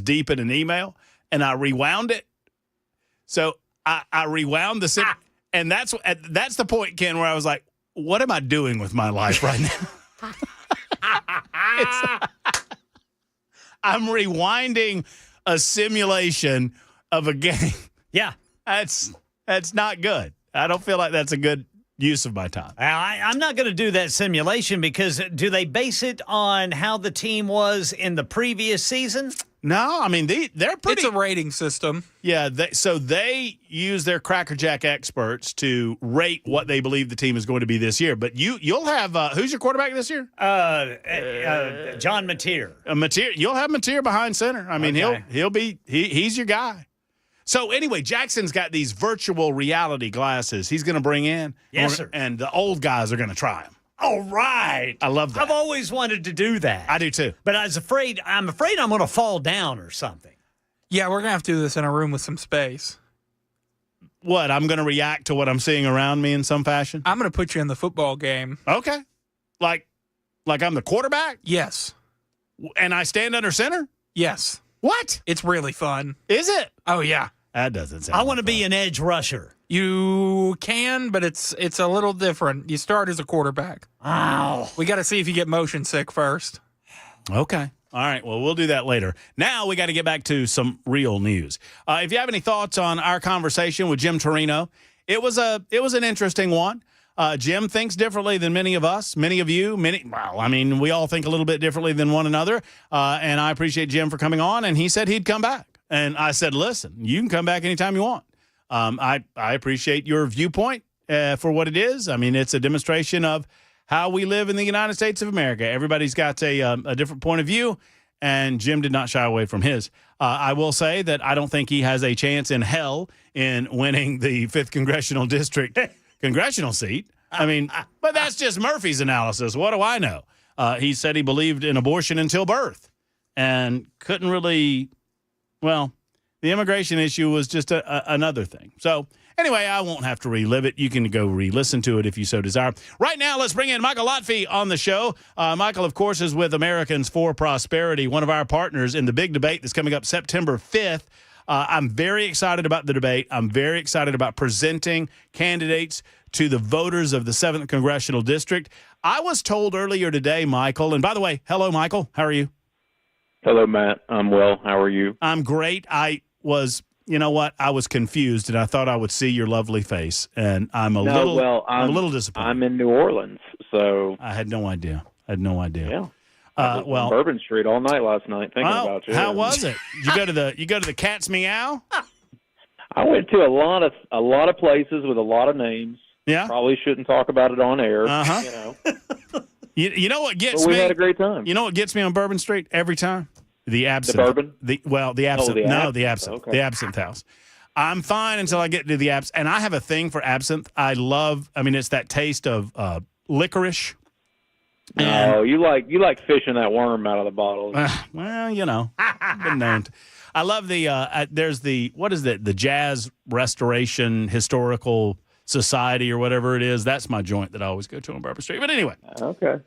deep in an email, and I rewound it. So I rewound the and that's the point, Ken, where I was like, what am I doing with my life right now? I'm rewinding a simulation of a game. Yeah. That's not good. I don't feel like that's a good use of my time. I'm not going to do that simulation because do they base it on how the team was in the previous season? No, I mean they're pretty. It's a rating system. Yeah, they use their Cracker Jack experts to rate what they believe the team is going to be this year. But you'll have who's your quarterback this year? John Mateer. You'll have Mateer behind center. I mean Okay. he's your guy. So anyway, Jackson's got these virtual reality glasses he's going to bring in. Yes, sir. And the old guys are going to try them. All right. I love that. I've always wanted to do that. I do too. But I'm afraid I'm going to fall down or something. Yeah, we're going to have to do this in a room with some space. What? I'm going to react to what I'm seeing around me in some fashion? I'm going to put you in the football game. Okay. Like I'm the quarterback? Yes. And I stand under center? Yes. What? It's really fun. Is it? Oh, yeah. That doesn't sound I want to be an edge rusher. You can, but it's a little different. You start as a quarterback. Wow. We got to see if you get motion sick first. Okay. All right. Well, we'll do that later. Now we got to get back to some real news. If you have any thoughts on our conversation with Jim Torino, it was an interesting one. Jim thinks differently than many of us, many of you, we all think a little bit differently than one another. And I appreciate Jim for coming on, and he said he'd come back. And I said, listen, you can come back anytime you want. I appreciate your viewpoint for what it is. I mean, it's a demonstration of how we live in the United States of America. Everybody's got a different point of view, and Jim did not shy away from his. I will say that I don't think he has a chance in hell in winning the 5th Congressional District congressional seat. I mean, but that's just Murphy's analysis. What do I know? He said he believed in abortion until birth and couldn't really, the immigration issue was just another thing. So anyway, I won't have to relive it. You can go re-listen to it if you so desire. Right now, let's bring in Michael Lotfy on the show. Michael, of course, is with Americans for Prosperity, one of our partners in the big debate that's coming up September 5th. I'm very excited about the debate. I'm very excited about presenting candidates to the voters of the 7th Congressional District. I was told earlier today, Michael, and by the way, hello, Michael. How are you? Hello, Matt. I'm well. How are you? I'm great. I was confused, and I thought I would see your lovely face, and I'm a little disappointed. I'm in New Orleans, so I had no idea. Yeah. I was on Bourbon Street all night last night thinking about you. How was it? You go to the Cat's Meow? I went to a lot of places with a lot of names. Yeah. Probably shouldn't talk about it on air. Uh-huh. You know. You know what gets But me? we had a great time. You know what gets me on Bourbon Street every time? The absinthe. The bourbon? The absinthe. the No, absinthe. the absinthe. Okay. The absinthe house. I'm fine until I get to the absinthe. And I have a thing for absinthe. It's that taste of licorice. No, you like fishing that worm out of the bottle. I've been known to. I love there's the Jazz Restoration Historical Society or whatever it is. That's my joint that I always go to on Bourbon Street. But anyway. Okay.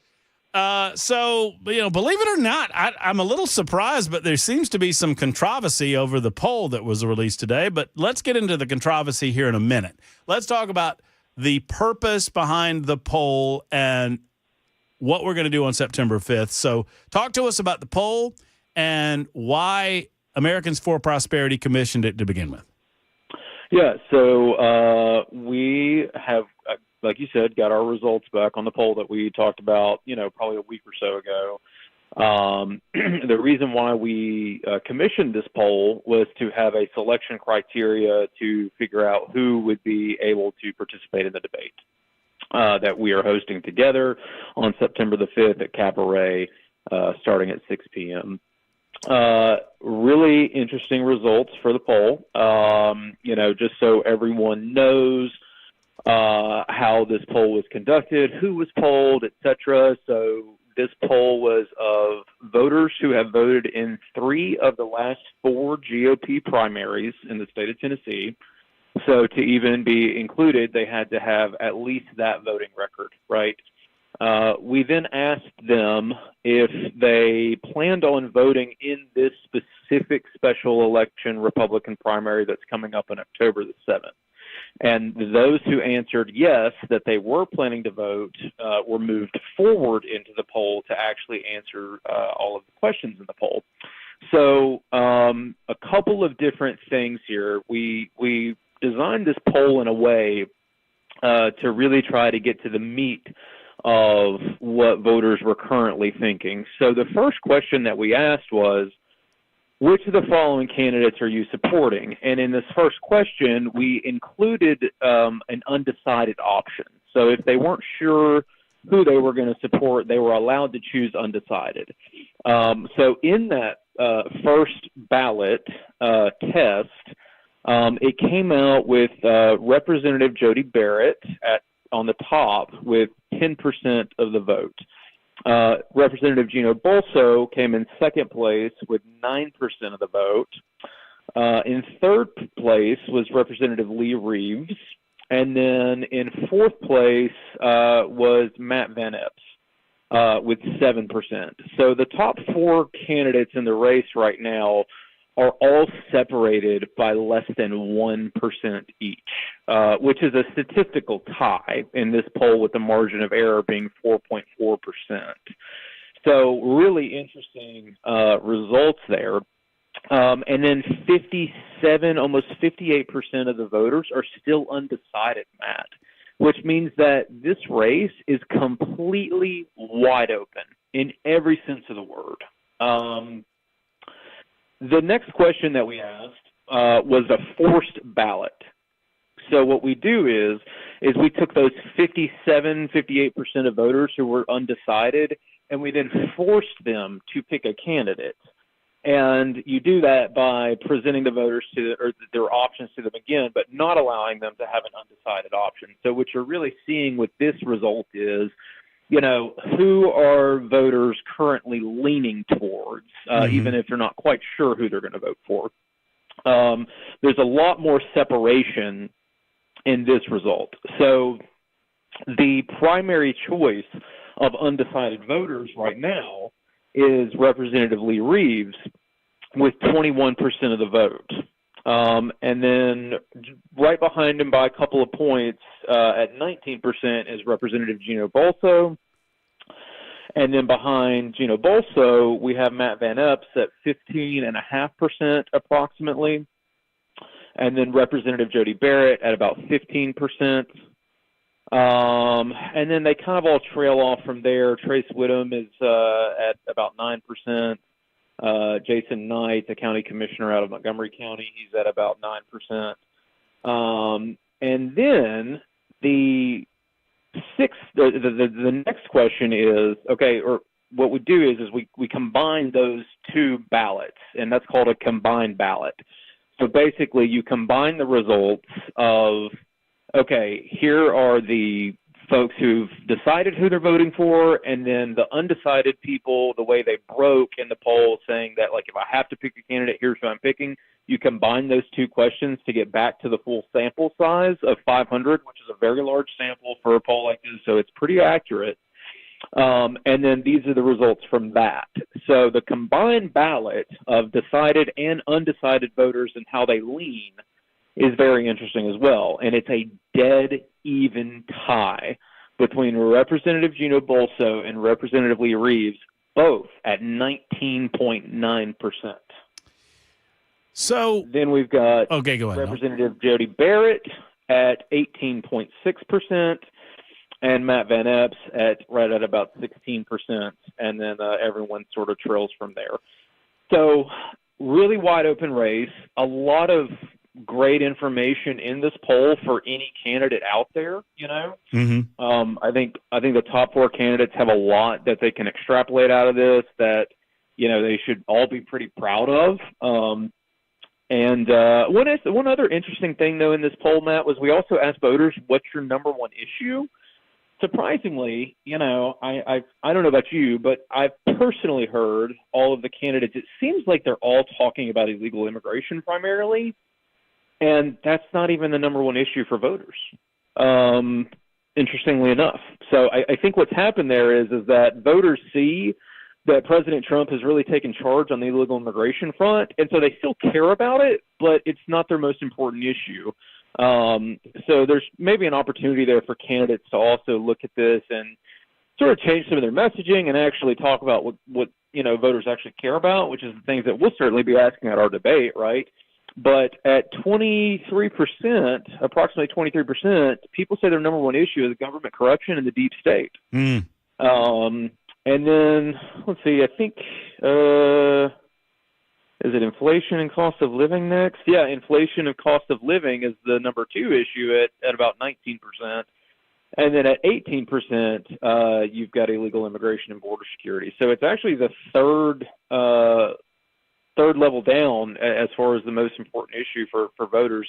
So, believe it or not, I'm a little surprised, but there seems to be some controversy over the poll that was released today. But let's get into the controversy here in a minute. Let's talk about the purpose behind the poll and what we're going to do on September 5th. So talk to us about the poll and why Americans for Prosperity commissioned it to begin with. Yeah, so we have, like you said, got our results back on the poll that we talked about, probably a week or so ago. The reason why we commissioned this poll was to have a selection criteria to figure out who would be able to participate in the debate that we are hosting together on September the 5th at Cabaret, starting at 6 p.m. Really interesting results for the poll. Just so everyone knows how this poll was conducted, who was polled, etc. So this poll was of voters who have voted in 3 of the last 4 GOP primaries in the state of Tennessee. So to even be included, they had to have at least that voting record, right? We then asked them if they planned on voting in this specific special election Republican primary that's coming up on October the 7th. And those who answered yes, that they were planning to vote, were moved forward into the poll to actually answer all of the questions in the poll. So a couple of different things here. We designed this poll in a way to really try to get to the meat of what voters were currently thinking. So the first question that we asked was, which of the following candidates are you supporting? And in this first question, we included an undecided option. So if they weren't sure who they were going to support, they were allowed to choose undecided. So in that first ballot test, it came out with Representative Jody Barrett on the top with 10% of the vote. Representative Gino Bolso came in second place with 9% of the vote. In third place was Representative Lee Reeves. And then in fourth place was Matt Van Epps with 7%. So the top four candidates in the race right now are all separated by less than 1% each, which is a statistical tie in this poll with the margin of error being 4.4%. So really interesting results there. And then 57, almost 58% of the voters are still undecided, Matt, which means that this race is completely wide open in every sense of the word. The next question that we asked was a forced ballot. So what we do is we took those 57, 58% of voters who were undecided, and we then forced them to pick a candidate. And you do that by presenting the voters or their options to them again, but not allowing them to have an undecided option. So what you're really seeing with this result is, who are voters currently leaning towards, even if they're not quite sure who they're going to vote for. There's a lot more separation in this result. So the primary choice of undecided voters right now is Representative Lee Reeves with 21% of the vote. And then right behind him by a couple of points at 19% is Representative Gino Bolso. And then behind Gino Bolso, we have Matt Van Epps at 15.5% approximately. And then Representative Jody Barrett at about 15%. And then they kind of all trail off from there. Trace Whittem is at about 9%. Jason Knight, the county commissioner out of Montgomery County, he's at about 9%. And then the next question is, or what we do is we combine those two ballots, and that's called a combined ballot. So basically you combine the results of, here are the folks who've decided who they're voting for, and then the undecided people, the way they broke in the poll, saying that, if I have to pick a candidate, here's who I'm picking. You combine those two questions to get back to the full sample size of 500, which is a very large sample for a poll like this, so it's pretty accurate. And then these are the results from that. So the combined ballot of decided and undecided voters and how they lean is very interesting as well. And it's a dead even tie between Representative Gino Bolso and Representative Lee Reeves, both at 19.9%. So then we've got go ahead. Representative Jody Barrett at 18.6%, and Matt Van Epps right at about 16%, and then everyone sort of trails from there. So really wide open race, a lot of great information in this poll for any candidate out there, I think the top four candidates have a lot that they can extrapolate out of this that, they should all be pretty proud of. And one other interesting thing, though, in this poll, Matt, was we also asked voters, what's your number one issue? Surprisingly, I don't know about you, but I've personally heard all of the candidates. It seems like they're all talking about illegal immigration primarily, and that's not even the number one issue for voters, interestingly enough. So I think what's happened there is that voters see that President Trump has really taken charge on the illegal immigration front, and so they still care about it, but it's not their most important issue. So there's maybe an opportunity there for candidates to also look at this and sort of change some of their messaging and actually talk about what voters actually care about, which is the things that we'll certainly be asking at our debate, right? But at 23%, approximately 23%, people say their number one issue is government corruption and the deep state. And then, let's see, I think Is it inflation and cost of living next? Yeah, inflation and cost of living is the number 2 issue at about 19%. And then at 18%, you've got illegal immigration and border security. So it's actually the third level down as far as the most important issue for voters.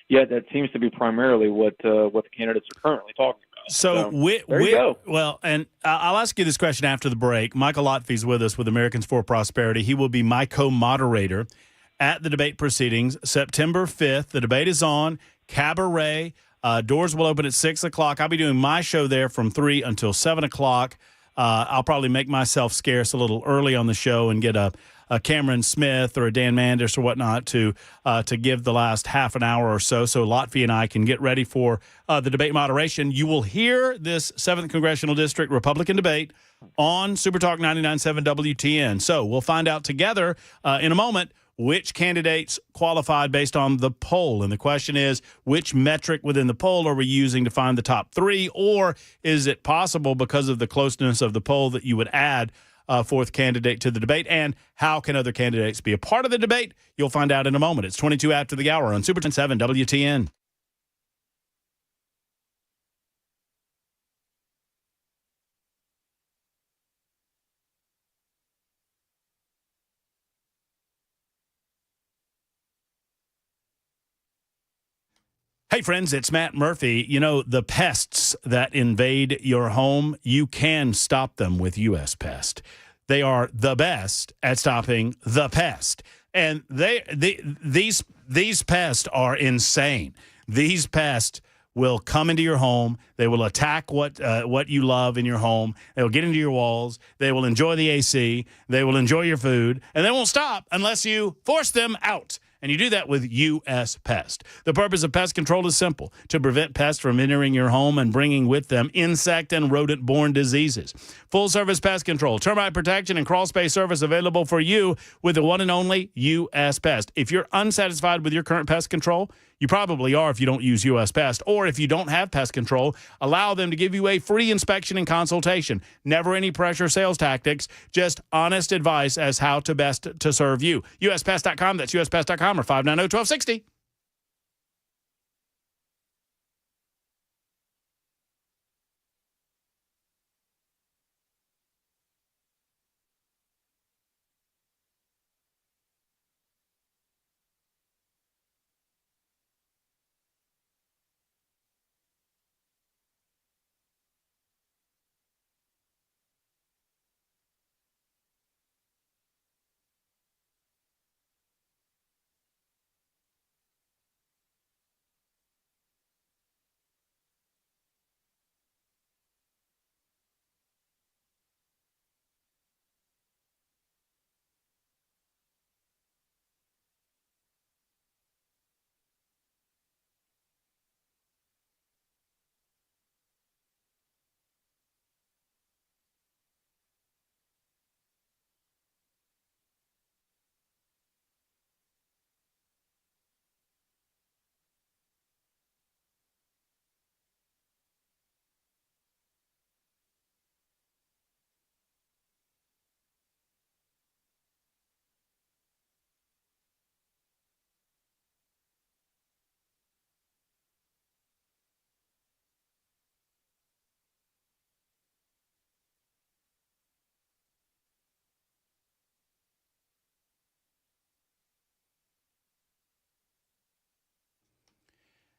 Yet that seems to be primarily what the candidates are currently talking about. So there you go. Well, and I'll ask you this question after the break. Michael Lotfie's with us with Americans for Prosperity. He will be my co-moderator at the debate proceedings September 5th. The debate is on Cabaret. Doors will open at 6 o'clock. I'll be doing my show there from 3 until 7 o'clock. I'll probably make myself scarce a little early on the show and get a Cameron Smith or a Dan Mandis or whatnot to give the last half an hour or so Lotfie and I can get ready for the debate moderation. You will hear this 7th Congressional District Republican debate on Super Talk 99.7 WTN. So we'll find out together in a moment which candidates qualified based on the poll. And the question is, which metric within the poll are we using to find the top 3? Or is it possible, because of the closeness of the poll, that you would add a 4th candidate to the debate? And how can other candidates be a part of the debate? You'll find out in a moment. It's 22 after the hour on Super 7 WTN. Hey, friends, it's Matt Murphy. You know, the pests that invade your home, you can stop them with U.S. Pest. They are the best at stopping the pest. And these pests are insane. These pests will come into your home. They will attack what you love in your home. They will get into your walls. They will enjoy the AC. They will enjoy your food. And they won't stop unless you force them out. And you do that with U.S. Pest. The purpose of pest control is simple: to prevent pests from entering your home and bringing with them insect and rodent-borne diseases. Full-service pest control, termite protection, and crawl space service available for you with the one and only U.S. Pest. If you're unsatisfied with your current pest control, you probably are if you don't use U.S. Pest. Or if you don't have pest control, allow them to give you a free inspection and consultation. Never any pressure sales tactics, just honest advice as how to best to serve you. USPest.com, that's USPest.com, or 590-1260.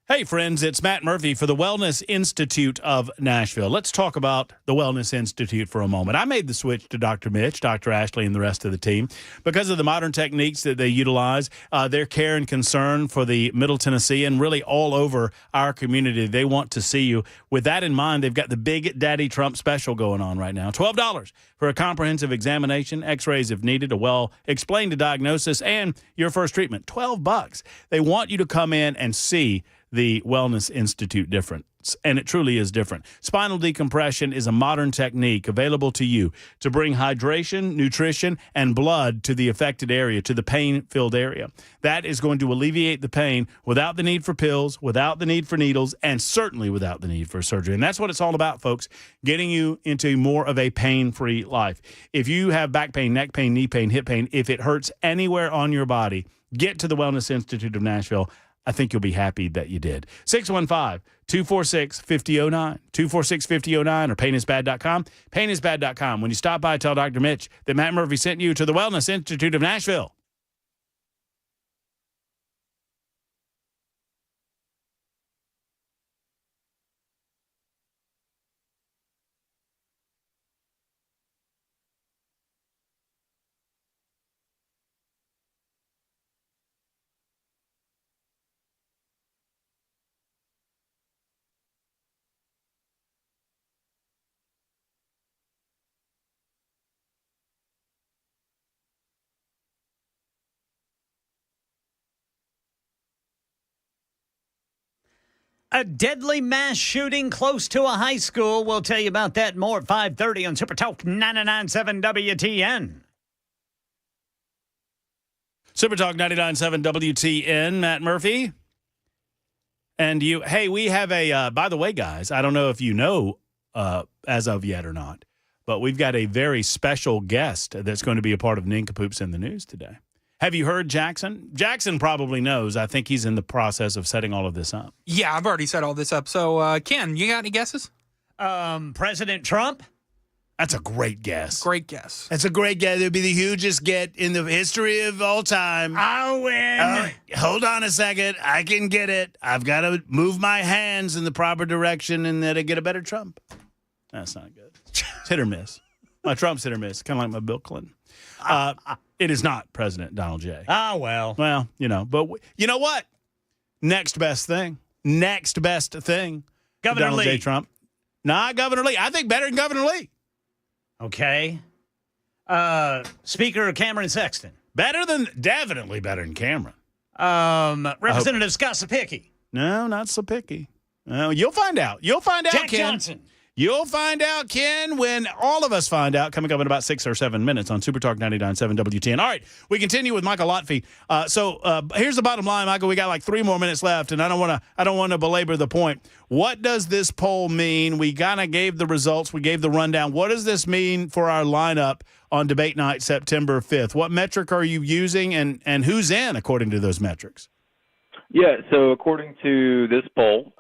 Hey, friends, it's Matt Murphy for the Wellness Institute of Nashville. Let's talk about the Wellness Institute for a moment. I made the switch to Dr. Mitch, Dr. Ashley, and the rest of the team because of the modern techniques that they utilize, their care and concern for the Middle Tennessee and really all over our community. They want to see you. With that in mind, they've got the Big Daddy Trump special going on right now. $12 for a comprehensive examination, x-rays if needed, a well-explained diagnosis, and your first treatment. $12. They want you to come in and see the Wellness Institute difference. And it truly is different. Spinal decompression is a modern technique available to you to bring hydration, nutrition, and blood to the affected area, to the pain-filled area. That is going to alleviate the pain without the need for pills, without the need for needles, and certainly without the need for surgery. And that's what it's all about, folks, getting you into more of a pain-free life. If you have back pain, neck pain, knee pain, hip pain, if it hurts anywhere on your body, get to the Wellness Institute of Nashville. I think you'll be happy that you did. 615-246-5009, 246-5009, or painisbad.com. Painisbad.com. When you stop by, tell Dr. Mitch that Matt Murphy sent you to the Wellness Institute of Nashville. A deadly mass shooting close to a high school. We'll tell you about that more at 5:30 on Super Talk 99.7 WTN. Super Talk 99.7 WTN, Matt Murphy. And you, hey, we have a, by the way, guys, I don't know if you know as of yet or not, but we've got a very special guest that's going to be a part of Ninkapoop's in the News today. Have you heard Jackson? Jackson probably knows. I think he's in the process of setting all of this up. Yeah, I've already set all this up. So, Ken, you got any guesses? President Trump? That's a great guess. Great guess. That's a great guess. It would be the hugest get in the history of all time. I'll win. Hold on a second. I can get it. I've got to move my hands in the proper direction and then I get a better Trump. That's not good. It's hit or miss. My Trump's hit or miss. Kind of like my Bill Clinton. It is not President Donald J. Ah, well. Well, you know, but you know what? Next best thing. Next best thing. Governor Donald Lee. J. Trump. Not Governor Lee. I think better than Governor Lee. Okay. Speaker Cameron Sexton. Definitely better than Cameron. Representative Scott Sapicki. No, not Sapicki. No, you'll find out. You'll find out, Jack Ken. Johnson. You'll find out, Ken, when all of us find out, coming up in about 6 or 7 minutes on Super Talk 99.7 WTN. All right, we continue with Michael Lotfy. So here's the bottom line, Michael. We got like 3 more minutes left, and I don't want to belabor the point. What does this poll mean? We kind of gave the results. We gave the rundown. What does this mean for our lineup on debate night, September 5th? What metric are you using, and who's in according to those metrics? Yeah, so according to this poll,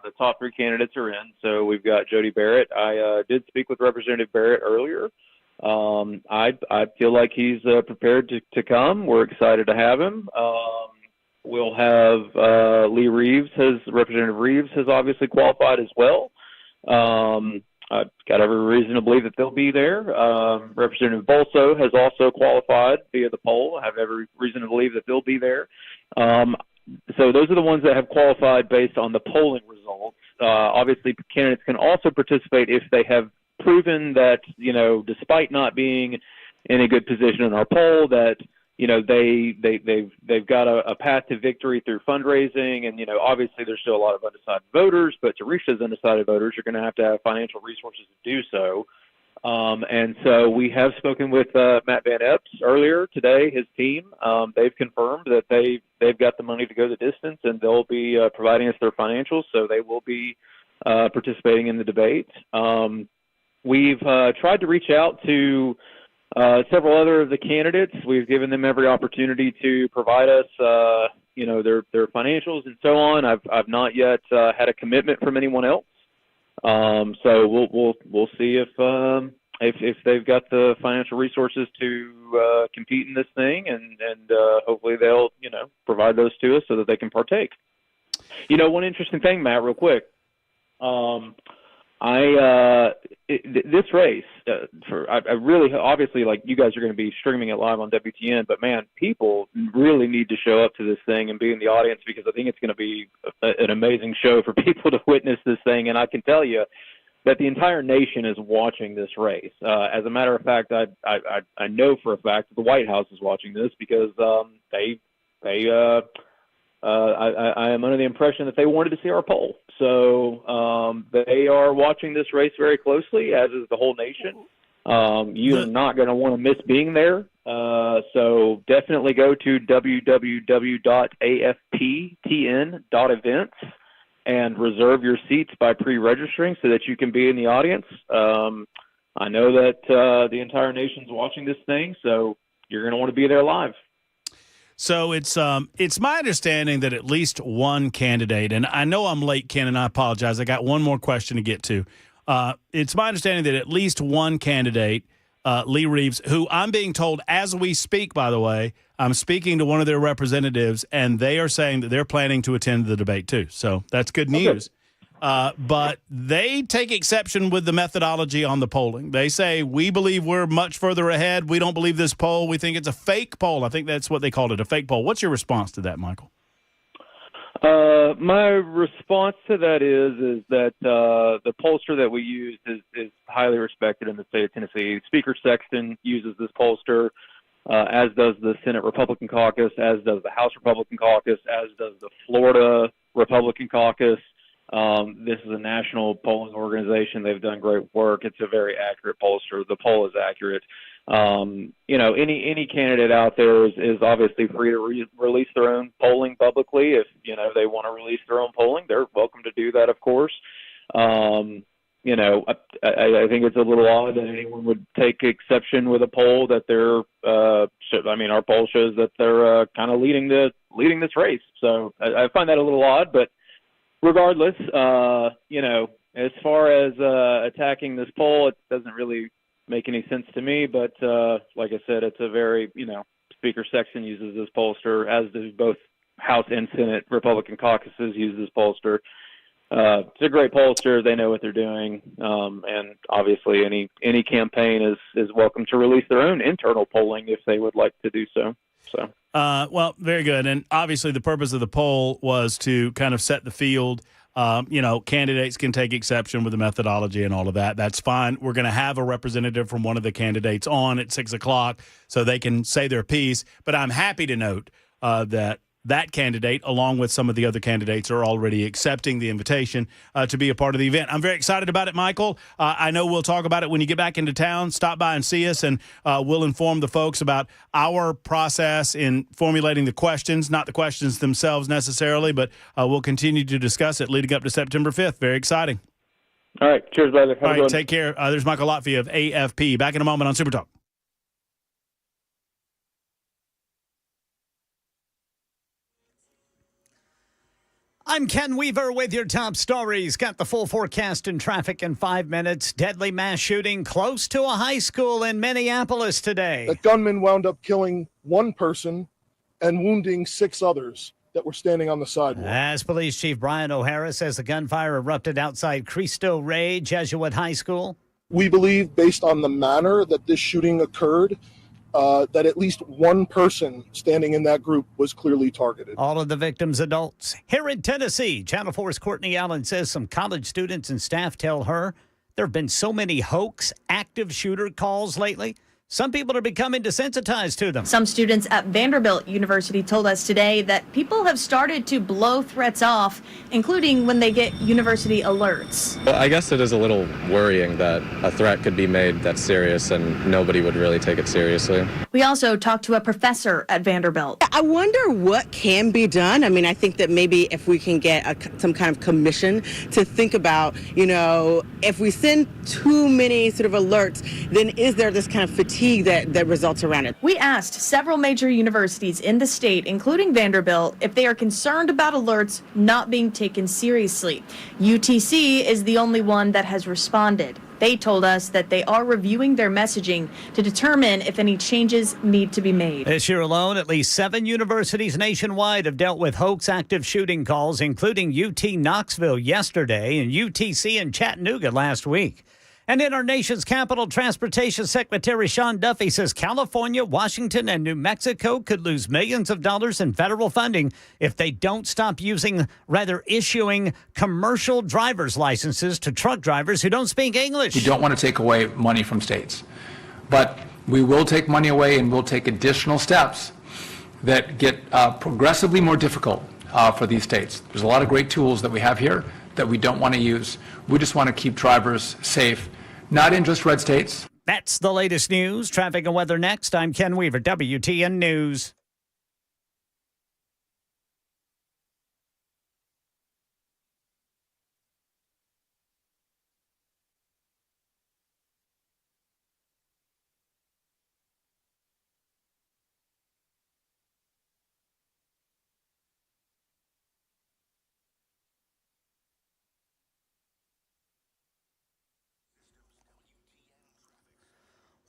the top 3 candidates are in. So we've got Jody Barrett. I did speak with Representative Barrett earlier. I feel like he's prepared to come. We're excited to have him. We'll have Lee Reeves. Representative Reeves has obviously qualified as well. I've got every reason to believe that they'll be there. Representative Bolso has also qualified via the poll. I have every reason to believe that they'll be there. So those are the ones that have qualified based on the polling results. Obviously, candidates can also participate if they have proven that, you know, despite not being in a good position in our poll, that, you know, they've got a path to victory through fundraising. And, you know, obviously there's still a lot of undecided voters, but to reach those undecided voters, you're going to have financial resources to do so. And so we have spoken with Matt Van Epps earlier today, his team. They've confirmed that they've got the money to go the distance, and they'll be providing us their financials, so they will be participating in the debate. We've tried to reach out to several other of the candidates. We've given them every opportunity to provide us, you know, their financials and so on. I've not yet had a commitment from anyone else. So we'll see if they've got the financial resources to compete in this thing, and hopefully they'll, you know, provide those to us so that they can partake. You know, one interesting thing, Matt, real quick. This race, I really, obviously, like, you guys are going to be streaming it live on WTN, but man, people really need to show up to this thing and be in the audience, because I think it's going to be an amazing show for people to witness this thing. And I can tell you that the entire nation is watching this race. As a matter of fact, I know for a fact that the White House is watching this, because I am under the impression that they wanted to see our poll. So they are watching this race very closely, as is the whole nation. You're not going to want to miss being there. So definitely go to www.aftn.events and reserve your seats by pre-registering so that you can be in the audience. I know that the entire nation's watching this thing, so you're going to want to be there live. So it's my understanding that at least one candidate, and I know I'm late, Ken, and I apologize. I got one more question to get to. It's my understanding that at least one candidate, Lee Reeves, who I'm being told as we speak, by the way, I'm speaking to one of their representatives, and they are saying that they're planning to attend the debate too. So that's good news. But they take exception with the methodology on the polling. They say, we believe we're much further ahead. We don't believe this poll. We think it's a fake poll. I think that's what they called it, a fake poll. What's your response to that, Michael? My response to that is that the pollster that we use is highly respected in the state of Tennessee. Speaker Sexton uses this pollster, as does the Senate Republican Caucus, as does the House Republican Caucus, as does the Florida Republican Caucus. This is a national polling organization. They've done great work. It's a very accurate pollster. The poll is accurate. Any candidate out there is obviously free to release their own polling publicly. If, they want to release their own polling, they're welcome to do that, of course. I think it's a little odd that anyone would take exception with a poll that they're, our poll shows that they're kind of leading this race. So I find that a little odd, but regardless, as far as attacking this poll, it doesn't really make any sense to me. But like I said, it's a very, Speaker Sexton uses this pollster, as do both House and Senate Republican caucuses use this pollster. It's a great pollster. They know what they're doing. And obviously any campaign is welcome to release their own internal polling if they would like to do so. Well, very good. And obviously the purpose of the poll was to kind of set the field. Candidates can take exception with the methodology and all of that. That's fine. We're going to have a representative from one of the candidates on at 6 o'clock so they can say their piece. But I'm happy to note that candidate, along with some of the other candidates, are already accepting the invitation to be a part of the event. I'm very excited about it, Michael. I know we'll talk about it when you get back into town. Stop by and see us, and we'll inform the folks about our process in formulating the questions, not the questions themselves necessarily, but we'll continue to discuss it leading up to September 5th. Very exciting. All right. Cheers, brother. All right, take care. There's Michael Lotfy of AFP. Back in a moment on Super Talk. I'm Ken Weaver with your top stories. Got the full forecast and traffic in 5 minutes. Deadly mass shooting close to a high school in Minneapolis today. The gunman wound up killing one person and wounding 6 others that were standing on the sidewalk. As Police Chief Brian O'Hara says, the gunfire erupted outside Cristo Rey Jesuit High School. We believe, based on the manner that this shooting occurred, that at least one person standing in that group was clearly targeted. All of the victims adults. Here in Tennessee, Channel 4's Courtney Allen says some college students and staff tell her there have been so many hoax active shooter calls lately. Some people are becoming desensitized to them. Some students at Vanderbilt University told us today that people have started to blow threats off, including when they get university alerts. Well, I guess it is a little worrying that a threat could be made that's serious and nobody would really take it seriously. We also talked to a professor at Vanderbilt. I wonder what can be done. I think that maybe if we can get some kind of commission to think about, if we send too many sort of alerts, then is there this kind of fatigue that results around it? We asked several major universities in the state, including Vanderbilt, if they are concerned about alerts not being taken seriously. UTC is the only one that has responded. They told us that they are reviewing their messaging to determine if any changes need to be made. This year alone, at least 7 universities nationwide have dealt with hoax active shooting calls, including UT Knoxville yesterday and UTC in Chattanooga last week. And in our nation's capital, Transportation Secretary Sean Duffy says California, Washington, and New Mexico could lose millions of dollars in federal funding if they don't stop issuing commercial driver's licenses to truck drivers who don't speak English. We don't want to take away money from states, but we will take money away and we'll take additional steps that get progressively more difficult for these states. There's a lot of great tools that we have here that we don't want to use. We just want to keep drivers safe, not in just red states. That's the latest news. Traffic and weather next. I'm Ken Weaver, WTN News.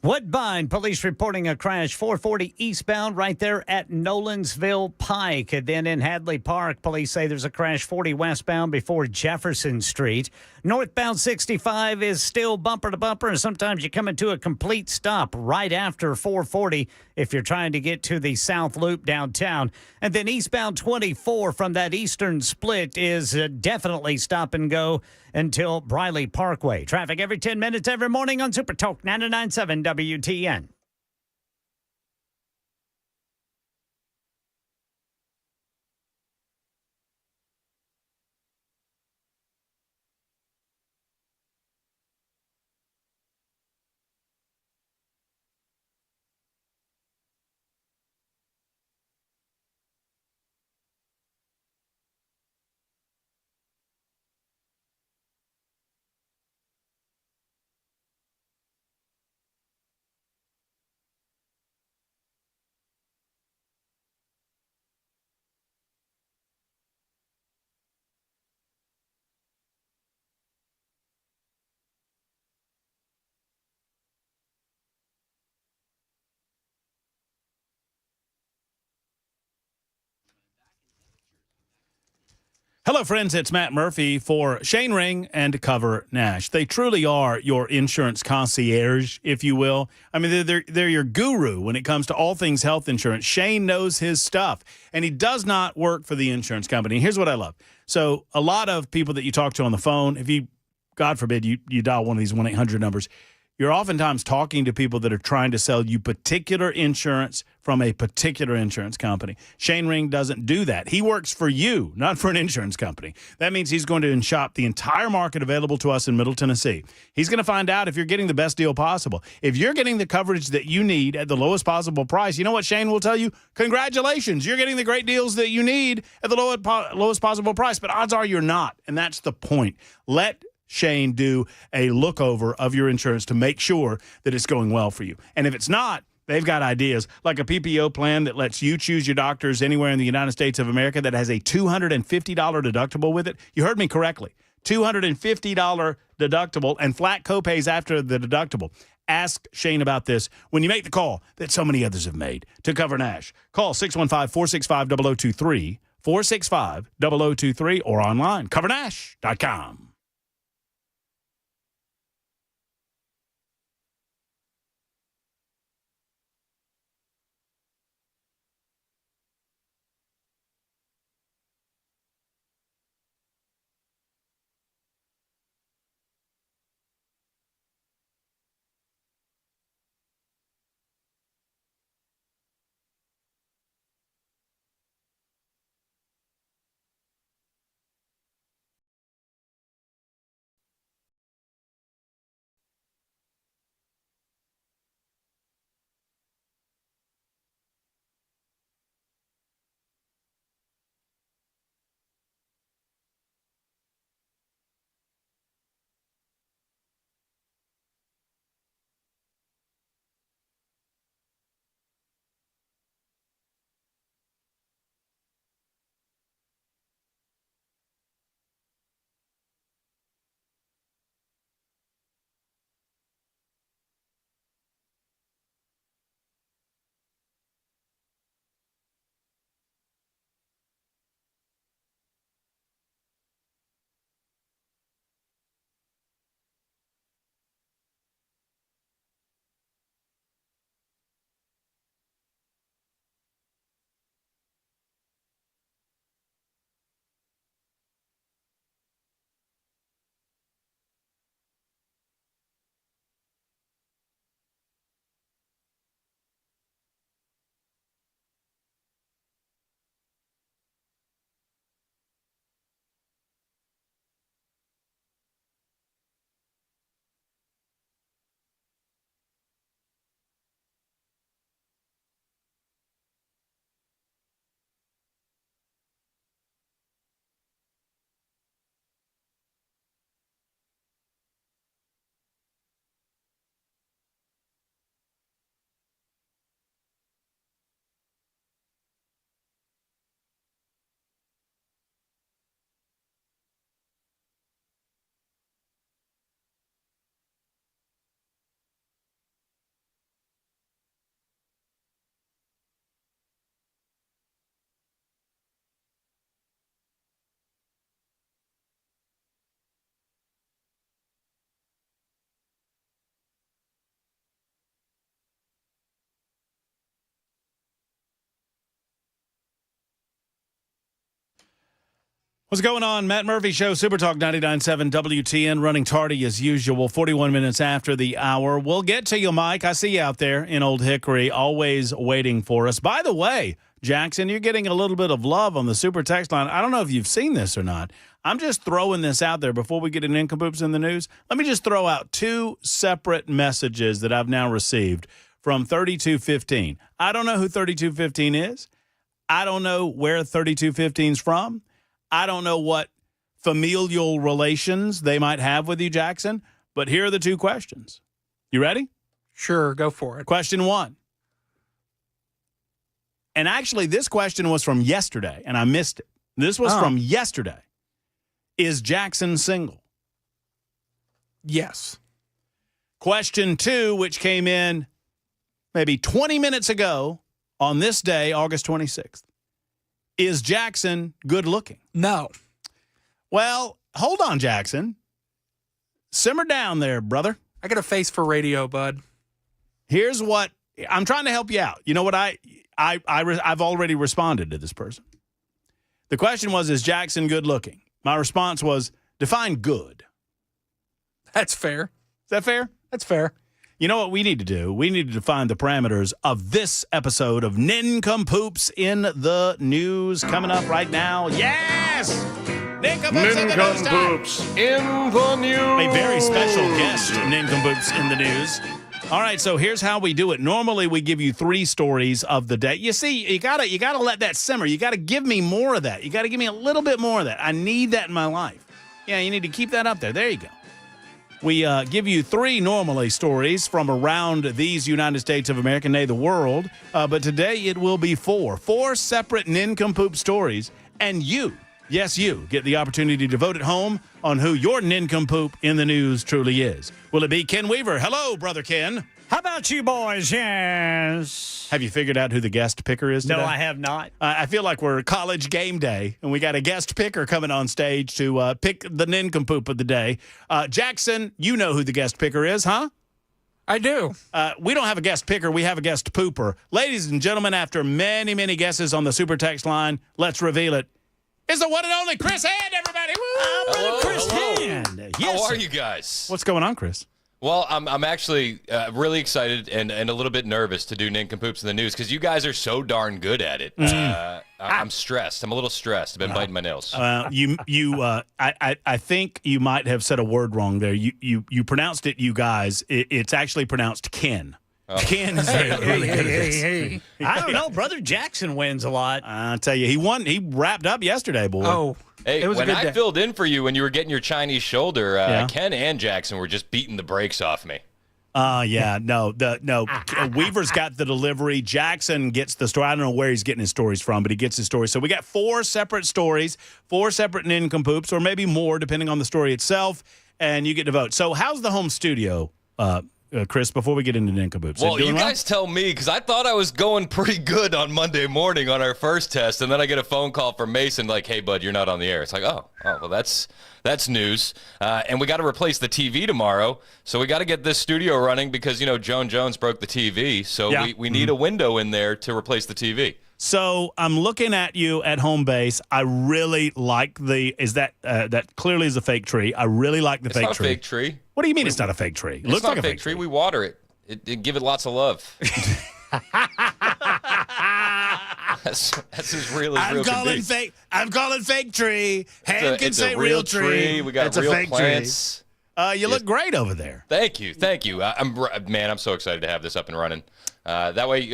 Woodbine police reporting a crash 440 eastbound right there at Nolensville Pike. And then in Hadley Park, police say there's a crash 40 westbound before Jefferson Street. Northbound 65 is still bumper to bumper, and sometimes you come into a complete stop right after 440 if you're trying to get to the South Loop downtown. And then eastbound 24 from that eastern split is definitely stop and go until Briley Parkway. Traffic every 10 minutes every morning on Super Talk 99.7 WTN. Hello, friends. It's Matt Murphy for Shane Ring and Cover Nash. They truly are your insurance concierge, if you will. I mean, they're your guru when it comes to all things health insurance. Shane knows his stuff, and he does not work for the insurance company. Here's what I love. So a lot of people that you talk to on the phone, if you, God forbid, you dial one of these 1-800 numbers, you're oftentimes talking to people that are trying to sell you particular insurance from a particular insurance company. Shane Ring doesn't do that. He works for you, not for an insurance company. That means he's going to shop the entire market available to us in Middle Tennessee. He's going to find out if you're getting the best deal possible. If you're getting the coverage that you need at the lowest possible price, you know what Shane will tell you? Congratulations, you're getting the great deals that you need at the lowest possible price. But odds are you're not, and that's the point. Let Shane do a look over of your insurance to make sure that it's going well for you. And if it's not, they've got ideas like a PPO plan that lets you choose your doctors anywhere in the United States of America that has a $250 deductible with it. You heard me correctly. $250 deductible and flat copays after the deductible. Ask Shane about this when you make the call that so many others have made to Cover Nash. Call 615-465-0023, 465-0023, or online, covernash.com. What's going on? Matt Murphy Show, Super Talk 99.7 WTN, running tardy as usual, 41 minutes after the hour. We'll get to you, Mike. I see you out there in Old Hickory, always waiting for us. By the way, Jackson, you're getting a little bit of love on the Super Text line. I don't know if you've seen this or not. I'm just throwing this out there before we get an Nincompoops in the news. Let me just throw out two separate messages that I've now received from 3215. I don't know who 3215 is. I don't know where 3215 is from. I don't know what familial relations they might have with you, Jackson, but here are the two questions. You ready? Sure, go for it. Question one. And actually, this question was from yesterday, and I missed it. This was from yesterday. Is Jackson single? Yes. Question two, which came in maybe 20 minutes ago on this day, August 26th. Is Jackson good looking? No. Well, hold on, Jackson. Simmer down there, brother. I got a face for radio, bud. Here's what I'm trying to help you out. You know what? I've already responded to this person. The question was, is Jackson good looking? My response was, define good. That's fair. Is that fair? That's fair. You know what we need to do? We need to define the parameters of this episode of Nincompoops in the News coming up right now. Yes! Nincompoops in the News. A very special guest, Nincompoops in the News. All right, so here's how we do it. Normally, we give you 3 stories of the day. You see, you gotta let that simmer. You gotta give me more of that. You gotta give me a little bit more of that. I need that in my life. Yeah, you need to keep that up there. There you go. We give you 3 normally stories from around these United States of America, nay, the world. But today it will be 4 separate nincompoop stories. And you, yes, you, get the opportunity to vote at home on who your nincompoop in the news truly is. Will it be Ken Weaver? Hello, Brother Ken. How about you boys? Yes. Have you figured out who the guest picker is today? No, I have not. I feel like we're college game day, and we got a guest picker coming on stage to pick the nincompoop of the day. Jackson, you know who the guest picker is, huh? I do. We don't have a guest picker. We have a guest pooper. Ladies and gentlemen, after many, many guesses on the super text line, let's reveal it. It's the one and only Chris Hand, everybody. Woo! Hello, Chris hello. Hand. Yes. How are you guys? What's going on, Chris? Well, I'm actually really excited and a little bit nervous to do Nincompoops in the News because you guys are so darn good at it. I'm stressed. I'm a little stressed. I've been biting my nails. I think you might have said a word wrong there. You pronounced it, you guys. It's actually pronounced Ken. Oh. Ken is really good at this. I don't know. Brother Jackson wins a lot. I'll tell you, he won. He wrapped up yesterday, boy. Oh, hey, it was when a good I day. filled in for you when you were getting your Chinese shoulder, Yeah. Ken and Jackson were just beating the brakes off me. Yeah, no. Weaver's got the delivery. Jackson gets the story. I don't know where he's getting his stories from, but he gets his stories. So we got 4 separate stories, 4 separate nincompoops, or maybe more, depending on the story itself, and you get to vote. So how's the home studio, Chris, before we get into nincompoops? Well, you guys tell me, because I thought I was going pretty good on Monday morning on our first test, and then I get a phone call from Mason like, hey, bud, you're not on the air. It's like, oh well, that's news. And we got to replace the TV tomorrow, so we got to get this studio running because, Joan Jones broke the TV, so Yeah. we need a window in there to replace the TV. So I'm looking at you at home base. I really like that clearly is a fake tree. I really like the It's fake not tree. a fake tree. What do you mean it's not a fake tree? It It's looks not like a fake tree. We water it. It give it lots of love. That's as real as real can be. I'm calling fake tree. Hand can It's say a real tree. We got It's real a fake plants. tree. You look great over there. Thank you. I'm so excited to have this up and running. That way,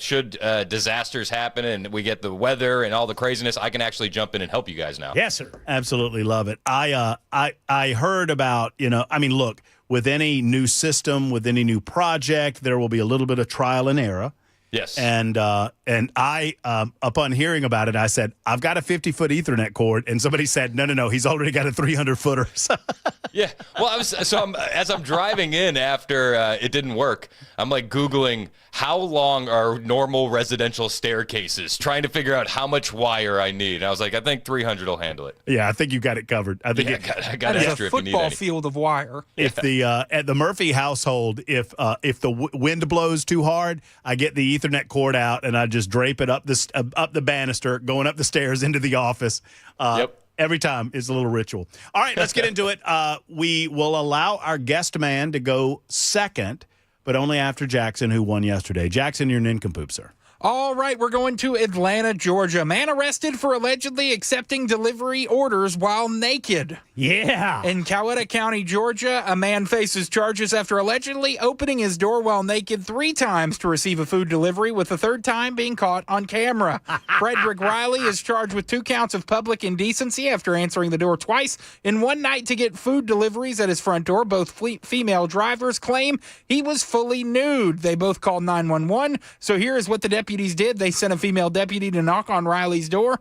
should disasters happen and we get the weather and all the craziness, I can actually jump in and help you guys now. Yes, sir. Absolutely love it. I heard about, look, with any new system, with any new project, there will be a little bit of trial and error. Yes. And I, upon hearing about it, I said, I've got a 50-foot Ethernet cord. And somebody said, no, he's already got a 300-footer. Yeah. Well, as I'm driving in after it didn't work, I'm like Googling how long are normal residential staircases, trying to figure out how much wire I need. And I was like, I think 300 will handle it. Yeah, I think you got it covered. I think I got That is extra a if you need football any. field of wire. If at the Murphy household, if the wind blows too hard, I get the Ethernet cord out and I just drape it up the banister, going up the stairs into the office. Yep. Every time it's a little ritual. All right, let's get into it. We will allow our guest man to go second, but only after Jackson, who won yesterday. Jackson, you're nincompoop, sir. All right, we're going to Atlanta, Georgia. Man arrested for allegedly accepting delivery orders while naked. Yeah. In Coweta County, Georgia, a man faces charges after allegedly opening his door while naked 3 times to receive a food delivery, with the 3rd time being caught on camera. Frederick Riley is charged with 2 counts of public indecency after answering the door twice in one night to get food deliveries at his front door. Both female drivers claim he was fully nude. They both called 911. So here is what the deputies did. They sent a female deputy to knock on Riley's door.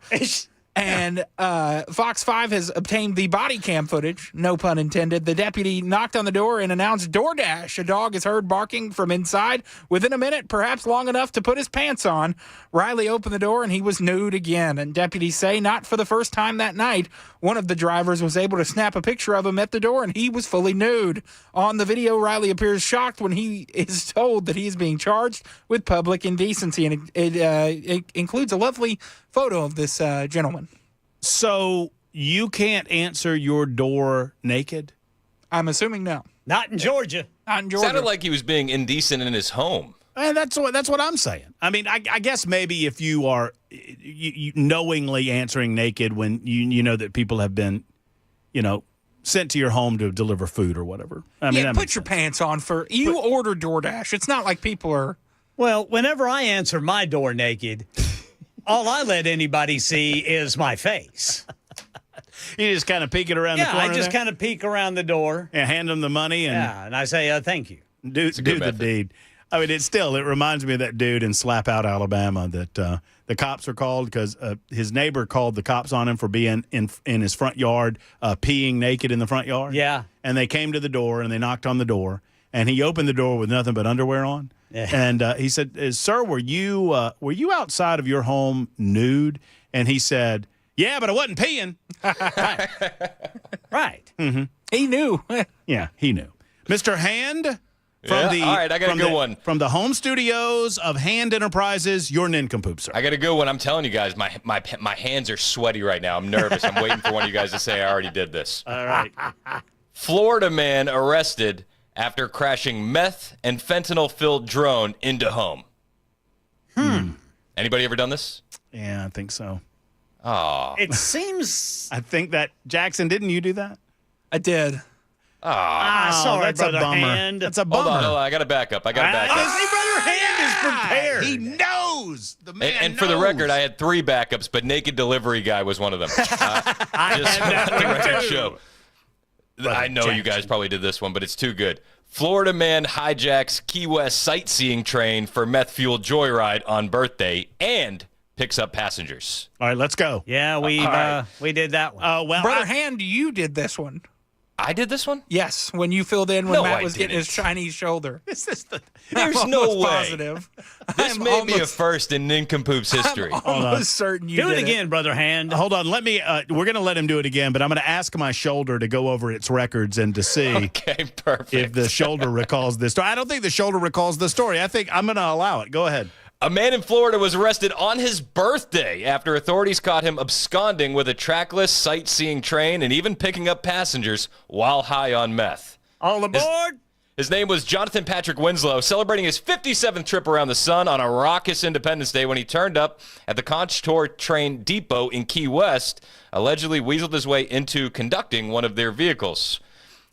And Fox 5 has obtained the body cam footage, no pun intended. The deputy knocked on the door and announced DoorDash. A dog is heard barking from inside. Within a minute, perhaps long enough to put his pants on, Riley opened the door and he was nude again. And deputies say not for the first time that night, one of the drivers was able to snap a picture of him at the door and he was fully nude. On the video, Riley appears shocked when he is told that he is being charged with public indecency. And it includes a lovely photo of this gentleman. So you can't answer your door naked? I'm assuming no. Not in Georgia. Not in Georgia. Sounded like he was being indecent in his home. And that's what I'm saying. I mean, I guess maybe if you are you knowingly answering naked when you know that people have been, sent to your home to deliver food or whatever. I mean, put your pants on for you. Order DoorDash. It's not like people are. Well, whenever I answer my door naked, all I let anybody see is my face. You just kind of peeking around the corner. Yeah, I just kind of peek around the door. And hand them the money. And I say, thank you. Do the deed. I mean, it reminds me of that dude in Slap Out, Alabama, that the cops are called because his neighbor called the cops on him for being in his front yard, peeing naked in the front yard. Yeah. And they came to the door and they knocked on the door. And he opened the door with nothing but underwear on. Yeah. And he said, "Sir, were you outside of your home nude?" And he said, "Yeah, but I wasn't peeing." Right. Mm-hmm. He knew. Yeah, he knew. Mr. Hand. All right, I got a good one. From the home studios of Hand Enterprises, your nincompoop, sir. I got a good one. I'm telling you guys, my hands are sweaty right now. I'm nervous. I'm waiting for one of you guys to say I already did this. All right. Florida man arrested after crashing meth and fentanyl-filled drone into home. Anybody ever done this? Yeah, I think so. Oh. It seems. I think that, Jackson, didn't you do that? I did. Sorry, that's Brother a bummer. Hand. That's a bummer. Hold on. I got to back up. See, Brother Hand is prepared. He knows. The man and for the record, I had 3 backups, but naked delivery guy was one of them. Just had that let the one record too. show. I know you guys probably did this one, but it's too good. Florida man hijacks Key West sightseeing train for meth-fueled joyride on birthday and picks up passengers. All right, let's go. Yeah, we did that one. Brother Hand, you did this one. I did this one? Yes, when you filled in when Matt was getting his Chinese shoulder. There's no way. Positive. This may be a first in Nincompoop's history. I'm almost certain you do did it again, Brother Hand. Hold on. Let me. We're going to let him do it again, but I'm going to ask my shoulder to go over its records and to see Okay, perfect. if the shoulder recalls this story. I don't think the shoulder recalls the story. I think I'm going to allow it. Go ahead. A man in Florida was arrested on his birthday after authorities caught him absconding with a trackless sightseeing train and even picking up passengers while high on meth. All aboard! His name was Jonathan Patrick Winslow, celebrating his 57th trip around the sun on a raucous Independence Day when he turned up at the Contour train depot in Key West, allegedly weaseled his way into conducting one of their vehicles.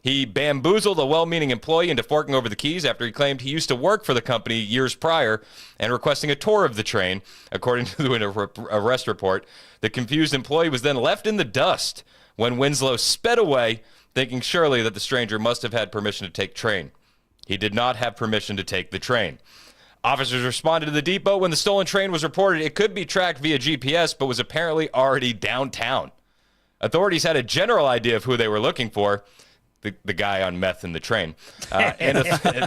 He bamboozled a well-meaning employee into forking over the keys after he claimed he used to work for the company years prior and requesting a tour of the train. According to an arrest report, the confused employee was then left in the dust when Winslow sped away, thinking surely that the stranger must have had permission to take train. He did not have permission to take the train. Officers responded to the depot when the stolen train was reported. It could be tracked via GPS, but was apparently already downtown. Authorities had a general idea of who they were looking for, the guy on meth in the train. And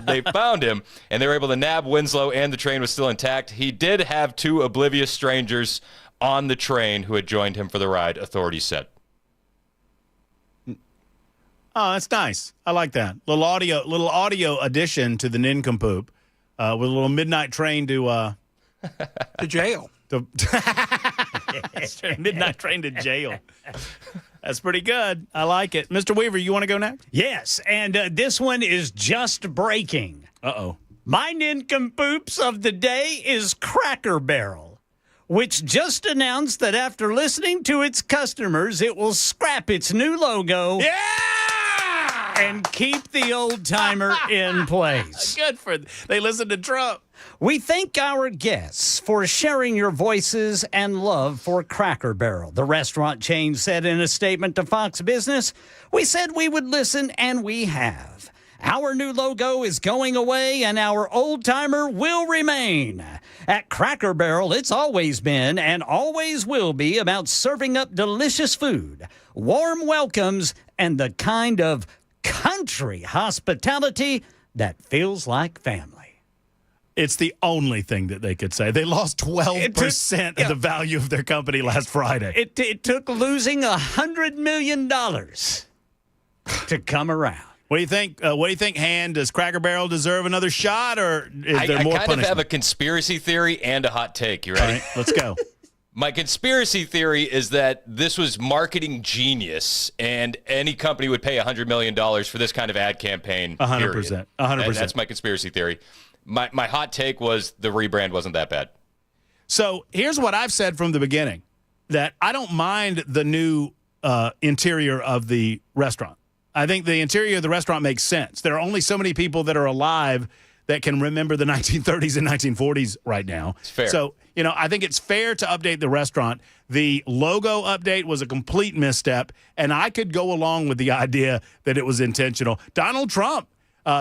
they found him, and they were able to nab Winslow, and the train was still intact. He did have 2 oblivious strangers on the train who had joined him for the ride, authorities said. Oh, that's nice. I like that. Little audio addition to the Nincompoop with a little midnight train to jail. Midnight train to jail. That's pretty good. I like it. Mr. Weaver, you want to go next? Yes, and this one is just breaking. Uh-oh. My nincompoops of the day is Cracker Barrel, which just announced that after listening to its customers, it will scrap its new logo. Yeah! And keep the old timer in place. Good for they listen to Trump. We thank our guests for sharing your voices and love for Cracker Barrel. The restaurant chain said in a statement to Fox Business, "We said we would listen, and we have. Our new logo is going away, and our old timer will remain. At Cracker Barrel, it's always been and always will be about serving up delicious food, warm welcomes, and the kind of country hospitality that feels like family." It's the only thing that they could say. They lost 12% of the value of their company last Friday. It took losing $100 million to come around. What do you think? Han? Does Cracker Barrel deserve another shot, or is there more I kind punishment? of have a conspiracy theory and a hot take. You ready? All right, let's go. My conspiracy theory is that this was marketing genius, and any company would pay $100 million for this kind of ad campaign. 100%. 100%. That's my conspiracy theory. My hot take was the rebrand wasn't that bad. So here's what I've said from the beginning, that I don't mind the new interior of the restaurant. I think the interior of the restaurant makes sense. There are only so many people that are alive that can remember the 1930s and 1940s right now. It's fair. So, I think it's fair to update the restaurant. The logo update was a complete misstep, and I could go along with the idea that it was intentional. Donald Trump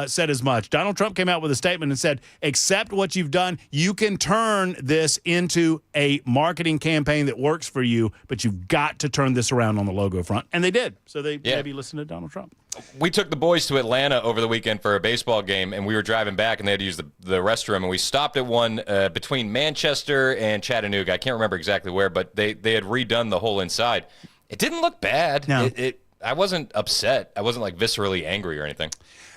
said as much. Donald Trump came out with a statement and said, accept what you've done. You can turn this into a marketing campaign that works for you, but you've got to turn this around on the logo front. And they did. So they maybe listened to Donald Trump. We took the boys to Atlanta over the weekend for a baseball game, and we were driving back, and they had to use the restroom, and we stopped at one between Manchester and Chattanooga. I can't remember exactly where, but they had redone the whole inside. It didn't look bad. No. I wasn't upset. I wasn't like viscerally angry or anything.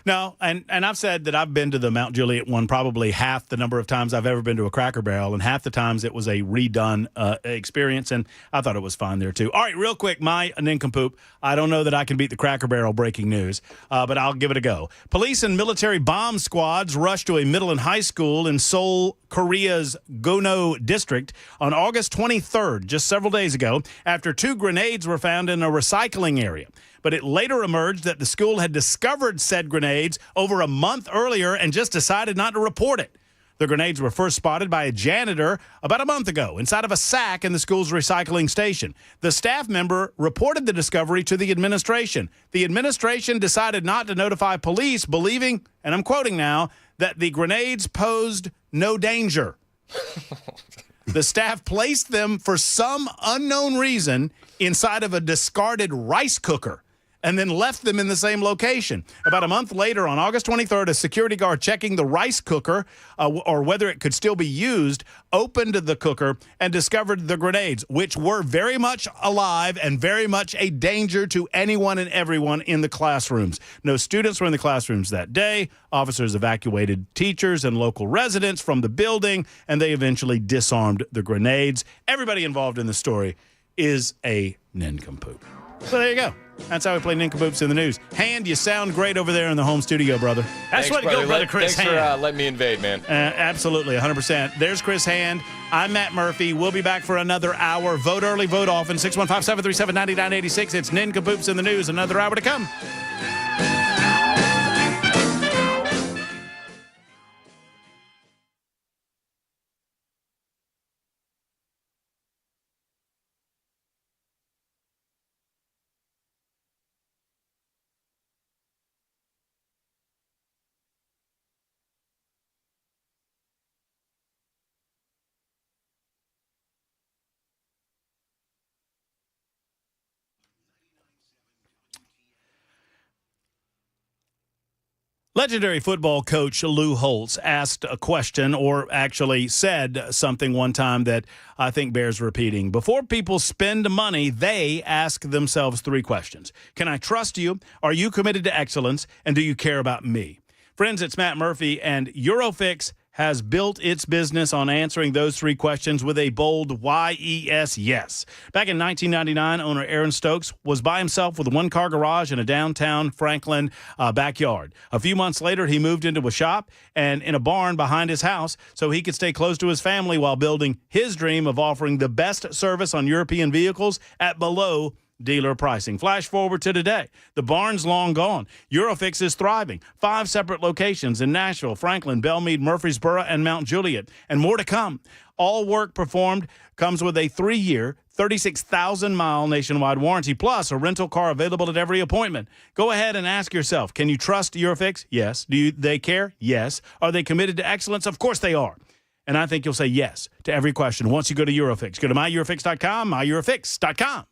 No, and I've said that I've been to the Mount Juliet one probably half the number of times I've ever been to a Cracker Barrel, and half the times it was a redone experience, and I thought it was fine there too. All right, real quick, my nincompoop. I don't know that I can beat the Cracker Barrel breaking news, but I'll give it a go. Police and military bomb squads rushed to a middle and high school in Seoul, Korea's Gono district on August 23rd, just several days ago, after 2 grenades were found in a recycling area. But it later emerged that the school had discovered said grenades over a month earlier and just decided not to report it. The grenades were first spotted by a janitor about a month ago inside of a sack in the school's recycling station. The staff member reported the discovery to the administration. The administration decided not to notify police, believing, and I'm quoting now, that the grenades posed no danger. The staff placed them for some unknown reason inside of a discarded rice cooker and then left them in the same location. About a month later, on August 23rd, a security guard checking the rice cooker, or whether it could still be used, opened the cooker and discovered the grenades, which were very much alive and very much a danger to anyone and everyone in the classrooms. No students were in the classrooms that day. Officers evacuated teachers and local residents from the building, and they eventually disarmed the grenades. Everybody involved in the story is a nincompoop. So there you go. That's how we play nincompoops in the news. Han, you sound great over there in the home studio, brother. That's what go, brother Chris Thanks Hand. for letting me invade, man. Absolutely, 100%. There's Chris Hand. I'm Matt Murphy. We'll be back for another hour. Vote early, vote often. 615-737-9986. It's Nincompoops in the news. Another hour to come. Legendary football coach Lou Holtz asked a question, or actually said something one time that I think bears repeating. Before people spend money, they ask themselves 3 questions. Can I trust you? Are you committed to excellence? And do you care about me? Friends, it's Matt Murphy, and Eurofix has built its business on answering those three questions with a bold YES yes. Back in 1999, owner Aaron Stokes was by himself with a one-car garage in a downtown Franklin backyard. A few months later, he moved into a shop and in a barn behind his house so he could stay close to his family while building his dream of offering the best service on European vehicles at below dealer pricing. Flash forward to today. The barn's long gone. Eurofix is thriving. 5 separate locations in Nashville, Franklin, Belmead, Murfreesboro, and Mount Juliet. And more to come. All work performed comes with a 3-year, 36,000-mile nationwide warranty, plus a rental car available at every appointment. Go ahead and ask yourself, can you trust Eurofix? Yes. Do they care? Yes. Are they committed to excellence? Of course they are. And I think you'll say yes to every question once you go to Eurofix. Go to myEurofix.com, myEurofix.com.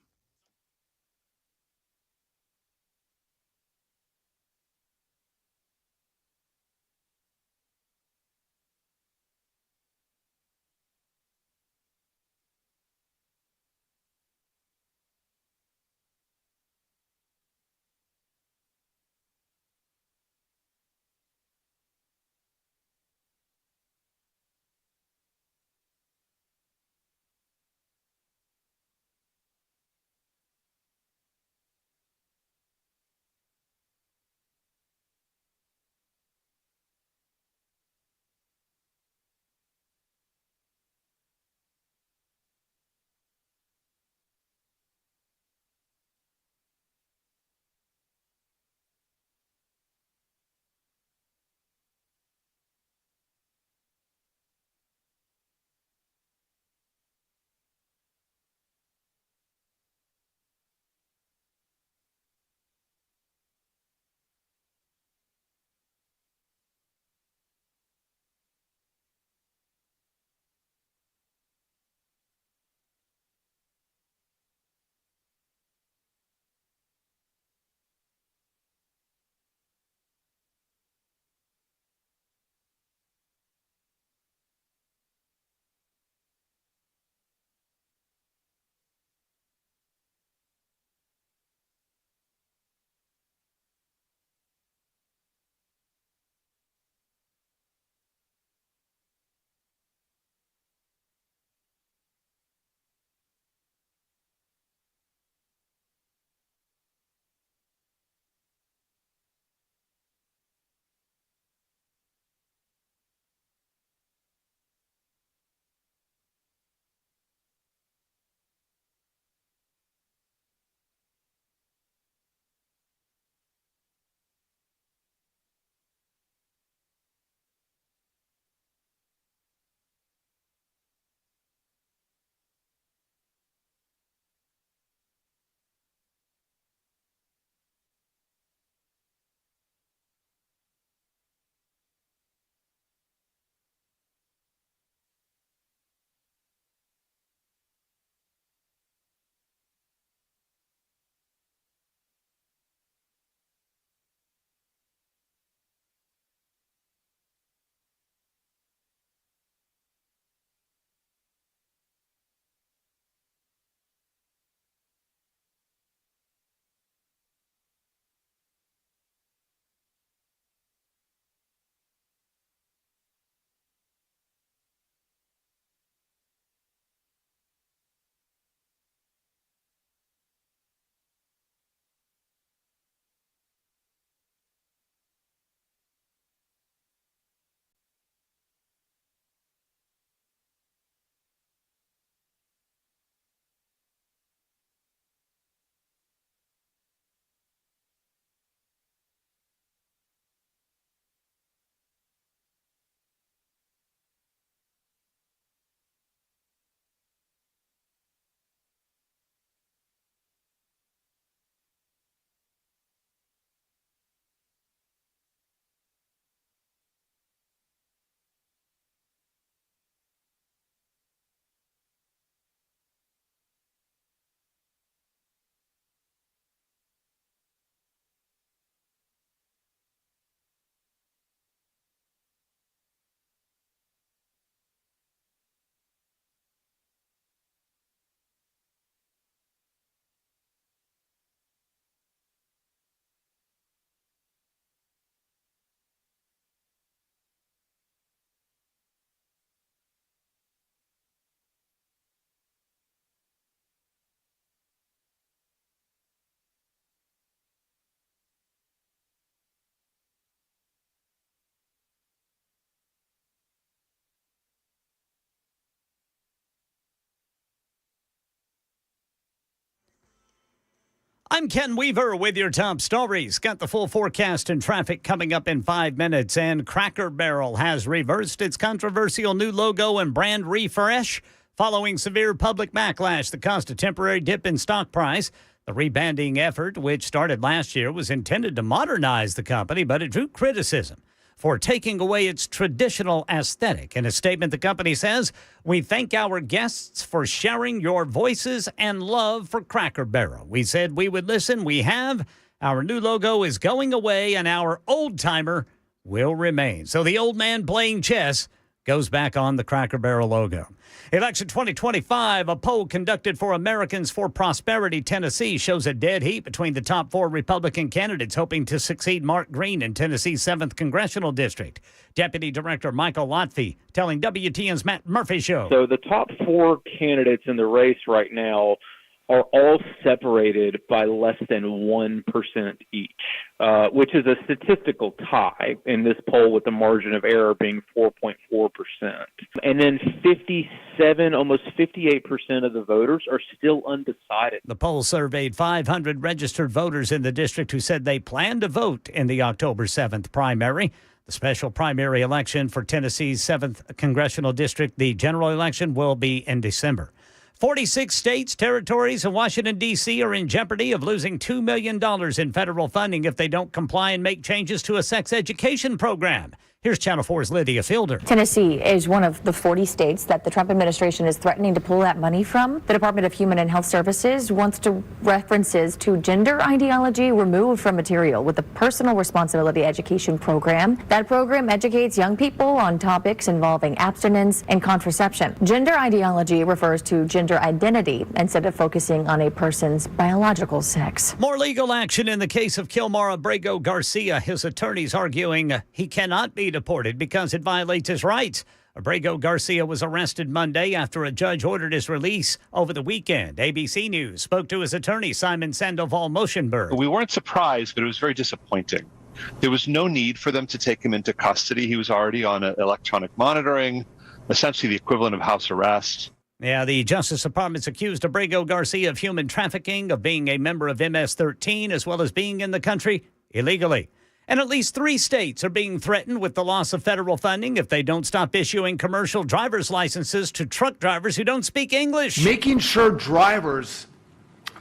I'm Ken Weaver with your top stories. Got the full forecast and traffic coming up in 5 minutes. And Cracker Barrel has reversed its controversial new logo and brand refresh following severe public backlash that caused a temporary dip in stock price. The rebranding effort, which started last year, was intended to modernize the company, but it drew criticism for taking away its traditional aesthetic. In a statement, the company says, "We thank our guests for sharing your voices and love for Cracker Barrel. We said we would listen. We have. Our new logo is going away, and our old timer will remain." So the old man playing chess goes back on the Cracker Barrel logo. Election 2025, a poll conducted for Americans for Prosperity Tennessee shows a dead heat between the top 4 Republican candidates hoping to succeed Mark Green in Tennessee's 7th Congressional District. Deputy Director Michael Lotfi telling WTN's Matt Murphy Show. So the top 4 candidates in the race right now are all separated by less than 1% each, which is a statistical tie in this poll, with the margin of error being 4.4%. And then 57, almost 58% of the voters are still undecided. The poll surveyed 500 registered voters in the district who said they plan to vote in the October 7th primary. The special primary election for Tennessee's 7th Congressional District, the general election, will be in December. 46 states, territories, and Washington, D.C. are in jeopardy of losing $2 million in federal funding if they don't comply and make changes to a sex education program. Here's Channel 4's Lydia Fielder. Tennessee is one of the 40 states that the Trump administration is threatening to pull that money from. The Department of Human and Health Services wants to references to gender ideology removed from material with the Personal Responsibility Education Program. That program educates young people on topics involving abstinence and contraception. Gender ideology refers to gender identity instead of focusing on a person's biological sex. More legal action in the case of Kilmar Abrego Garcia. His attorneys arguing he cannot be deported because it violates his rights. Abrego Garcia was arrested Monday after a judge ordered his release over the weekend. ABC News spoke to his attorney, Simon Sandoval-Moschenberg. We weren't surprised, but it was very disappointing. There was no need for them to take him into custody. He was already on electronic monitoring, essentially the equivalent of house arrest. Yeah, the Justice Department's accused Abrego Garcia of human trafficking, of being a member of MS-13, as well as being in the country illegally. And at least 3 states are being threatened with the loss of federal funding if they don't stop issuing commercial driver's licenses to truck drivers who don't speak English. Making sure drivers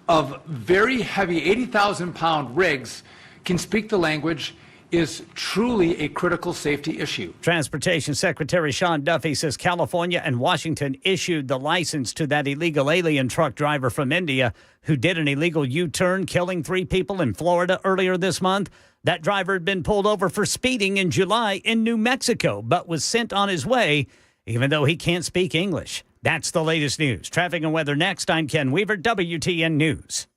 of very heavy 80,000-pound rigs can speak the language is truly a critical safety issue. Transportation Secretary Sean Duffy says California and Washington issued the license to that illegal alien truck driver from India who did an illegal U-turn, killing 3 people in Florida earlier this month. That driver had been pulled over for speeding in July in New Mexico, but was sent on his way, even though he can't speak English. That's the latest news. Traffic and weather next. I'm Ken Weaver, WTN News.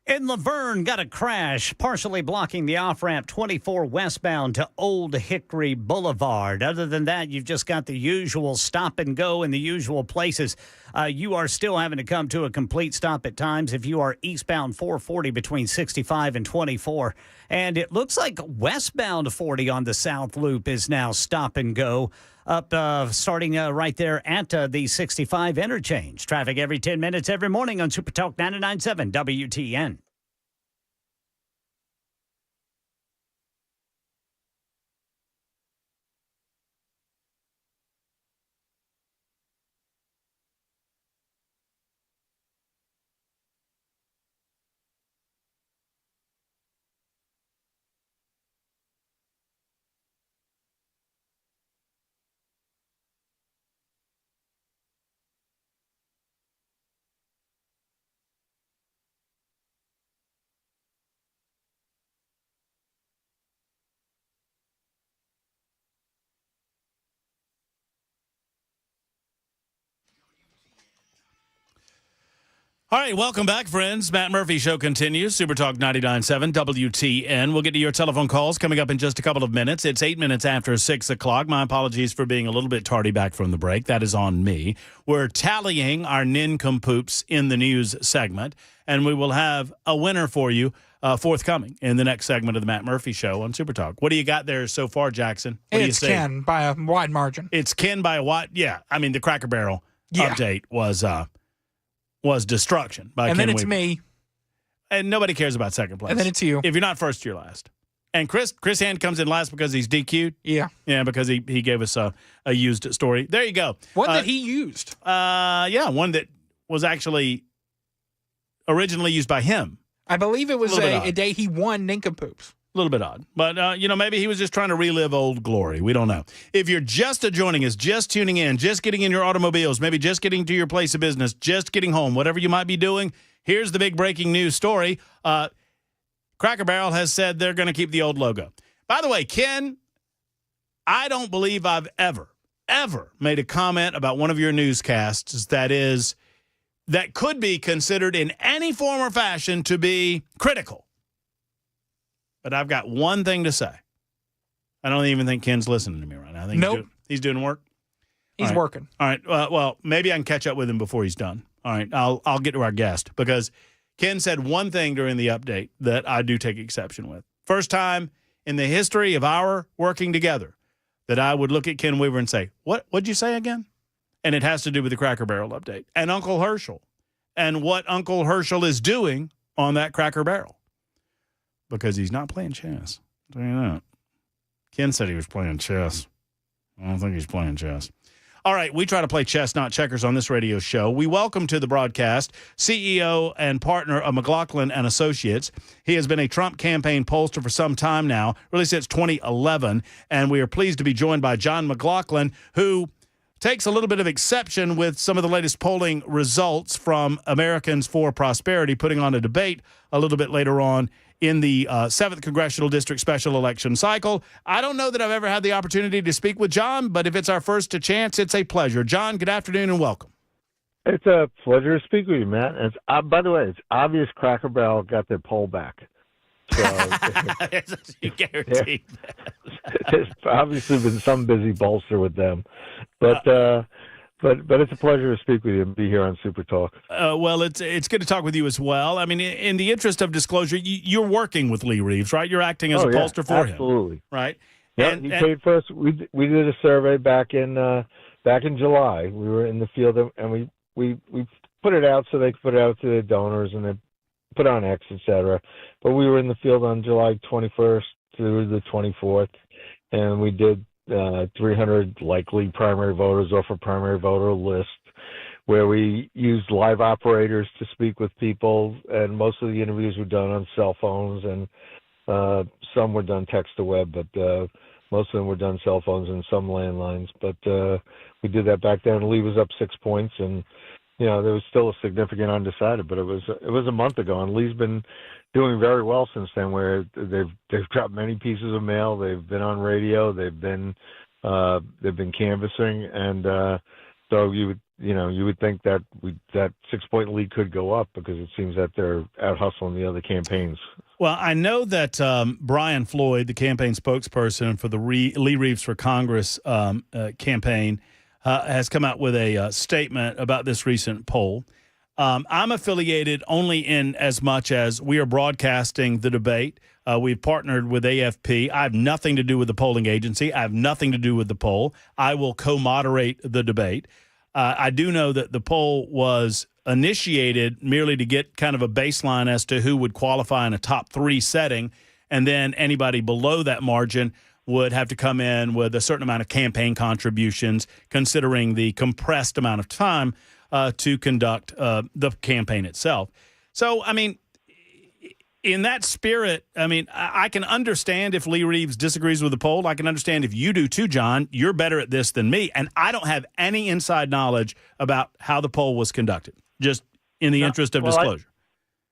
In Laverne, got a crash, partially blocking the off-ramp 24 westbound to Old Hickory Boulevard. Other than that, you've just got the usual stop and go in the usual places. You are still having to come to a complete stop at times if you are eastbound 440 between 65 and 24. And it looks like westbound 40 on the South Loop is now stop and go. Up starting right there at the 65 interchange. Traffic every 10 minutes every morning on Super Talk 99.7 WTN. All right, welcome back, friends. Matt Murphy Show continues. Super Talk 99.7 WTN. We'll get to your telephone calls coming up in just a couple of minutes. It's 8 minutes after 6 o'clock. My apologies for being a little bit tardy back from the break. That is on me. We're tallying our Ninkham poops in the news segment, and we will have a winner for you forthcoming in the next segment of the Matt Murphy Show on Super Talk. What do you got there so far, Jackson? What It's Ken by a wide margin. It's Ken by a wide, yeah. I mean, the Cracker Barrel update was destruction by and Ken then it's Weaver. me. And nobody cares about second place. And then it's you. If you're not first, you're last. And Chris Hand comes in last because he's DQ'd. Yeah. Yeah, because he gave us a used story. There you go. One that he used. Yeah, one that was actually originally used by him. I believe it was a day he won Nincompoops. A little bit odd. But, maybe he was just trying to relive old glory. We don't know. If you're just joining us, just tuning in, just getting in your automobiles, maybe just getting to your place of business, just getting home, whatever you might be doing, here's the big breaking news story. Cracker Barrel has said they're going to keep the old logo. By the way, Ken, I don't believe I've ever made a comment about one of your newscasts that could be considered in any form or fashion to be critical. But I've got one thing to say. I don't even think Ken's listening to me right now. I think he's doing work. He's working. All right. Well, maybe I can catch up with him before he's done. All right. I'll get to our guest because Ken said one thing during the update that I do take exception with. First time in the history of our working together that I would look at Ken Weaver and say, what'd you say again? And it has to do with the Cracker Barrel update and Uncle Herschel and what Uncle Herschel is doing on that Cracker Barrel. Because he's not playing chess. I'll tell you that. Ken said he was playing chess. I don't think he's playing chess. All right, we try to play chess, not checkers on this radio show. We welcome to the broadcast CEO and partner of McLaughlin and Associates. He has been a Trump campaign pollster for some time now, really since 2011, and we are pleased to be joined by John McLaughlin, who takes a little bit of exception with some of the latest polling results from Americans for Prosperity, putting on a debate a little bit later on in the 7th Congressional District special election cycle. I don't know that I've ever had the opportunity to speak with John, but if it's our first chance, it's a pleasure. John, good afternoon and welcome. It's a pleasure to speak with you, Matt. And by the way, it's obvious Cracker Barrel got their poll back. So you guarantee there's obviously been some busy bolster with them. But it's a pleasure to speak with you and be here on Super Talk. Well, it's good to talk with you as well. I mean, in the interest of disclosure, you're working with Lee Reeves, right? You're acting as a pollster for him. Absolutely. Right? Yeah, he paid for us. We did a survey back in July. We were in the field, and we put it out so they could put it out to their donors, and they put it on X, etc. But we were in the field on July 21st through the 24th, and we did 300 likely primary voters off a primary voter list where we used live operators to speak with people, and most of the interviews were done on cell phones, and some were done text to web, but most of them were done cell phones and some landlines. But we did that back then. Lee was up 6 points, and there was still a significant undecided, but it was a month ago, and Lee's been doing very well since then, where they've dropped many pieces of mail, they've been on radio, they've been canvassing, and So you would think that that 6-point lead could go up because it seems that they're out hustling the other campaigns. Well, I know that Brian Floyd, the campaign spokesperson for the Lee Reeves for Congress campaign, has come out with a statement about this recent poll. I'm affiliated only in as much as we are broadcasting the debate. We've partnered with AFP. I have nothing to do with the polling agency. I have nothing to do with the poll. I will co-moderate the debate. I do know that the poll was initiated merely to get kind of a baseline as to who would qualify in a top 3 setting, and then anybody below that margin would have to come in with a certain amount of campaign contributions, considering the compressed amount of time to conduct the campaign itself. So, I mean, in that spirit, I mean, I can understand if Lee Reeves disagrees with the poll. I can understand if you do too, John. You're better at this than me, and I don't have any inside knowledge about how the poll was conducted, just in the interest of disclosure.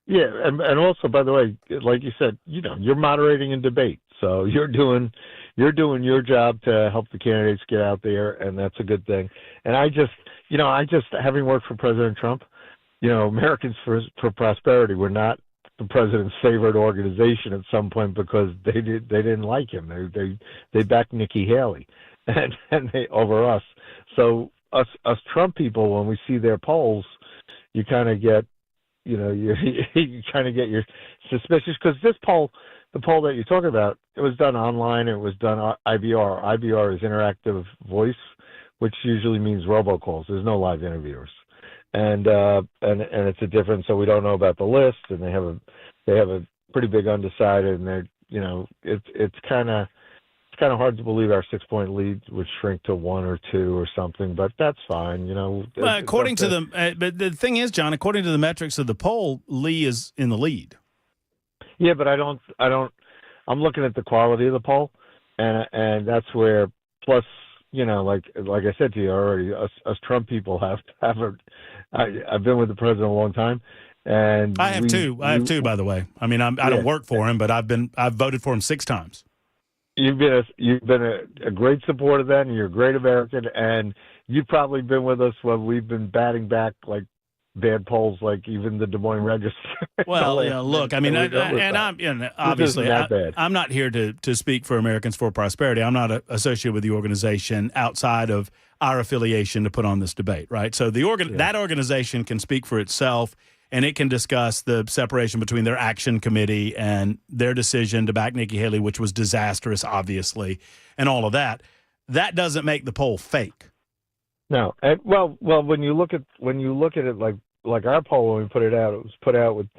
And also, by the way, like you said, you're moderating a debate, so you're doing your job to help the candidates get out there, and that's a good thing. And I just having worked for President Trump, Americans for Prosperity were not the president's favorite organization at some point because they didn't like him. They backed Nikki Haley, and they over us. So us Trump people, when we see their polls, you kind of get you kind of get your suspicious, because the poll that you're talking about, it was done online. It was done IVR. IVR is interactive voice, which usually means robocalls. There's no live interviewers, and it's a difference. So we don't know about the list, and they have a pretty big undecided, and they're it's kind of hard to believe our 6-point lead would shrink to 1 or 2 or something, but that's fine. According to but the thing is, John, according to the metrics of the poll, Lee is in the lead. Yeah, but I'm looking at the quality of the poll, and that's where, plus, like I said to you already, us Trump people I've been with the president a long time, and I have too. I have too, by the way. I mean, I don't work for him, but I've voted for him 6 times. You've been a great supporter then, and you're a great American, and you've probably been with us when we've been batting back like bad polls, like even the Des Moines Register. Well, look, I mean, obviously, I'm not here to speak for Americans for Prosperity. I'm not associated with the organization outside of our affiliation to put on this debate, right? So that organization can speak for itself, and it can discuss the separation between their action committee and their decision to back Nikki Haley, which was disastrous, obviously, and all of that. That doesn't make the poll fake. No, and well, when you look at it like our poll, when we put it was put out with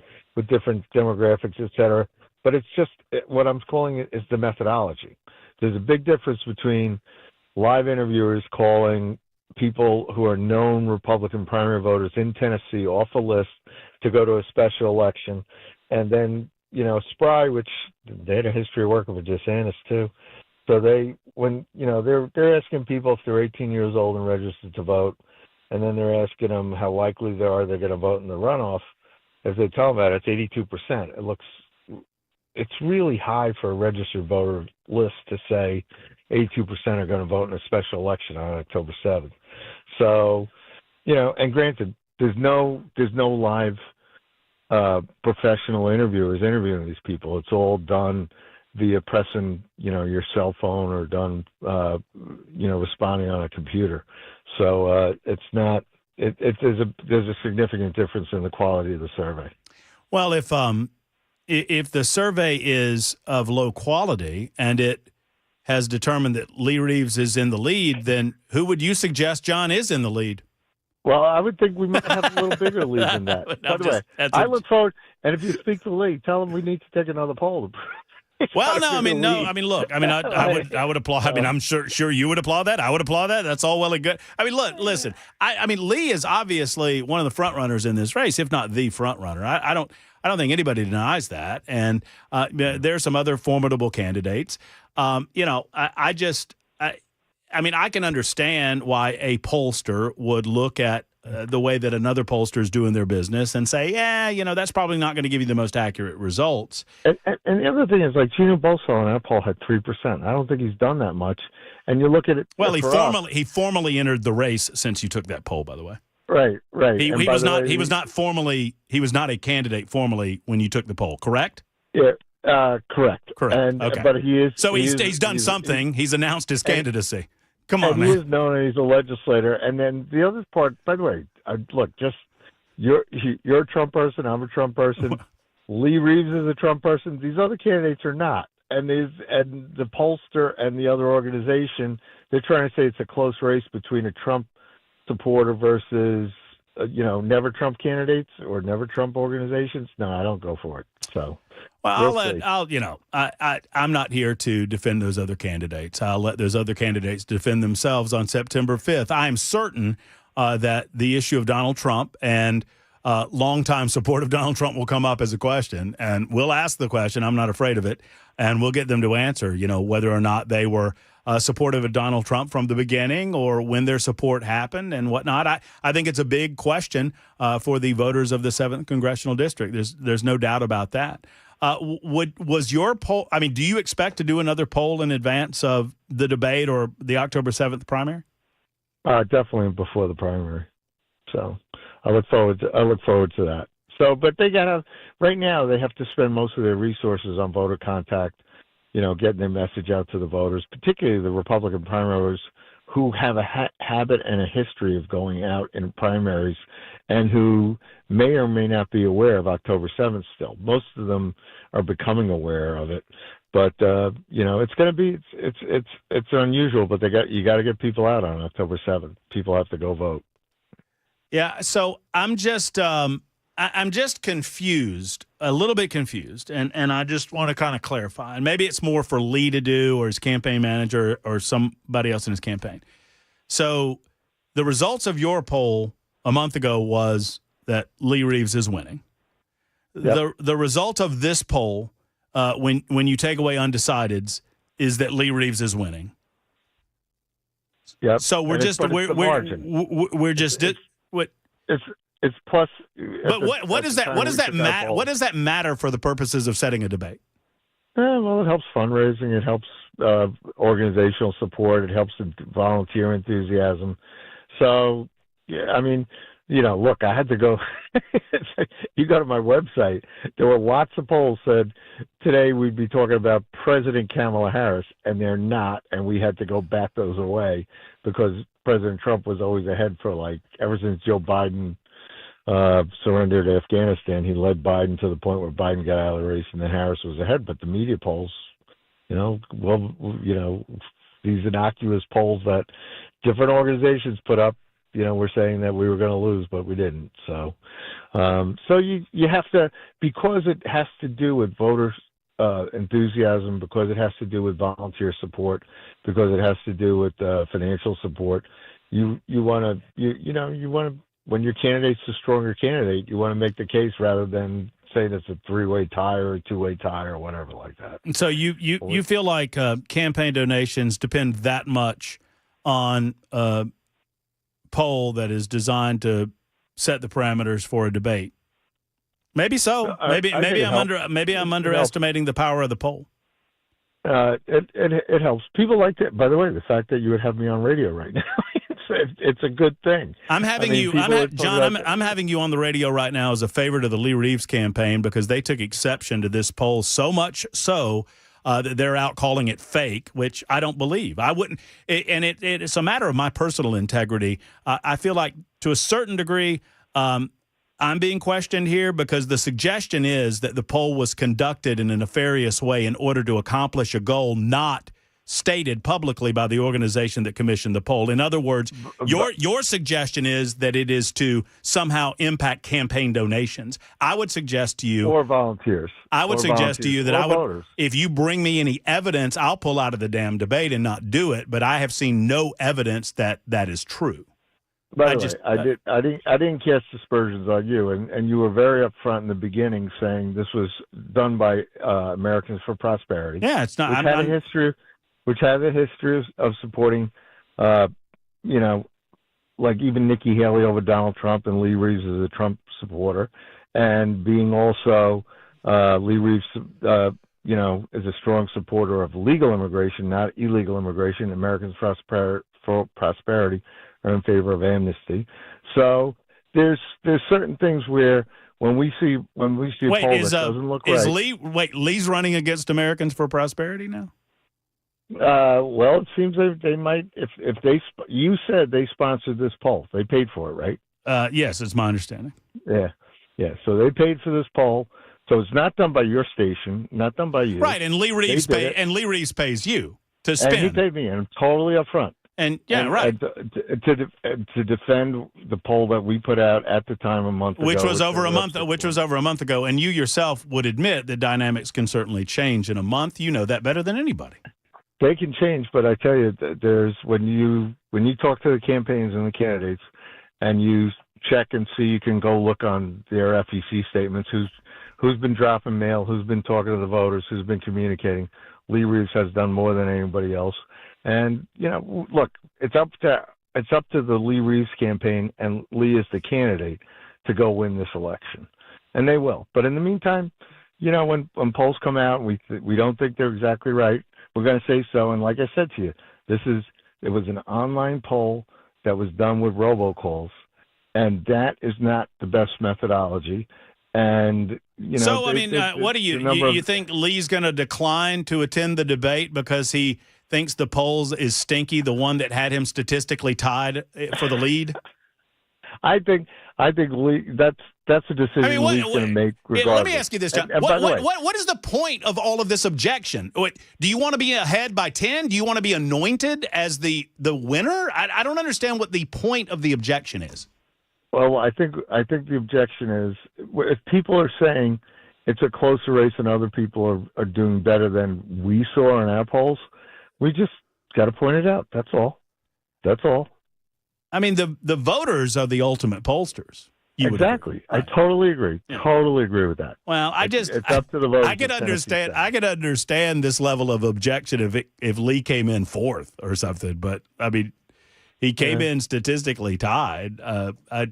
different demographics, et cetera. But it's just what I'm calling it is the methodology. There's a big difference between live interviewers calling people who are known Republican primary voters in Tennessee off a list to go to a special election, and then Spry, which they had a history of working with DeSantis too. So they're asking people if they're 18 years old and registered to vote, and then they're asking them how likely they're going to vote in the runoff. If they tell them that, it's 82%. It's really high for a registered voter list to say 82% are going to vote in a special election on October 7th. So, and granted, there's no live professional interviewers interviewing these people. It's all done via pressing, your cell phone, or done, responding on a computer. So it's not. There's a significant difference in the quality of the survey. Well, if the survey is of low quality and it has determined that Lee Reeves is in the lead, then who would you suggest, John, is in the lead? Well, I would think we might have a little bigger lead than that. By the way, I look forward, and if you speak to Lee, tell him we need to take another poll. Well, no, look, I would applaud. I mean, I'm sure you would applaud that. I would applaud that. That's all well and good. I mean, look, listen, I mean, Lee is obviously one of the front runners in this race, if not the front runner. I don't think anybody denies that. And there are some other formidable candidates. I can understand why a pollster would look at the way that another pollster is doing their business and say, that's probably not going to give you the most accurate results. And the other thing is, like, Gino Bolso in that poll had 3%. I don't think he's done that much. And you look at it. Well, he formally entered the race since you took that poll, by the way. Right. He was not a candidate formally when you took the poll, correct? Yeah. Correct. Correct. Okay. But he is. So he's done something. He's announced his candidacy. Come on, man. He is known as he's a legislator. And then the other part, by the way, look, just you're a Trump person. I'm a Trump person. Lee Reeves is a Trump person. These other candidates are not. And the pollster and the other organization, they're trying to say it's a close race between a Trump supporter versus never Trump candidates or never Trump organizations. No, I don't go for it. So. Well, I'm not here to defend those other candidates. I'll let those other candidates defend themselves on September 5th. I am certain that the issue of Donald Trump and longtime support of Donald Trump will come up as a question, and we'll ask the question. I'm not afraid of it, and we'll get them to answer, whether or not they were supportive of Donald Trump from the beginning or when their support happened and whatnot. I think it's a big question for the voters of the 7th Congressional District. There's no doubt about that. Was your poll? I mean, do you expect to do another poll in advance of the debate or the October 7th primary? Definitely before the primary. So I look forward to that. So, but right now they have to spend most of their resources on voter contact, getting their message out to the voters, particularly the Republican primaries who have a habit and a history of going out in primaries and who may or may not be aware of October 7th still. Most of them are becoming aware of it. But, it's going to be, it's unusual, but you got to get people out on October 7th. People have to go vote. Yeah. So I'm just confused, a little bit confused. And I just want to kind of clarify, and maybe it's more for Lee to do or his campaign manager or somebody else in his campaign. So the results of your poll a month ago was that Lee Reeves is winning. Yep. The result of this poll, when you take away undecideds, is that Lee Reeves is winning. Yep. So we're just it's plus. But what does that matter for the purposes of setting a debate? Well, it helps fundraising. It helps organizational support. It helps volunteer enthusiasm. So, yeah, I mean, look, I had to go. You go to my website. There were lots of polls said today we'd be talking about President Kamala Harris, and they're not. And we had to go back those away because President Trump was always ahead for ever since Joe Biden surrendered Afghanistan. He led Biden to the point where Biden got out of the race, and then Harris was ahead. But the media polls, these innocuous polls that different organizations put up, we're saying that we were going to lose, but we didn't. So, you have to, because it has to do with voters' enthusiasm, because it has to do with volunteer support, because it has to do with financial support. You want to, when your candidate's a stronger candidate, you want to make the case rather than say it's a three-way tie or a two-way tie or whatever like that. So you feel like campaign donations depend that much on poll that is designed to set the parameters for a debate? Maybe so. Maybe I'm underestimating the power of the poll. It helps. People like that. By the way, the fact that you would have me on radio right now, it's a good thing. I'm having you on the radio right now as a favorite of the Lee Reeves campaign because they took exception to this poll so much so that they're out calling it fake, which I don't believe. I wouldn't. It's a matter of my personal integrity. I feel like to a certain degree, I'm being questioned here because the suggestion is that the poll was conducted in a nefarious way in order to accomplish a goal not stated publicly by the organization that commissioned the poll. In other words, your suggestion is that it is to somehow impact campaign donations. I would suggest to you, or volunteers. I would suggest to you that voters. If you bring me any evidence, I'll pull out of the damn debate and not do it. But I have seen no evidence that that is true. By the way, I didn't cast aspersions on you, and you were very upfront in the beginning saying this was done by Americans for Prosperity. Yeah, it's not. Which has a history of supporting, like even Nikki Haley over Donald Trump, and Lee Reeves is a Trump supporter, and being also Lee Reeves, is a strong supporter of legal immigration, not illegal immigration. Americans for Prosperity are in favor of amnesty. So there's certain things where when we see a poll that doesn't look right. Lee's running against Americans for Prosperity now? Well, it seems they might. If you said they sponsored this poll, they paid for it, right? Yes, it's my understanding. Yeah. So they paid for this poll. So it's not done by your station, not done by you. Right, and Lee Reeves pays you to spend. And he paid me, and I'm totally upfront. And right. To defend the poll that we put out at the time a month ago, which was over a month ago, and you yourself would admit that dynamics can certainly change in a month. You know that better than anybody. They can change, but I tell you, there's when you talk to the campaigns and the candidates, and you check and see, you can go look on their FEC statements. Who's been dropping mail? Who's been talking to the voters? Who's been communicating? Lee Reeves has done more than anybody else. And look, it's up to the Lee Reeves campaign, and Lee is the candidate, to go win this election, and they will. But in the meantime, when polls come out, and we don't think they're exactly right, we're going to say so. And like I said to you, it was an online poll that was done with robocalls, and that is not the best methodology. And so what do you think Lee's going to decline to attend the debate because he thinks the polls is stinky, the one that had him statistically tied for the lead? I think Lee, that's a decision Lee's going to make regardless. Let me ask you this, John. What is the point of all of this objection? Do you want to be ahead by 10? Do you want to be anointed as the winner? I don't understand what the point of the objection is. Well, I think the objection is, if people are saying it's a closer race and other people are doing better than we saw in our polls, we just got to point it out. That's all. I mean, the voters are the ultimate pollsters. Exactly. I totally agree. Yeah. Totally agree with that. Well, it's up to the voters. I could understand this level of objection if Lee came in fourth or something, but I mean, he came in statistically tied. I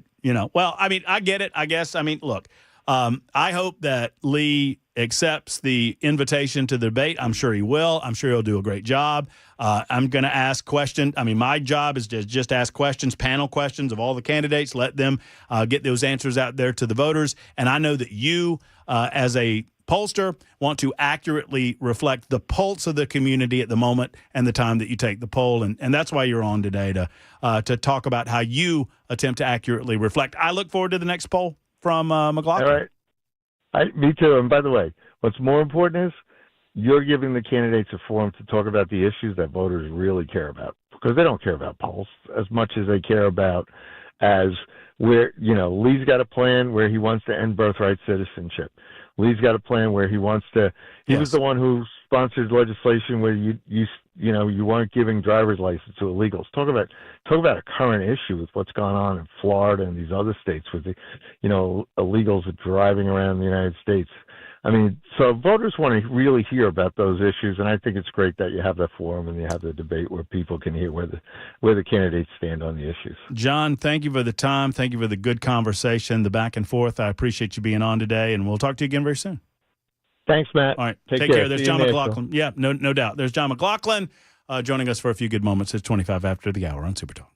get it, I guess. I mean, look, I hope that Lee accepts the invitation to the debate. I'm sure he will. I'm sure he'll do a great job. I'm going to ask questions. I mean, my job is to just ask questions, panel questions of all the candidates, let them get those answers out there to the voters. And I know that you, as a pollster, want to accurately reflect the pulse of the community at the moment and the time that you take the poll. And that's why you're on today, to talk about how you attempt to accurately reflect. I look forward to the next poll from McLaughlin. All right. Me too. And by the way, what's more important is you're giving the candidates a forum to talk about the issues that voters really care about, because they don't care about polls as much as they care about where, Lee's got a plan where he wants to end birthright citizenship. Lee's got a plan where he wants to. He was the one who sponsored legislation where you weren't giving driver's license to illegals. Talk about a current issue with what's gone on in Florida and these other states with the, illegals driving around the United States. I mean, so voters want to really hear about those issues, and I think it's great that you have that forum and you have the debate where people can hear where the candidates stand on the issues. John, thank you for the time. Thank you for the good conversation, the back and forth. I appreciate you being on today, and we'll talk to you again very soon. Thanks, Matt. All right, take care. There's John McLaughlin. Yeah, no doubt. There's John McLaughlin joining us for a few good moments. It's 25 after the hour on Super Talk.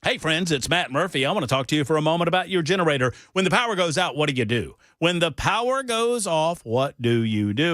Hey, friends, it's Matt Murphy. I want to talk to you for a moment about your generator. When the power goes out, what do? When the power goes off, what do?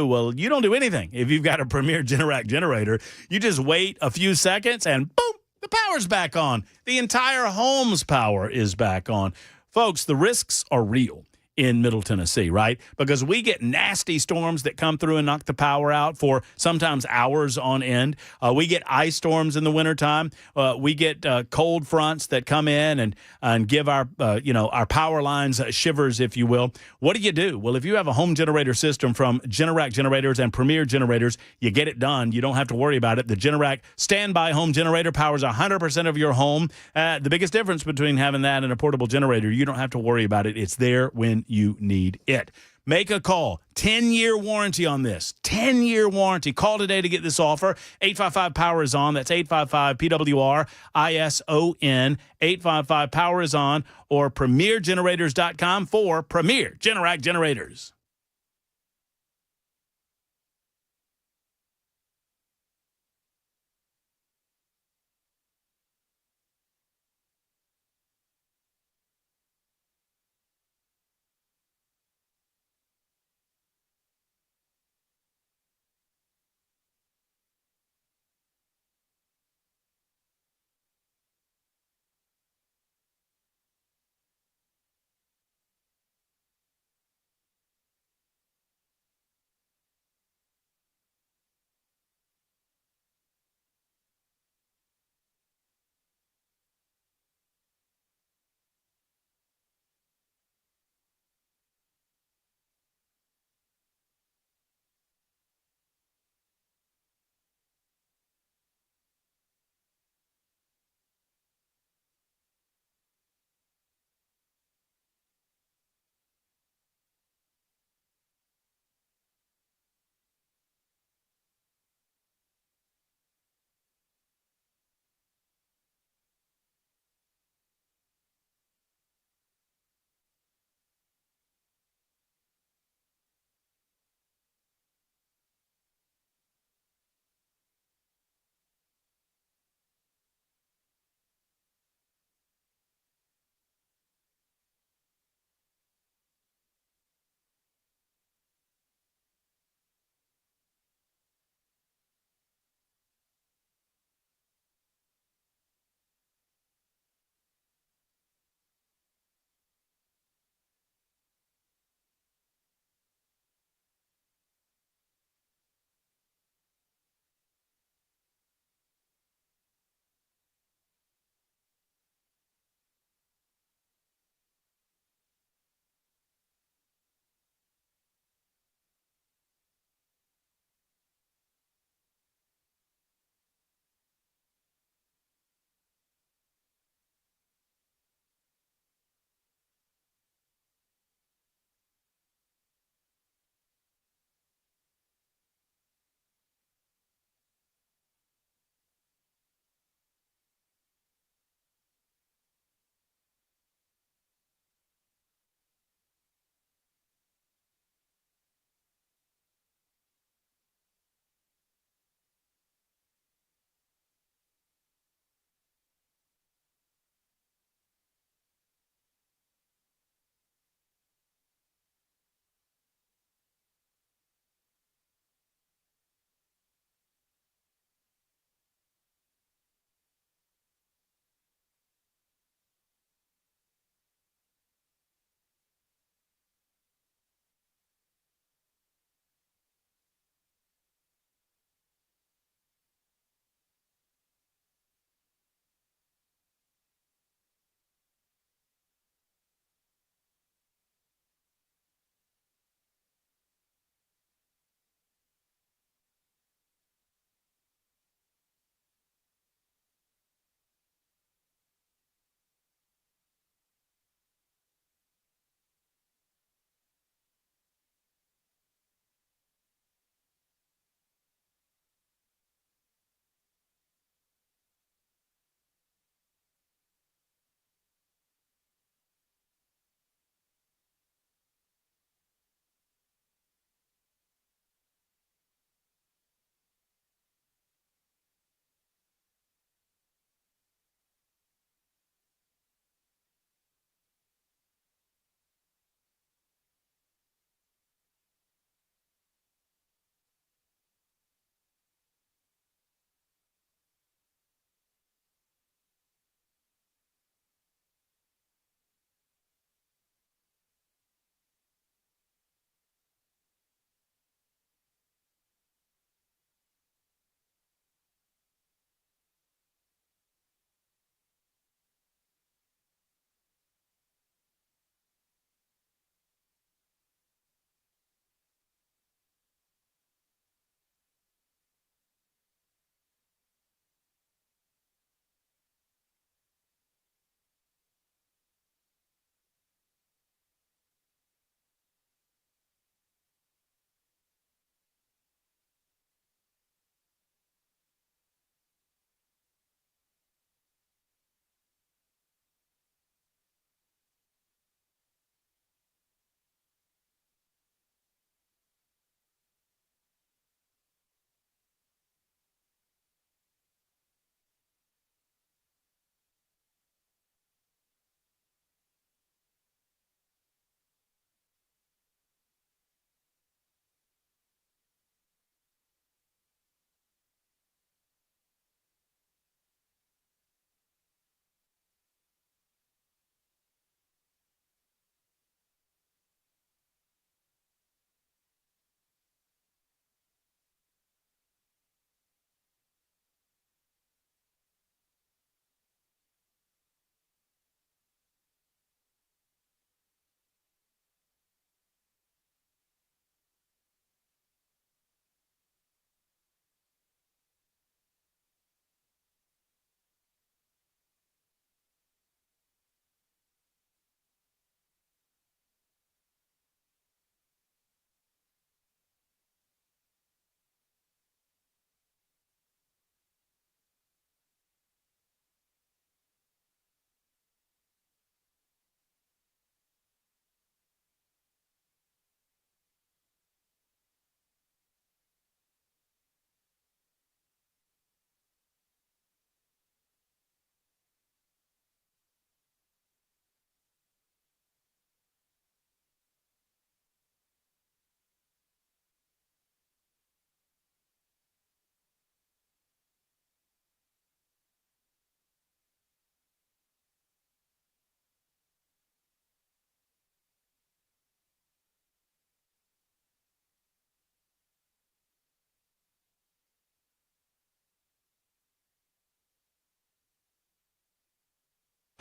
Well, you don't do anything. If you've got a Premier Generac generator, you just wait a few seconds and boom, the power's back on. The entire home's power is back on. Folks, the risks are real. in Middle Tennessee, right? Because we get nasty storms that come through and knock the power out for sometimes hours on end. We get ice storms in the wintertime. We get cold fronts that come in and give our power lines shivers, if you will. What do? Well, if you have a home generator system from Generac Generators and Premier Generators, you get it done. You don't have to worry about it. The Generac standby home generator powers 100% of your home. The biggest difference between having that and a portable generator, you don't have to worry about it. It's there when you need it. Make a call. 10-year warranty on this. 10-year warranty. Call today to get this offer. 855-POWER-IS-ON. That's 855-PWR-ISON. 855-POWER-IS-ON or premiergenerators.com for Premier Generac Generators.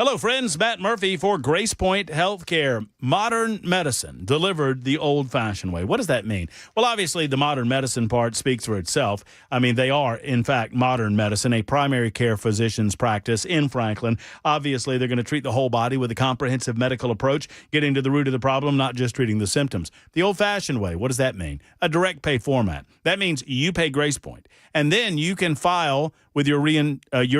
Hello, friends. Matt Murphy for Grace Point Healthcare. Modern medicine delivered the old-fashioned way. What does that mean? Well, obviously, the modern medicine part speaks for itself. I mean, they are, in fact, modern medicine, a primary care physician's practice in Franklin. Obviously, they're going to treat the whole body with a comprehensive medical approach, getting to the root of the problem, not just treating the symptoms. The old-fashioned way, what does that mean? A direct pay format. That means you pay Grace Point, and then you can file with your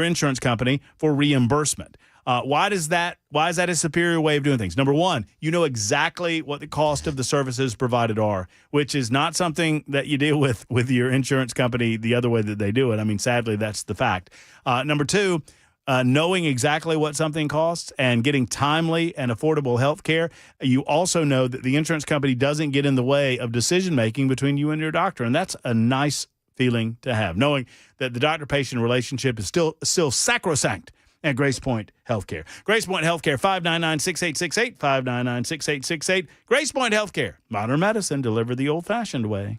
insurance company for reimbursement. Why is that a superior way of doing things? Number one, you know exactly what the cost of the services provided are, which is not something that you deal with your insurance company the other way that they do it. I mean, sadly, that's the fact. Number two, knowing exactly what something costs and getting timely and affordable health care, you also know that the insurance company doesn't get in the way of decision-making between you and your doctor, and that's a nice feeling to have, knowing that the doctor-patient relationship is still sacrosanct at Grace Point Healthcare. Grace Point Healthcare, 599-6868, 599-6868. Grace Point Healthcare, modern medicine delivered the old-fashioned way.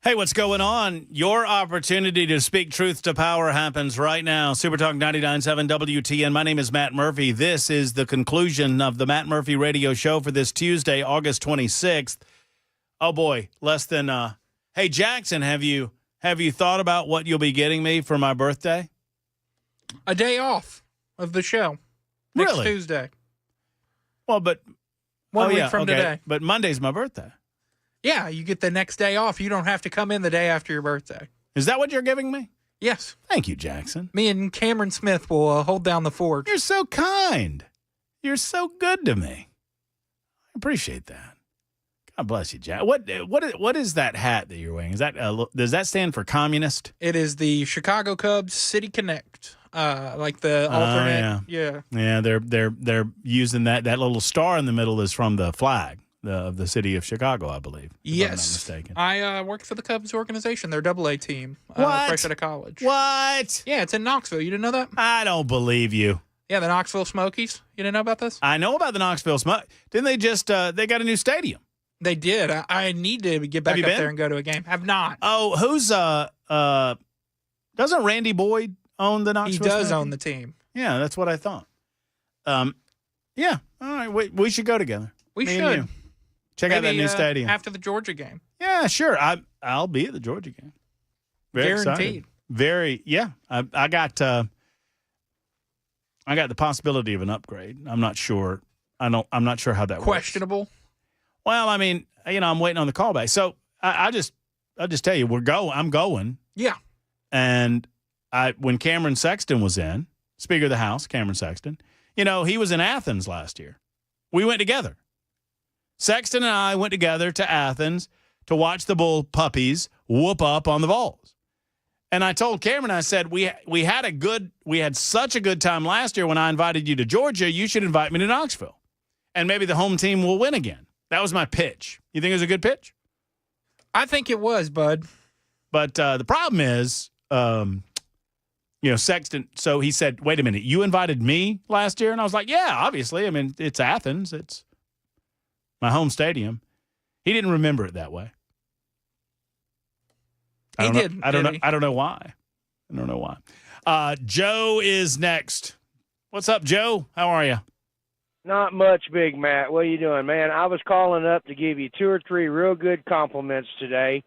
Hey, what's going on? Your opportunity to speak truth to power happens right now. Super Talk 99.7 WTN. My name is Matt Murphy. This is the conclusion of the Matt Murphy radio show for this Tuesday, August 26th. Oh, boy, less than... Hey, Jackson, have you thought about what you'll be getting me for my birthday? A day off of the show. Next Really? Tuesday. Well, but... One week from today. But Monday's my birthday. Yeah, you get the next day off. You don't have to come in the day after your birthday. Is that what you're giving me? Yes. Thank you, Jackson. Me and Cameron Smith will hold down the fort. You're so kind. You're so good to me. I appreciate that. God bless you, Jack. What is that hat that you're wearing? Is that does that stand for communist? It is the Chicago Cubs City Connect. Like the alternate. Yeah, they're using that little star in the middle is from the flag of the city of Chicago, I believe. If I'm not mistaken. I work for the Cubs organization, their AA team. What? Fresh out of college. What? Yeah, it's in Knoxville. You didn't know that? I don't believe you. Yeah, the Knoxville Smokies. You didn't know about this? I know about the Knoxville Smoke. Didn't they just they got a new stadium? They did. I need to get back up there and go to a game. Have not. Oh, who's doesn't Randy Boyd own the Knoxville? He does Smokies? own the team. Yeah, that's what I thought. Yeah. All right, we should go together. We Me and should. you. Check out that new stadium. After the Georgia game. Yeah, sure. I'll be at the Georgia game. Very Guaranteed. excited. Very, yeah. I got I got the possibility of an upgrade. I'm not sure. I'm not sure how that works. Questionable. Well, I mean, I'm waiting on the callback. So I'll just tell you, I'm going. Yeah. And when Cameron Sexton was in, Speaker of the House, Cameron Sexton, he was in Athens last year. We went together. Sexton and I went together to Athens to watch the Bull puppies whoop up on the Vols. And I told Cameron, I said, we had such a good time last year when I invited you to Georgia. You should invite me to Knoxville. And maybe the home team will win again. That was my pitch. You think it was a good pitch? I think it was, bud. But the problem is, Sexton, so he said, wait a minute, you invited me last year? And I was like, yeah, obviously. I mean, it's Athens. It's my home stadium. He didn't remember it that way. I don't know why. Joe is next. What's up, Joe? How are you? Not much, Big Matt. What are you doing, man? I was calling up to give you 2 or 3 real good compliments today,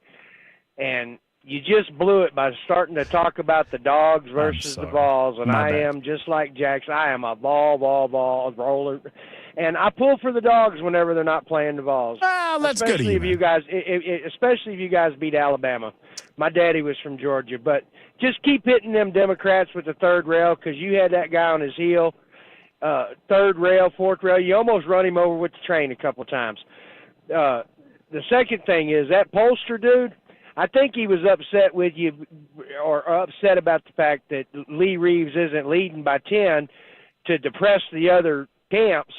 and you just blew it by starting to talk about the dogs versus the balls, and I am just like Jackson. I am a ball roller, and I pull for the dogs whenever they're not playing the balls. Well, that's good of you, especially if you guys beat Alabama. My daddy was from Georgia, but just keep hitting them Democrats with the third rail because you had that guy on his heel. Third rail, fourth rail, you almost run him over with the train a couple of times. The second thing is that pollster dude, I think he was upset with you or upset about the fact that Lee Reeves isn't leading by 10 to depress the other camps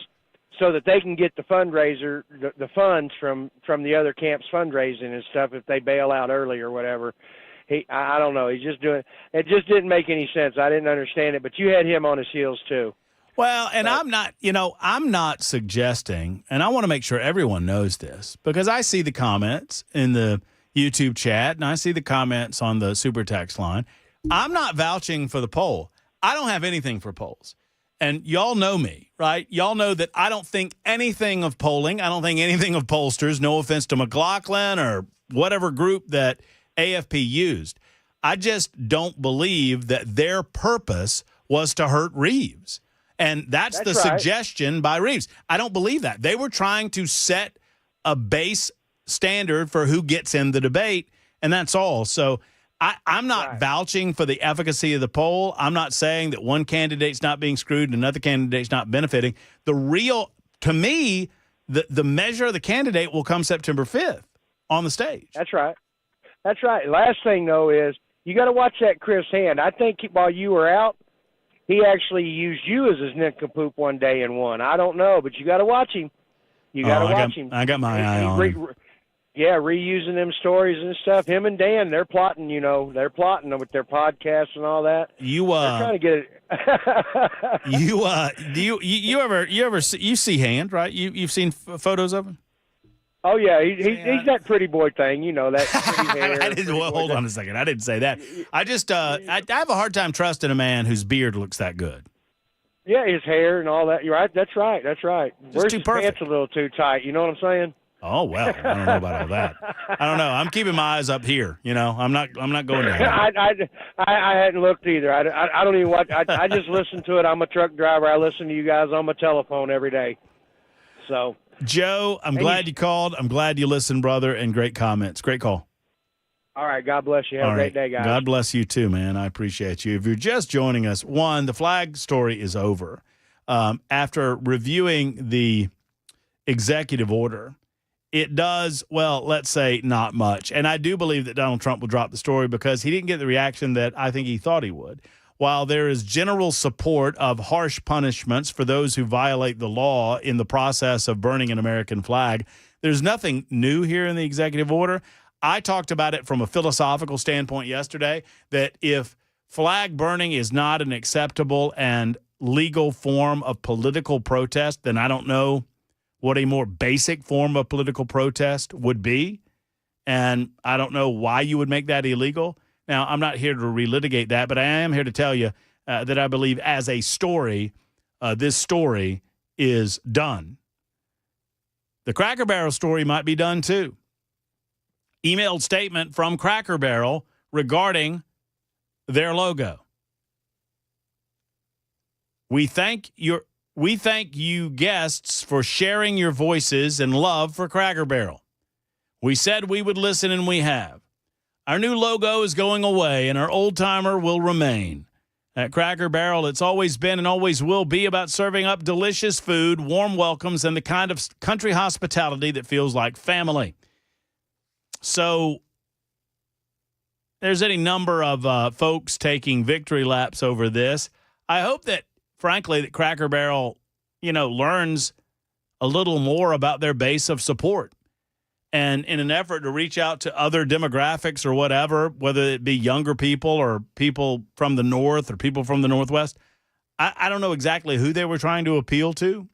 so that they can get the fundraiser, the funds from the other camps fundraising and stuff if they bail out early or whatever. I don't know. He's just doing it. Just didn't make any sense. I didn't understand it, but you had him on his heels too. Well, and I'm not suggesting, and I want to make sure everyone knows this, because I see the comments in the YouTube chat and I see the comments on the super text line. I'm not vouching for the poll. I don't have anything for polls. And y'all know me, right? Y'all know that I don't think anything of polling. I don't think anything of pollsters. No offense to McLaughlin or whatever group that AFP used. I just don't believe that their purpose was to hurt Reeves. And that's the suggestion by Reeves. I don't believe that. They were trying to set a base standard for who gets in the debate, and that's all. So I'm not vouching for the efficacy of the poll. I'm not saying that one candidate's not being screwed and another candidate's not benefiting. To me, the measure of the candidate will come September 5th on the stage. That's right. Last thing, though, is you got to watch that Chris Hand. I think while you were out, he actually used you as his nincompoop one day and won. I don't know, but you got to watch him. You got to watch him. I got my eye on him. Yeah, reusing them stories and stuff. Him and Dan, they're plotting. They're plotting with their podcasts and all that. They're trying to get it. You see Hand, right? You've seen photos of him. Oh yeah, he's that pretty boy thing. That pretty hair. Hold on a second. I didn't say that. I just I have a hard time trusting a man whose beard looks that good. Yeah, his hair and all that. You're right. That's right. Where's his pants a little too tight? You know what I'm saying? Oh well, I don't know about all that. I don't know. I'm keeping my eyes up here. I'm not going down. I hadn't looked either. I don't even watch. I just listen to it. I'm a truck driver. I listen to you guys on my telephone every day. So. Joe, I'm glad you called. I'm glad you listened, brother, and great comments. Great call. All right. God bless you. Have a great day, guys. God bless you too, man. I appreciate you. If you're just joining us, the flag story is over. After reviewing the executive order, it does, let's say not much. And I do believe that Donald Trump will drop the story because he didn't get the reaction that I think he thought he would. While there is general support of harsh punishments for those who violate the law in the process of burning an American flag, there's nothing new here in the executive order. I talked about it from a philosophical standpoint yesterday, that if flag burning is not an acceptable and legal form of political protest, then I don't know what a more basic form of political protest would be. And I don't know why you would make that illegal. Now, I'm not here to relitigate that, but I am here to tell you that I believe as a story, this story is done. The Cracker Barrel story might be done too. Emailed statement from Cracker Barrel regarding their logo. We thank you guests for sharing your voices and love for Cracker Barrel. We said we would listen, and we have. Our new logo is going away, and our old-timer will remain. At Cracker Barrel, it's always been and always will be about serving up delicious food, warm welcomes, and the kind of country hospitality that feels like family. So there's any number of folks taking victory laps over this. I hope that, frankly, that Cracker Barrel, learns a little more about their base of support. And in an effort to reach out to other demographics or whatever, whether it be younger people or people from the North or people from the Northwest, I don't know exactly who they were trying to appeal to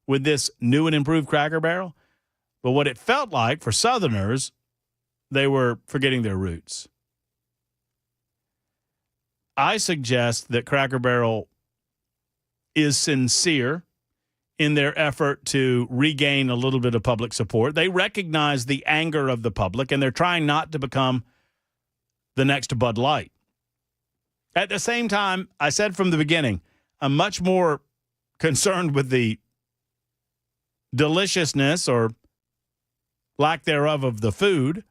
with this new and improved Cracker Barrel. But what it felt like for Southerners, they were forgetting their roots. I suggest that Cracker Barrel is sincere in their effort to regain a little bit of public support. They recognize the anger of the public, and they're trying not to become the next Bud Light. At the same time, I said from the beginning, I'm much more concerned with the deliciousness or lack thereof of the food.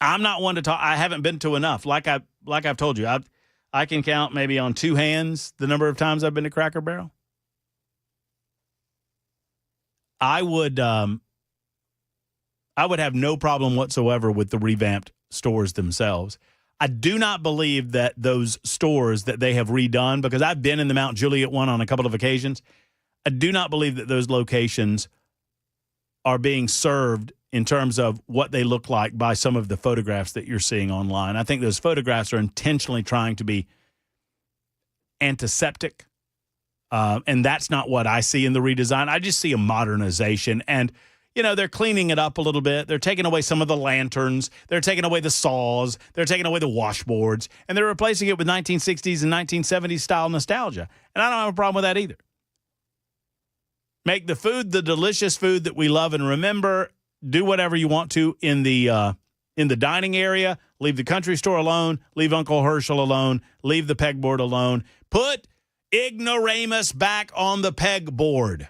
I'm not one to talk. I haven't been to enough. Like I've told you, I can count maybe on two hands the number of times I've been to Cracker Barrel. I would have no problem whatsoever with the revamped stores themselves. I do not believe that those stores that they have redone, because I've been in the Mount Juliet one on a couple of occasions, I do not believe that those locations are being served in terms of what they look like by some of the photographs that you're seeing online. I think those photographs are intentionally trying to be antiseptic, and that's not what I see in the redesign. I just see a modernization, and, they're cleaning it up a little bit. They're taking away some of the lanterns. They're taking away the saws. They're taking away the washboards, and they're replacing it with 1960s and 1970s style nostalgia, and I don't have a problem with that either. Make the food the delicious food that we love and remember. Do whatever you want to in the dining area. Leave the country store alone. Leave Uncle Herschel alone. Leave the pegboard alone. Put ignoramus back on the pegboard.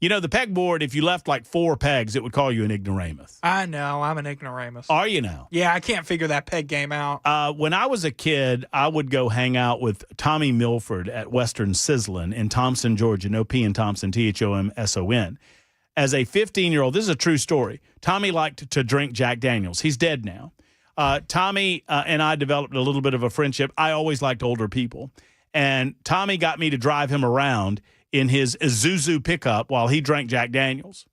The pegboard, if you left like 4 pegs, it would call you an ignoramus. I know. I'm an ignoramus. Are you now? Yeah, I can't figure that peg game out. When I was a kid, I would go hang out with Tommy Milford at Western Sizzlin' in Thompson, Georgia. No P in Thompson, Thomson. As a 15-year-old, this is a true story, Tommy liked to drink Jack Daniels. He's dead now. Tommy and I developed a little bit of a friendship. I always liked older people. And Tommy got me to drive him around in his Isuzu pickup while he drank Jack Daniels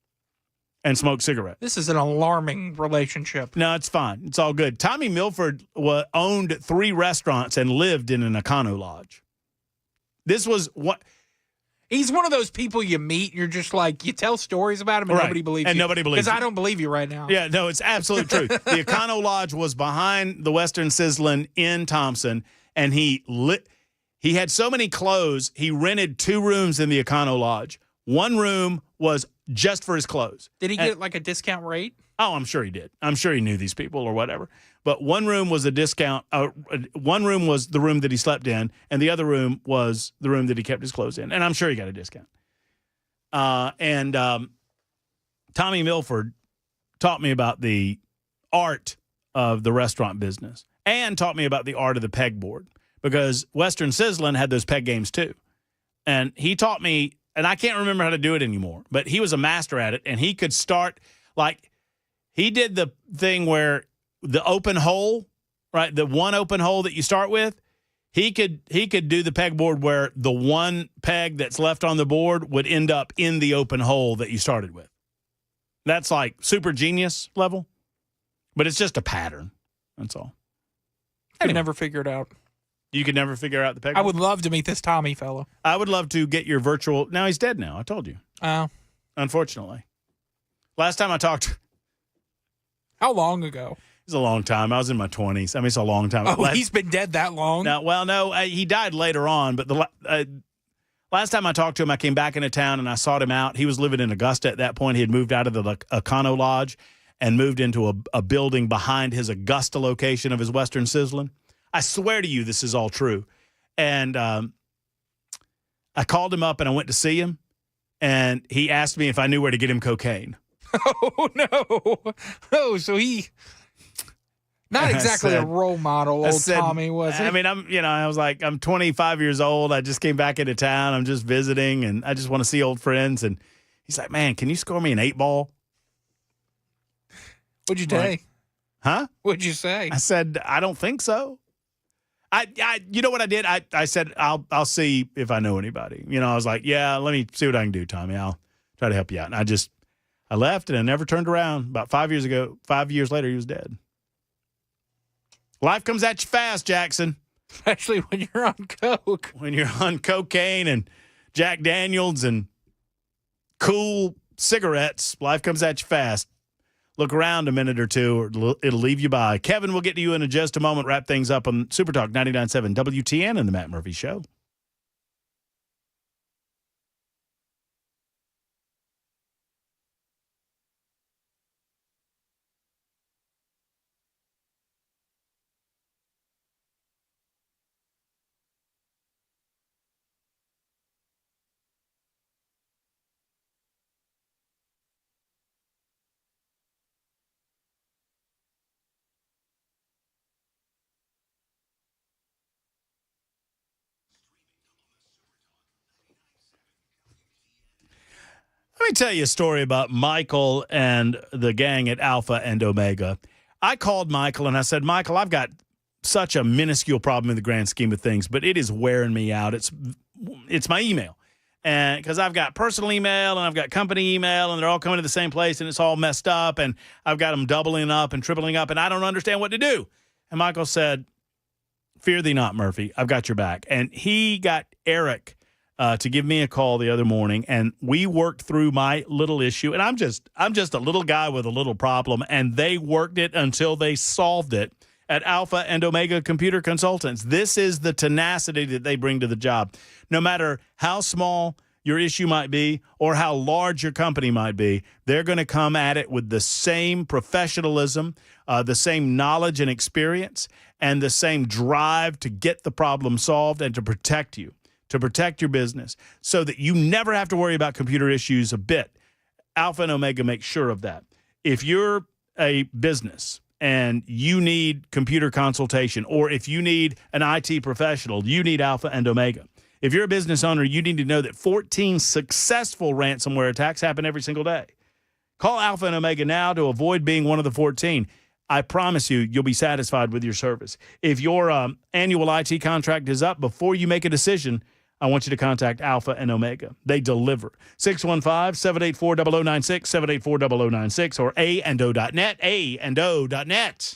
and smoked cigarettes. This is an alarming relationship. No, it's fine. It's all good. Tommy Milford owned 3 restaurants and lived in an Econo Lodge. This was what... He's one of those people you meet, you're just like, you tell stories about him and nobody believes you. And nobody believes you. Because I don't believe you right now. Yeah, no, it's absolute truth. The Econo Lodge was behind the Western Sizzlin' in Thompson, and he had so many clothes, he rented 2 rooms in the Econo Lodge. One room was just for his clothes. Did he get like a discount rate? Oh, I'm sure he did. I'm sure he knew these people or whatever. But one room was a discount. One room was the room that he slept in, and the other room was the room that he kept his clothes in. And I'm sure he got a discount. Tommy Milford taught me about the art of the restaurant business and taught me about the art of the pegboard, because Western Sizzlin' had those peg games too. And he taught me, and I can't remember how to do it anymore, but he was a master at it, and he could start, like, he did the thing where the open hole, right, the one open hole that you start with, he could do the pegboard where the one peg that's left on the board would end up in the open hole that you started with. That's like super genius level, but it's just a pattern. That's all. I could never figure it out. You could never figure out the pegboard? I would love to meet this Tommy fellow. I would love to get your virtual. Now he's dead now. I told you. Oh. Unfortunately. Last time I talked. How long ago? It's a long time. I was in my 20s. I mean, it's a long time. Oh, he's been dead that long? No, he died later on. But the last time I talked to him, I came back into town and I sought him out. He was living in Augusta at that point. He had moved out of the Econo Lodge and moved into a building behind his Augusta location of his Western Sizzlin'. I swear to you, this is all true. And I called him up and I went to see him, and he asked me if I knew where to get him cocaine. Oh, no. Oh, so he... Not exactly a role model, old Tommy, was he? I mean, I was like, I'm 25 years old. I just came back into town. I'm just visiting, and I just want to see old friends. And he's like, man, can you score me an 8-ball? What'd you say? Huh? What'd you say? I said, I don't think so. You know what I did? I said, I'll see if I know anybody. I was like, yeah, let me see what I can do, Tommy. I'll try to help you out. And I left, and I never turned around. About 5 years ago, 5 years later, he was dead. Life comes at you fast, Jackson. Especially when you're on coke. When you're on cocaine and Jack Daniels and cool cigarettes, life comes at you fast. Look around a minute or two, or it'll leave you by. Kevin, we'll get to you in just a moment. Wrap things up on Super Talk 99.7 WTN and the Matt Murphy Show. Let me tell you a story about Michael and the gang at Alpha and Omega. I called Michael and I said, Michael, I've got such a minuscule problem in the grand scheme of things, but it is wearing me out. It's my email. And because I've got personal email and I've got company email and they're all coming to the same place and it's all messed up and I've got them doubling up and tripling up and I don't understand what to do. And Michael said, fear thee not, Murphy. I've got your back. And he got Eric to give me a call the other morning, and we worked through my little issue. And I'm just a little guy with a little problem, and they worked it until they solved it at Alpha and Omega Computer Consultants. This is the tenacity that they bring to the job. No matter how small your issue might be or how large your company might be, they're going to come at it with the same professionalism, the same knowledge and experience, and the same drive to get the problem solved and to protect you, to protect your business so that you never have to worry about computer issues a bit. Alpha and Omega make sure of that. If you're a business and you need computer consultation, or if you need an IT professional, you need Alpha and Omega. If you're a business owner, you need to know that 14 successful ransomware attacks happen every single day. Call Alpha and Omega now to avoid being one of the 14. I promise you'll be satisfied with your service. If your annual IT contract is up, before you make a decision, I want you to contact Alpha and Omega. They deliver. 615-784-0096, 784-0096, or a&o.net, a&o.net.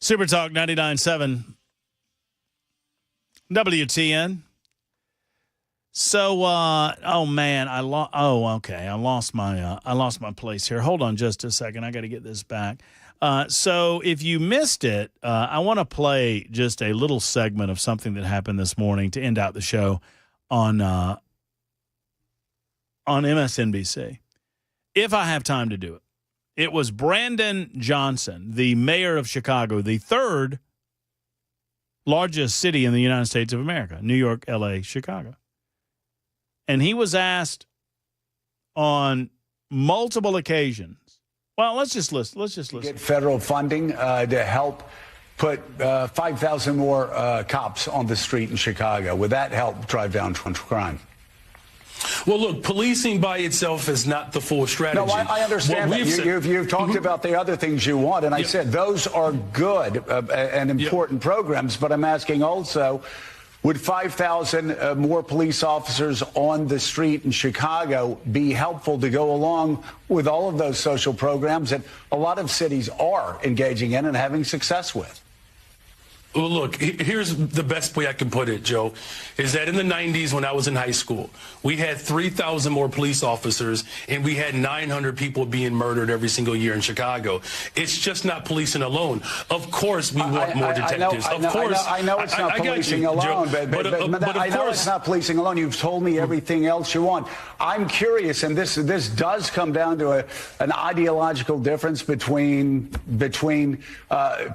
Super Talk 99.7 WTN. So, oh man, I lost my place here. Hold on just a second. I got to get this back. So if you missed it, I want to play just a little segment of something that happened this morning to end out the show on MSNBC. If I have time to do it. It was Brandon Johnson, the mayor of Chicago, the third largest city in the United States of America, New York, L.A., Chicago. And he was asked on multiple occasions. Well, let's just listen. Get federal funding to help put 5,000 more cops on the street in Chicago. Would that help drive down crime? Well, look, policing by itself is not the full strategy. No, I understand that. You've talked about the other things you want, and I said those are good and important programs, but I'm asking also, would 5,000 more police officers on the street in Chicago be helpful to go along with all of those social programs that a lot of cities are engaging in and having success with? Well, look, here's the best way I can put it, Joe, is that in the 90s when I was in high school, we had 3,000 more police officers and we had 900 people being murdered every single year in Chicago. It's just not policing alone. Of course, we want more detectives. I know it's not policing alone, but I know it's not policing alone. You've told me everything else you want. I'm curious, and this does come down to an ideological difference between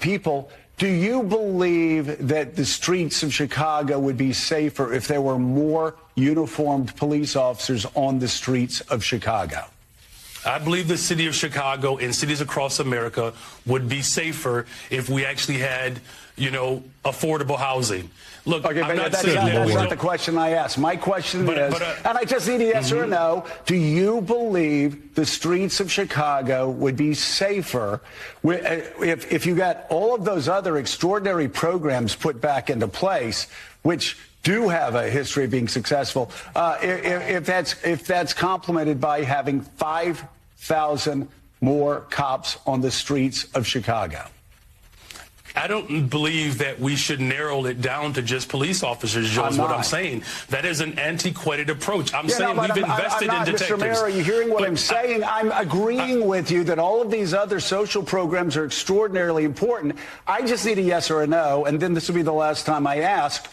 people. Do you believe that the streets of Chicago would be safer if there were more uniformed police officers on the streets of Chicago? I believe the city of Chicago and cities across America would be safer if we actually had, affordable housing. Look, okay, I'm but not saying that's not the question I asked. My question is, and I just need a yes or a no, do you believe the streets of Chicago would be safer if you got all of those other extraordinary programs put back into place, which do have a history of being successful, if that's complemented by having 5,000 more cops on the streets of Chicago? I don't believe that we should narrow it down to just police officers, Joe, is what I'm saying. That is an antiquated approach. I'm saying we've invested in detectives. Mr. Mayor, are you hearing what I'm saying? I'm agreeing with you that all of these other social programs are extraordinarily important. I just need a yes or a no, and then this will be the last time I ask.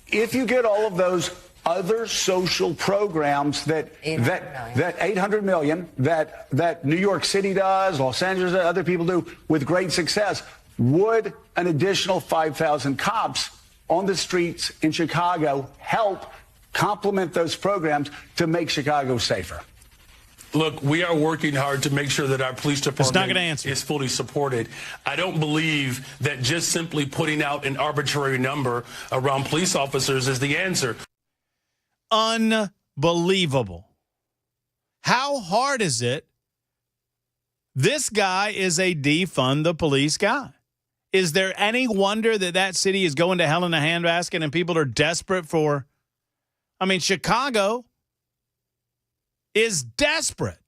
If you get all of those other social programs that 800 million that New York City does, Los Angeles, other people do with great success, would an additional 5,000 cops on the streets in Chicago help complement those programs to make Chicago safer? Look, we are working hard to make sure that our police department is fully supported. I don't believe that just simply putting out an arbitrary number around police officers is the answer. Unbelievable. How hard is it? This guy is a defund the police guy. Is there any wonder that city is going to hell in a handbasket and people are desperate for? I mean, Chicago is desperate.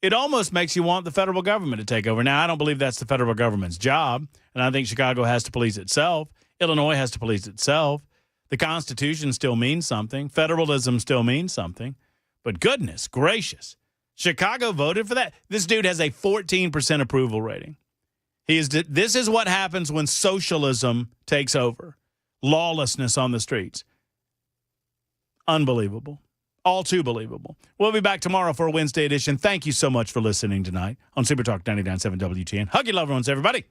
It almost makes you want the federal government to take over. Now, I don't believe that's the federal government's job, and I think Chicago has to police itself. Illinois has to police itself. The Constitution still means something. Federalism still means something. But goodness gracious, Chicago voted for that. This dude has a 14% approval rating. This is what happens when socialism takes over. Lawlessness on the streets. Unbelievable. All too believable. We'll be back tomorrow for a Wednesday edition. Thank you so much for listening tonight on Super Talk 99.7 WTN. Hug your loved ones, everybody.